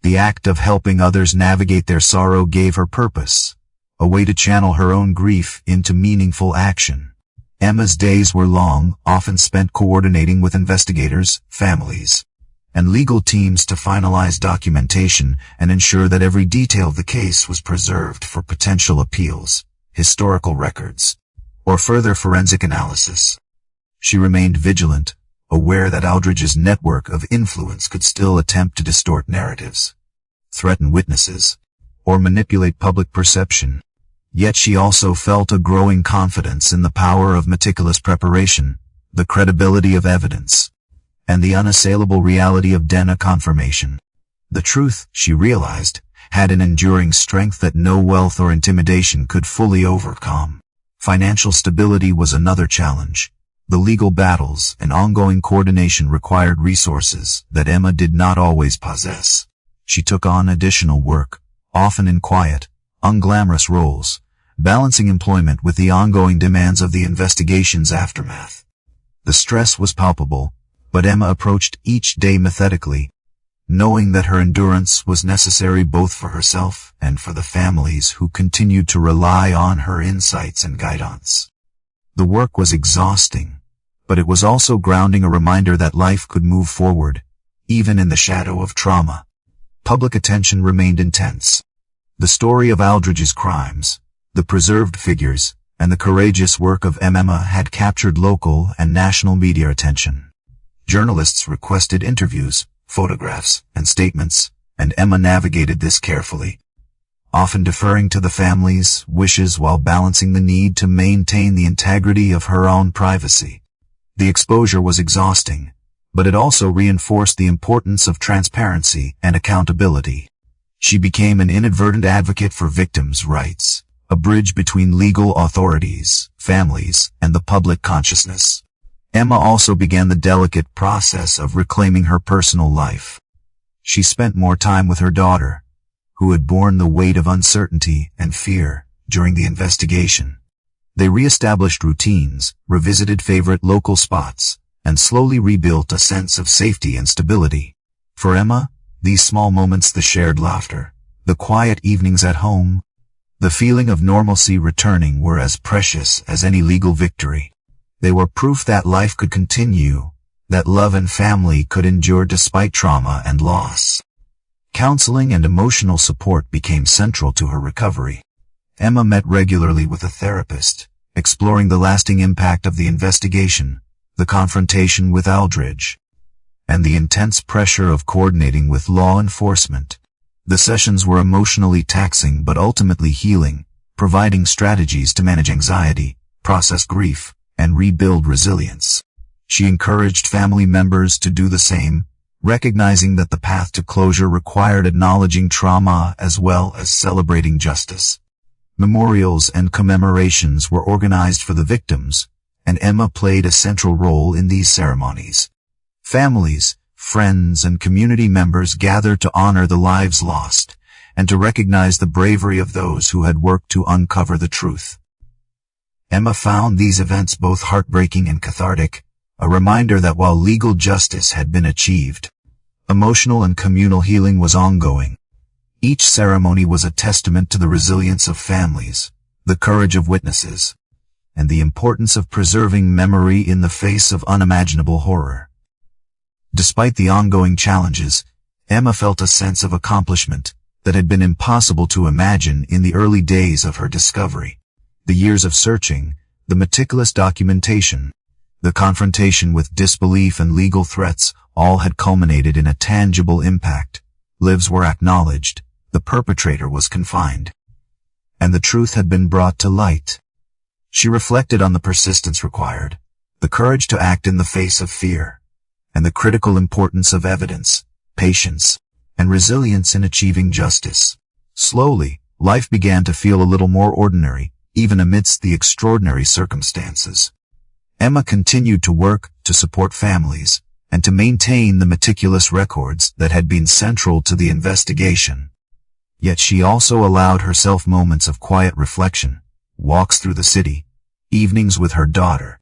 Speaker 1: The act of helping others navigate their sorrow gave her purpose, a way to channel her own grief into meaningful action. Emma's days were long, often spent coordinating with investigators, families, and legal teams to finalize documentation and ensure that every detail of the case was preserved for potential appeals, historical records, or further forensic analysis. She remained vigilant, aware that Aldridge's network of influence could still attempt to distort narratives, threaten witnesses, or manipulate public perception. Yet she also felt a growing confidence in the power of meticulous preparation, the credibility of evidence, and the unassailable reality of DNA confirmation. The truth, she realized, had an enduring strength that no wealth or intimidation could fully overcome. Financial stability was another challenge. The legal battles and ongoing coordination required resources that Emma did not always possess. She took on additional work, often in quiet, unglamorous roles, balancing employment with the ongoing demands of the investigation's aftermath. The stress was palpable, but Emma approached each day methodically, knowing that her endurance was necessary both for herself and for the families who continued to rely on her insights and guidance. The work was exhausting, but it was also grounding, a reminder that life could move forward, even in the shadow of trauma. Public attention remained intense. The story of Aldridge's crimes, the preserved figures, and the courageous work of Emma had captured local and national media attention. Journalists requested interviews, photographs, and statements, and Emma navigated this carefully, often deferring to the family's wishes while balancing the need to maintain the integrity of her own privacy. The exposure was exhausting, but it also reinforced the importance of transparency and accountability. She became an inadvertent advocate for victims' rights, a bridge between legal authorities, families, and the public consciousness. Emma also began the delicate process of reclaiming her personal life. She spent more time with her daughter, who had borne the weight of uncertainty and fear during the investigation. They re-established routines, revisited favorite local spots, and slowly rebuilt a sense of safety and stability. For Emma, these small moments, the shared laughter, the quiet evenings at home, the feeling of normalcy returning, were as precious as any legal victory. They were proof that life could continue, that love and family could endure despite trauma and loss. Counseling and emotional support became central to her recovery. Emma met regularly with a therapist, exploring the lasting impact of the investigation, the confrontation with Aldridge, and the intense pressure of coordinating with law enforcement. The sessions were emotionally taxing but ultimately healing, providing strategies to manage anxiety, process grief, and rebuild resilience. She encouraged family members to do the same, recognizing that the path to closure required acknowledging trauma as well as celebrating justice. Memorials and commemorations were organized for the victims, and Emma played a central role in these ceremonies. Families, friends, and community members gathered to honor the lives lost, and to recognize the bravery of those who had worked to uncover the truth. Emma found these events both heartbreaking and cathartic, a reminder that while legal justice had been achieved, emotional and communal healing was ongoing. Each ceremony was a testament to the resilience of families, the courage of witnesses, and the importance of preserving memory in the face of unimaginable horror. Despite the ongoing challenges, Emma felt a sense of accomplishment that had been impossible to imagine in the early days of her discovery. The years of searching, the meticulous documentation, the confrontation with disbelief and legal threats, all had culminated in a tangible impact. Lives were acknowledged, the perpetrator was confined, and the truth had been brought to light. She reflected on the persistence required, the courage to act in the face of fear, and the critical importance of evidence, patience, and resilience in achieving justice. Slowly, life began to feel a little more ordinary, even amidst the extraordinary circumstances. Emma continued to work, to support families, and to maintain the meticulous records that had been central to the investigation. Yet she also allowed herself moments of quiet reflection, walks through the city, evenings with her daughter,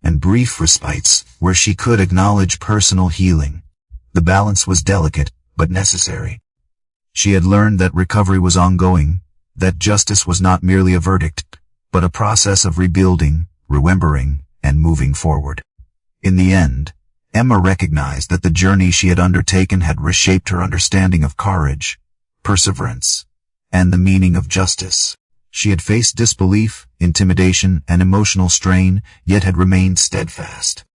Speaker 1: and brief respites where she could acknowledge personal healing. The balance was delicate, but necessary. She had learned that recovery was ongoing, that justice was not merely a verdict, but a process of rebuilding, remembering, and moving forward. In the end, Emma recognized that the journey she had undertaken had reshaped her understanding of courage, perseverance, and the meaning of justice. She had faced disbelief, intimidation, and emotional strain, yet had remained steadfast.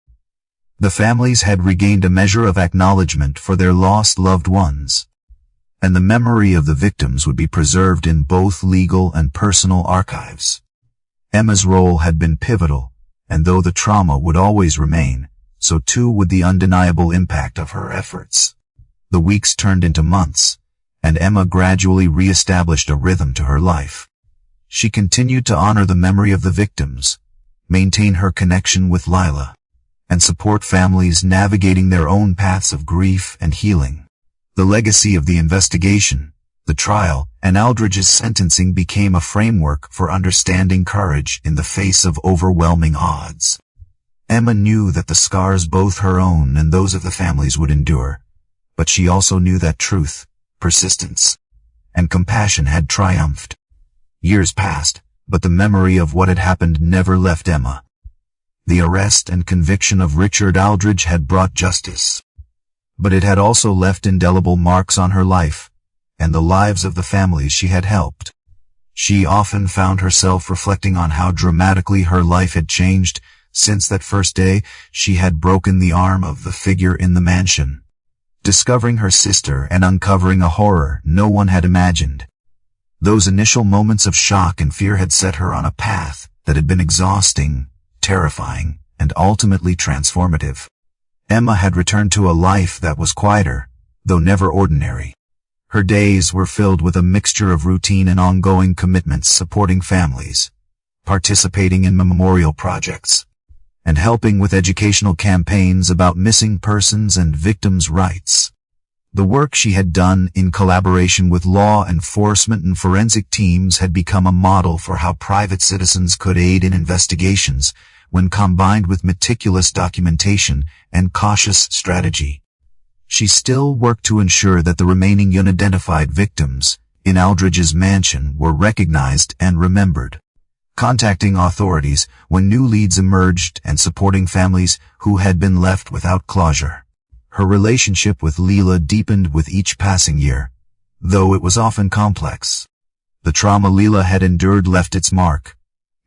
Speaker 1: The families had regained a measure of acknowledgement for their lost loved ones, and the memory of the victims would be preserved in both legal and personal archives. Emma's role had been pivotal, and though the trauma would always remain, so too would the undeniable impact of her efforts. The weeks turned into months, and Emma gradually re-established a rhythm to her life. She continued to honor the memory of the victims, maintain her connection with Lila, and support families navigating their own paths of grief and healing. The legacy of the investigation, the trial, and Aldridge's sentencing became a framework for understanding courage in the face of overwhelming odds. Emma knew that the scars, both her own and those of the families, would endure, but she also knew that truth, persistence, and compassion had triumphed. Years passed, but the memory of what had happened never left Emma. The arrest and conviction of Richard Aldridge had brought justice, but it had also left indelible marks on her life, and the lives of the families she had helped. She often found herself reflecting on how dramatically her life had changed since that first day she had broken the arm of the figure in the mansion, discovering her sister and uncovering a horror no one had imagined. Those initial moments of shock and fear had set her on a path that had been exhausting, terrifying, and ultimately transformative. Emma had returned to a life that was quieter, though never ordinary. Her days were filled with a mixture of routine and ongoing commitments, supporting families, participating in memorial projects, and helping with educational campaigns about missing persons and victims' rights. The work she had done in collaboration with law enforcement and forensic teams had become a model for how private citizens could aid in investigations when combined with meticulous documentation and cautious strategy. She still worked to ensure that the remaining unidentified victims in Aldridge's mansion were recognized and remembered, contacting authorities when new leads emerged and supporting families who had been left without closure. Her relationship with Lila deepened with each passing year, though it was often complex. The trauma Lila had endured left its mark,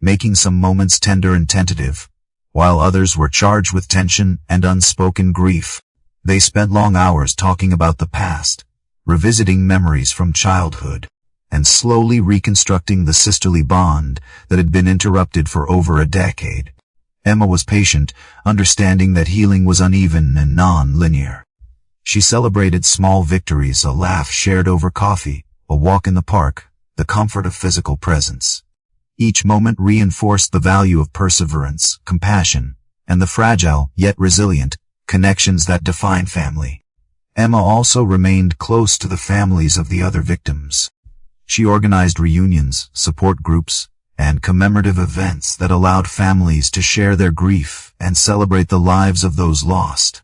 Speaker 1: making some moments tender and tentative, while others were charged with tension and unspoken grief. They spent long hours talking about the past, revisiting memories from childhood, and slowly reconstructing the sisterly bond that had been interrupted for over a decade. Emma was patient, understanding that healing was uneven and non-linear. She celebrated small victories, a laugh shared over coffee, a walk in the park, the comfort of physical presence. Each moment reinforced the value of perseverance, compassion, and the fragile, yet resilient, connections that define family. Emma also remained close to the families of the other victims. She organized reunions, support groups, and commemorative events that allowed families to share their grief and celebrate the lives of those lost.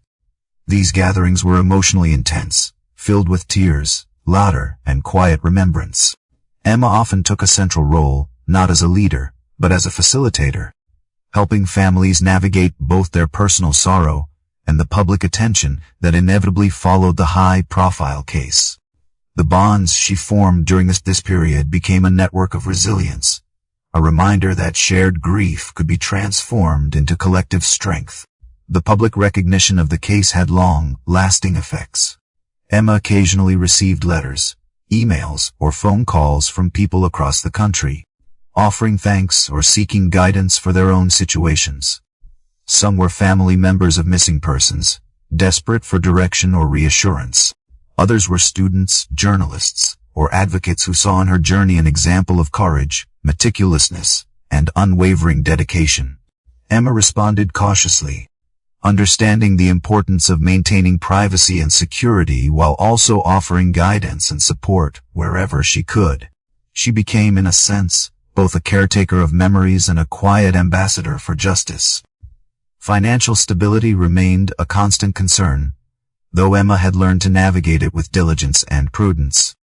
Speaker 1: These gatherings were emotionally intense, filled with tears, laughter, and quiet remembrance. Emma often took a central role, not as a leader, but as a facilitator, helping families navigate both their personal sorrow and the public attention that inevitably followed the high-profile case. The bonds she formed during this period became a network of resilience, a reminder that shared grief could be transformed into collective strength. The public recognition of the case had long-lasting effects. Emma occasionally received letters, emails, or phone calls from people across the country, offering thanks or seeking guidance for their own situations. Some were family members of missing persons, desperate for direction or reassurance. Others were students, journalists, or advocates who saw in her journey an example of courage, meticulousness, and unwavering dedication. Emma responded cautiously, understanding the importance of maintaining privacy and security while also offering guidance and support wherever she could. She became, in a sense, both a caretaker of memories and a quiet ambassador for justice. Financial stability remained a constant concern, though Emma had learned to navigate it with diligence and prudence.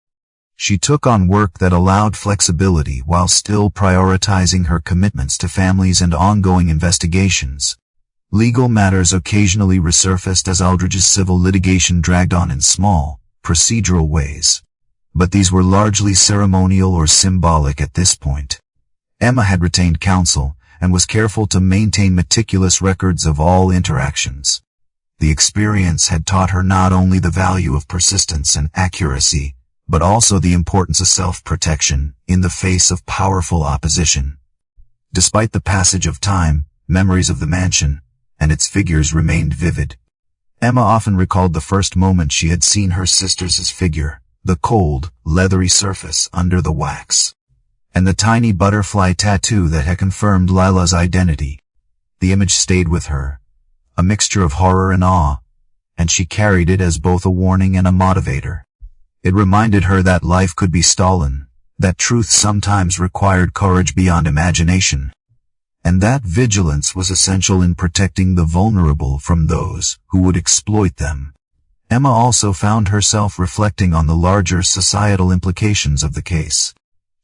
Speaker 1: She took on work that allowed flexibility while still prioritizing her commitments to families and ongoing investigations, Legal matters occasionally resurfaced as Aldridge's civil litigation dragged on in small, procedural ways. But these were largely ceremonial or symbolic at this point. Emma had retained counsel and was careful to maintain meticulous records of all interactions. The experience had taught her not only the value of persistence and accuracy, but also the importance of self-protection in the face of powerful opposition. Despite the passage of time, memories of the mansion and its figures remained vivid. Emma often recalled the first moment she had seen her sister's figure, the cold, leathery surface under the wax, and the tiny butterfly tattoo that had confirmed Lila's identity. The image stayed with her, a mixture of horror and awe, and she carried it as both a warning and a motivator. It reminded her that life could be stolen, that truth sometimes required courage beyond imagination, and that vigilance was essential in protecting the vulnerable from those who would exploit them. Emma also found herself reflecting on the larger societal implications of the case.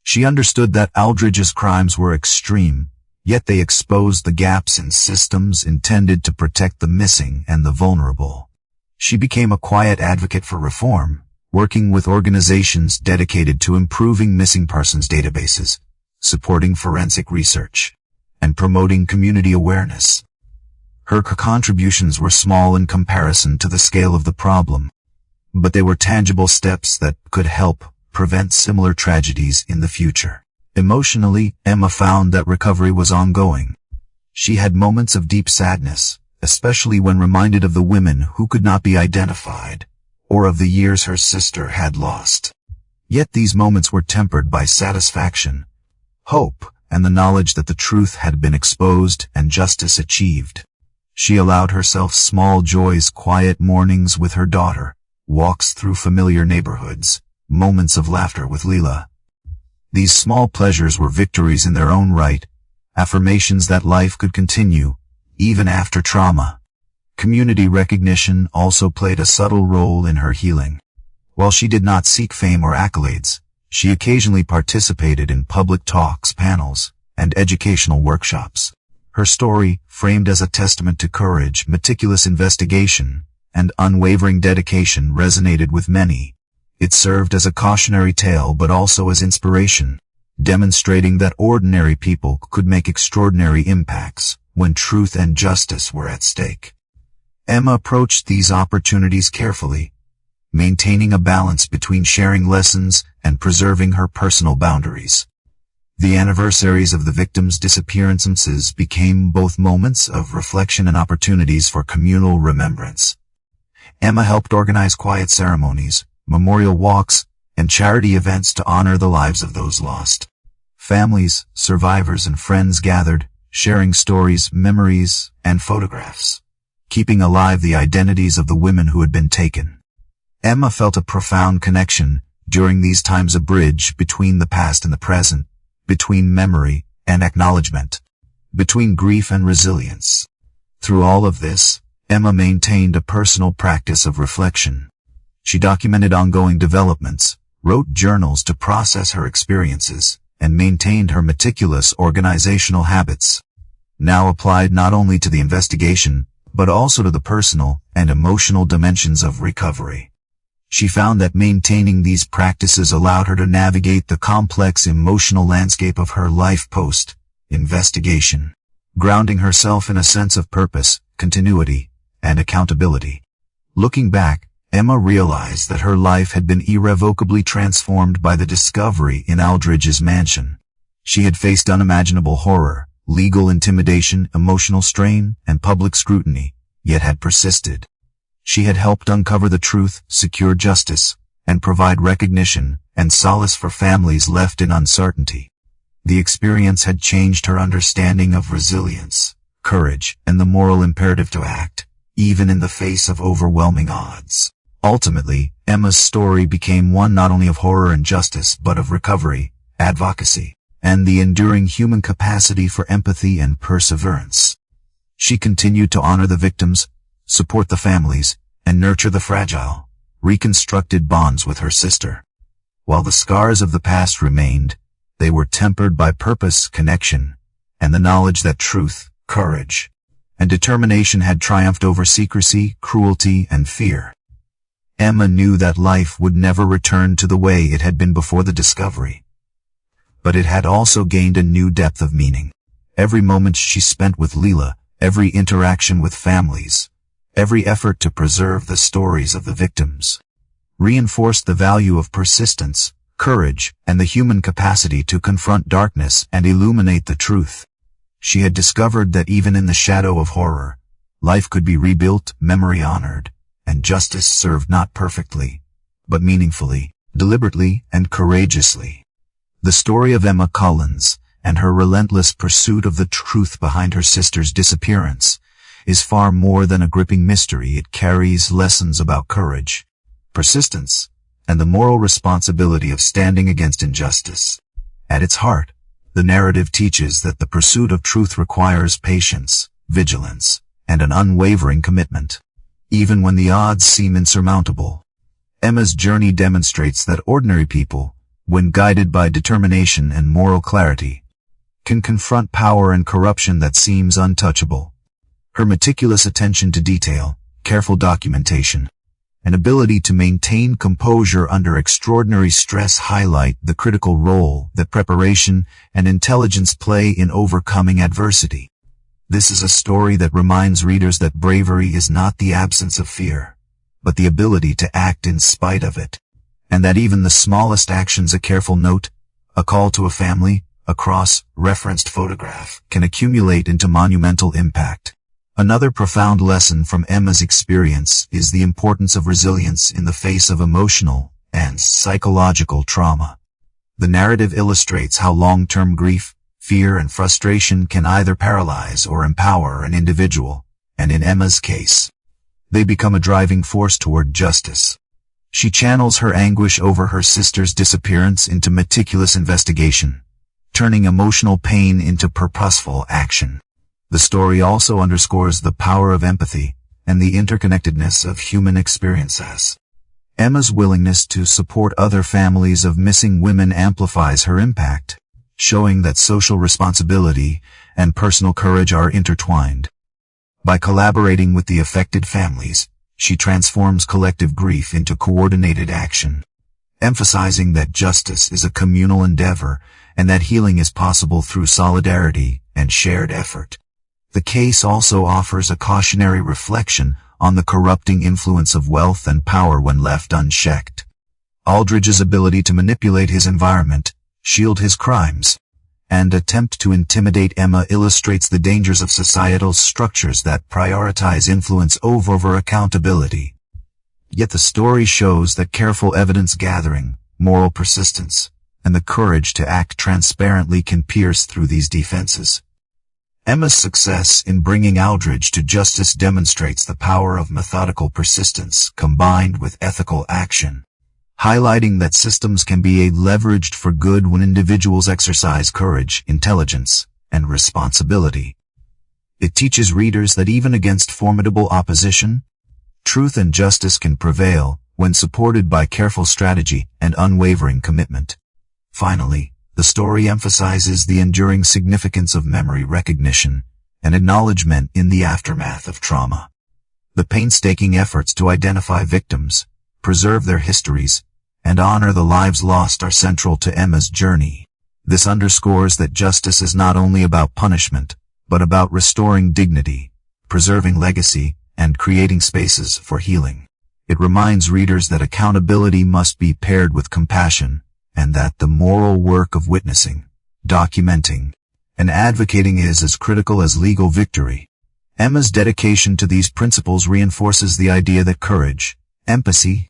Speaker 1: She understood that Aldridge's crimes were extreme, yet they exposed the gaps in systems intended to protect the missing and the vulnerable. She became a quiet advocate for reform, working with organizations dedicated to improving missing persons databases, supporting forensic research, and promoting community awareness. Her contributions were small in comparison to the scale of the problem, but they were tangible steps that could help prevent similar tragedies in the future. Emotionally, Emma found that recovery was ongoing. She had moments of deep sadness, especially when reminded of the women who could not be identified, or of the years her sister had lost. Yet these moments were tempered by satisfaction, hope, and the knowledge that the truth had been exposed and justice achieved. She allowed herself small joys, quiet mornings with her daughter, walks through familiar neighborhoods, moments of laughter with Lila. These small pleasures were victories in their own right, affirmations that life could continue, even after trauma. Community recognition also played a subtle role in her healing. While she did not seek fame or accolades, she occasionally participated in public talks, panels, and educational workshops. Her story, framed as a testament to courage, meticulous investigation, and unwavering dedication, resonated with many. It served as a cautionary tale but also as inspiration, demonstrating that ordinary people could make extraordinary impacts when truth and justice were at stake. Emma approached these opportunities carefully, maintaining a balance between sharing lessons and preserving her personal boundaries. The anniversaries of the victims' disappearances became both moments of reflection and opportunities for communal remembrance. Emma helped organize quiet ceremonies, memorial walks, and charity events to honor the lives of those lost. Families, survivors, and friends gathered, sharing stories, memories, and photographs, keeping alive the identities of the women who had been taken. Emma felt a profound connection during these times, a bridge between the past and the present, between memory and acknowledgement, between grief and resilience. Through all of this, Emma maintained a personal practice of reflection. She documented ongoing developments, wrote journals to process her experiences, and maintained her meticulous organizational habits, now applied not only to the investigation, but also to the personal and emotional dimensions of recovery. She found that maintaining these practices allowed her to navigate the complex emotional landscape of her life post-investigation, grounding herself in a sense of purpose, continuity, and accountability. Looking back, Emma realized that her life had been irrevocably transformed by the discovery in Aldridge's mansion. She had faced unimaginable horror, legal intimidation, emotional strain, and public scrutiny, yet had persisted. She had helped uncover the truth, secure justice, and provide recognition and solace for families left in uncertainty. The experience had changed her understanding of resilience, courage, and the moral imperative to act, even in the face of overwhelming odds. Ultimately, Emma's story became one not only of horror and justice but of recovery, advocacy, and the enduring human capacity for empathy and perseverance. She continued to honor the victims, support the families, and nurture the fragile, reconstructed bonds with her sister. While the scars of the past remained, they were tempered by purpose, connection, and the knowledge that truth, courage, and determination had triumphed over secrecy, cruelty, and fear. Emma knew that life would never return to the way it had been before the discovery. But it had also gained a new depth of meaning. Every moment she spent with Leela, every interaction with families, every effort to preserve the stories of the victims, reinforced the value of persistence, courage, and the human capacity to confront darkness and illuminate the truth. She had discovered that even in the shadow of horror, life could be rebuilt, memory honored, and justice served not perfectly, but meaningfully, deliberately, and courageously. The story of Emma Collins, and her relentless pursuit of the truth behind her sister's disappearance, is far more than a gripping mystery. It carries lessons about courage, persistence, and the moral responsibility of standing against injustice. At its heart, the narrative teaches that the pursuit of truth requires patience, vigilance, and an unwavering commitment, even when the odds seem insurmountable. Emma's journey demonstrates that ordinary people, when guided by determination and moral clarity, can confront power and corruption that seems untouchable. Her meticulous attention to detail, careful documentation, and ability to maintain composure under extraordinary stress highlight the critical role that preparation and intelligence play in overcoming adversity. This is a story that reminds readers that bravery is not the absence of fear, but the ability to act in spite of it, and that even the smallest actions, a careful note, a call to a family, a cross-referenced photograph, can accumulate into monumental impact. Another profound lesson from Emma's experience is the importance of resilience in the face of emotional and psychological trauma. The narrative illustrates how long-term grief, fear, and frustration can either paralyze or empower an individual, and in Emma's case, they become a driving force toward justice. She channels her anguish over her sister's disappearance into meticulous investigation, turning emotional pain into purposeful action. The story also underscores the power of empathy and the interconnectedness of human experiences. Emma's willingness to support other families of missing women amplifies her impact, showing that social responsibility and personal courage are intertwined. By collaborating with the affected families, she transforms collective grief into coordinated action, emphasizing that justice is a communal endeavor and that healing is possible through solidarity and shared effort. The case also offers a cautionary reflection on the corrupting influence of wealth and power when left unchecked. Aldridge's ability to manipulate his environment, shield his crimes, and attempt to intimidate Emma illustrates the dangers of societal structures that prioritize influence over accountability. Yet the story shows that careful evidence gathering, moral persistence, and the courage to act transparently can pierce through these defenses. Emma's success in bringing Aldridge to justice demonstrates the power of methodical persistence combined with ethical action, highlighting that systems can be leveraged for good when individuals exercise courage, intelligence, and responsibility. It teaches readers that even against formidable opposition, truth and justice can prevail when supported by careful strategy and unwavering commitment. Finally, the story emphasizes the enduring significance of memory recognition and acknowledgement in the aftermath of trauma. The painstaking efforts to identify victims, preserve their histories, and honor the lives lost are central to Emma's journey. This underscores that justice is not only about punishment, but about restoring dignity, preserving legacy, and creating spaces for healing. It reminds readers that accountability must be paired with compassion, and that the moral work of witnessing, documenting, and advocating is as critical as legal victory. Emma's dedication to these principles reinforces the idea that courage, empathy,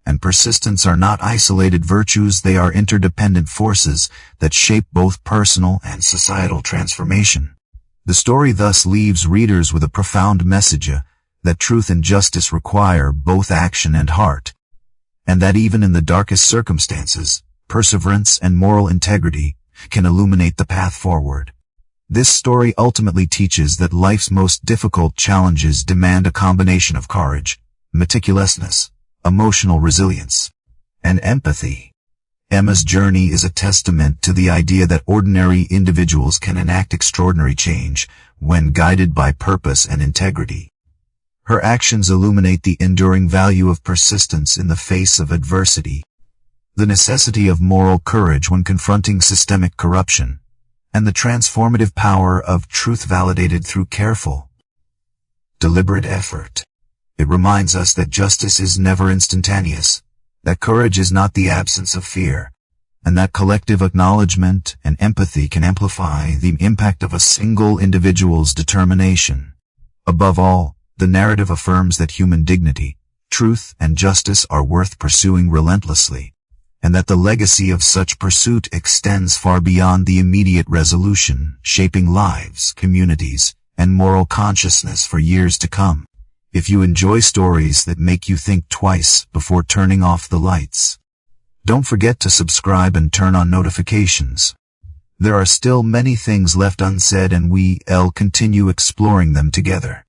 Speaker 1: and persistence are not isolated virtues. They are interdependent forces that shape both personal and societal transformation. The story thus leaves readers with a profound message that truth and justice require both action and heart, and that even in the darkest circumstances, perseverance and moral integrity can illuminate the path forward. This story ultimately teaches that life's most difficult challenges demand a combination of courage, meticulousness, emotional resilience, and empathy. Emma's journey is a testament to the idea that ordinary individuals can enact extraordinary change when guided by purpose and integrity. Her actions illuminate the enduring value of persistence in the face of adversity, the necessity of moral courage when confronting systemic corruption, and the transformative power of truth validated through careful, deliberate effort. It reminds us that justice is never instantaneous, that courage is not the absence of fear, and that collective acknowledgement and empathy can amplify the impact of a single individual's determination. Above all, the narrative affirms that human dignity, truth, and justice are worth pursuing relentlessly, and that the legacy of such pursuit extends far beyond the immediate resolution, shaping lives, communities, and moral consciousness for years to come. If you enjoy stories that make you think twice before turning off the lights, don't forget to subscribe and turn on notifications. There are still many things left unsaid, and we'll continue exploring them together.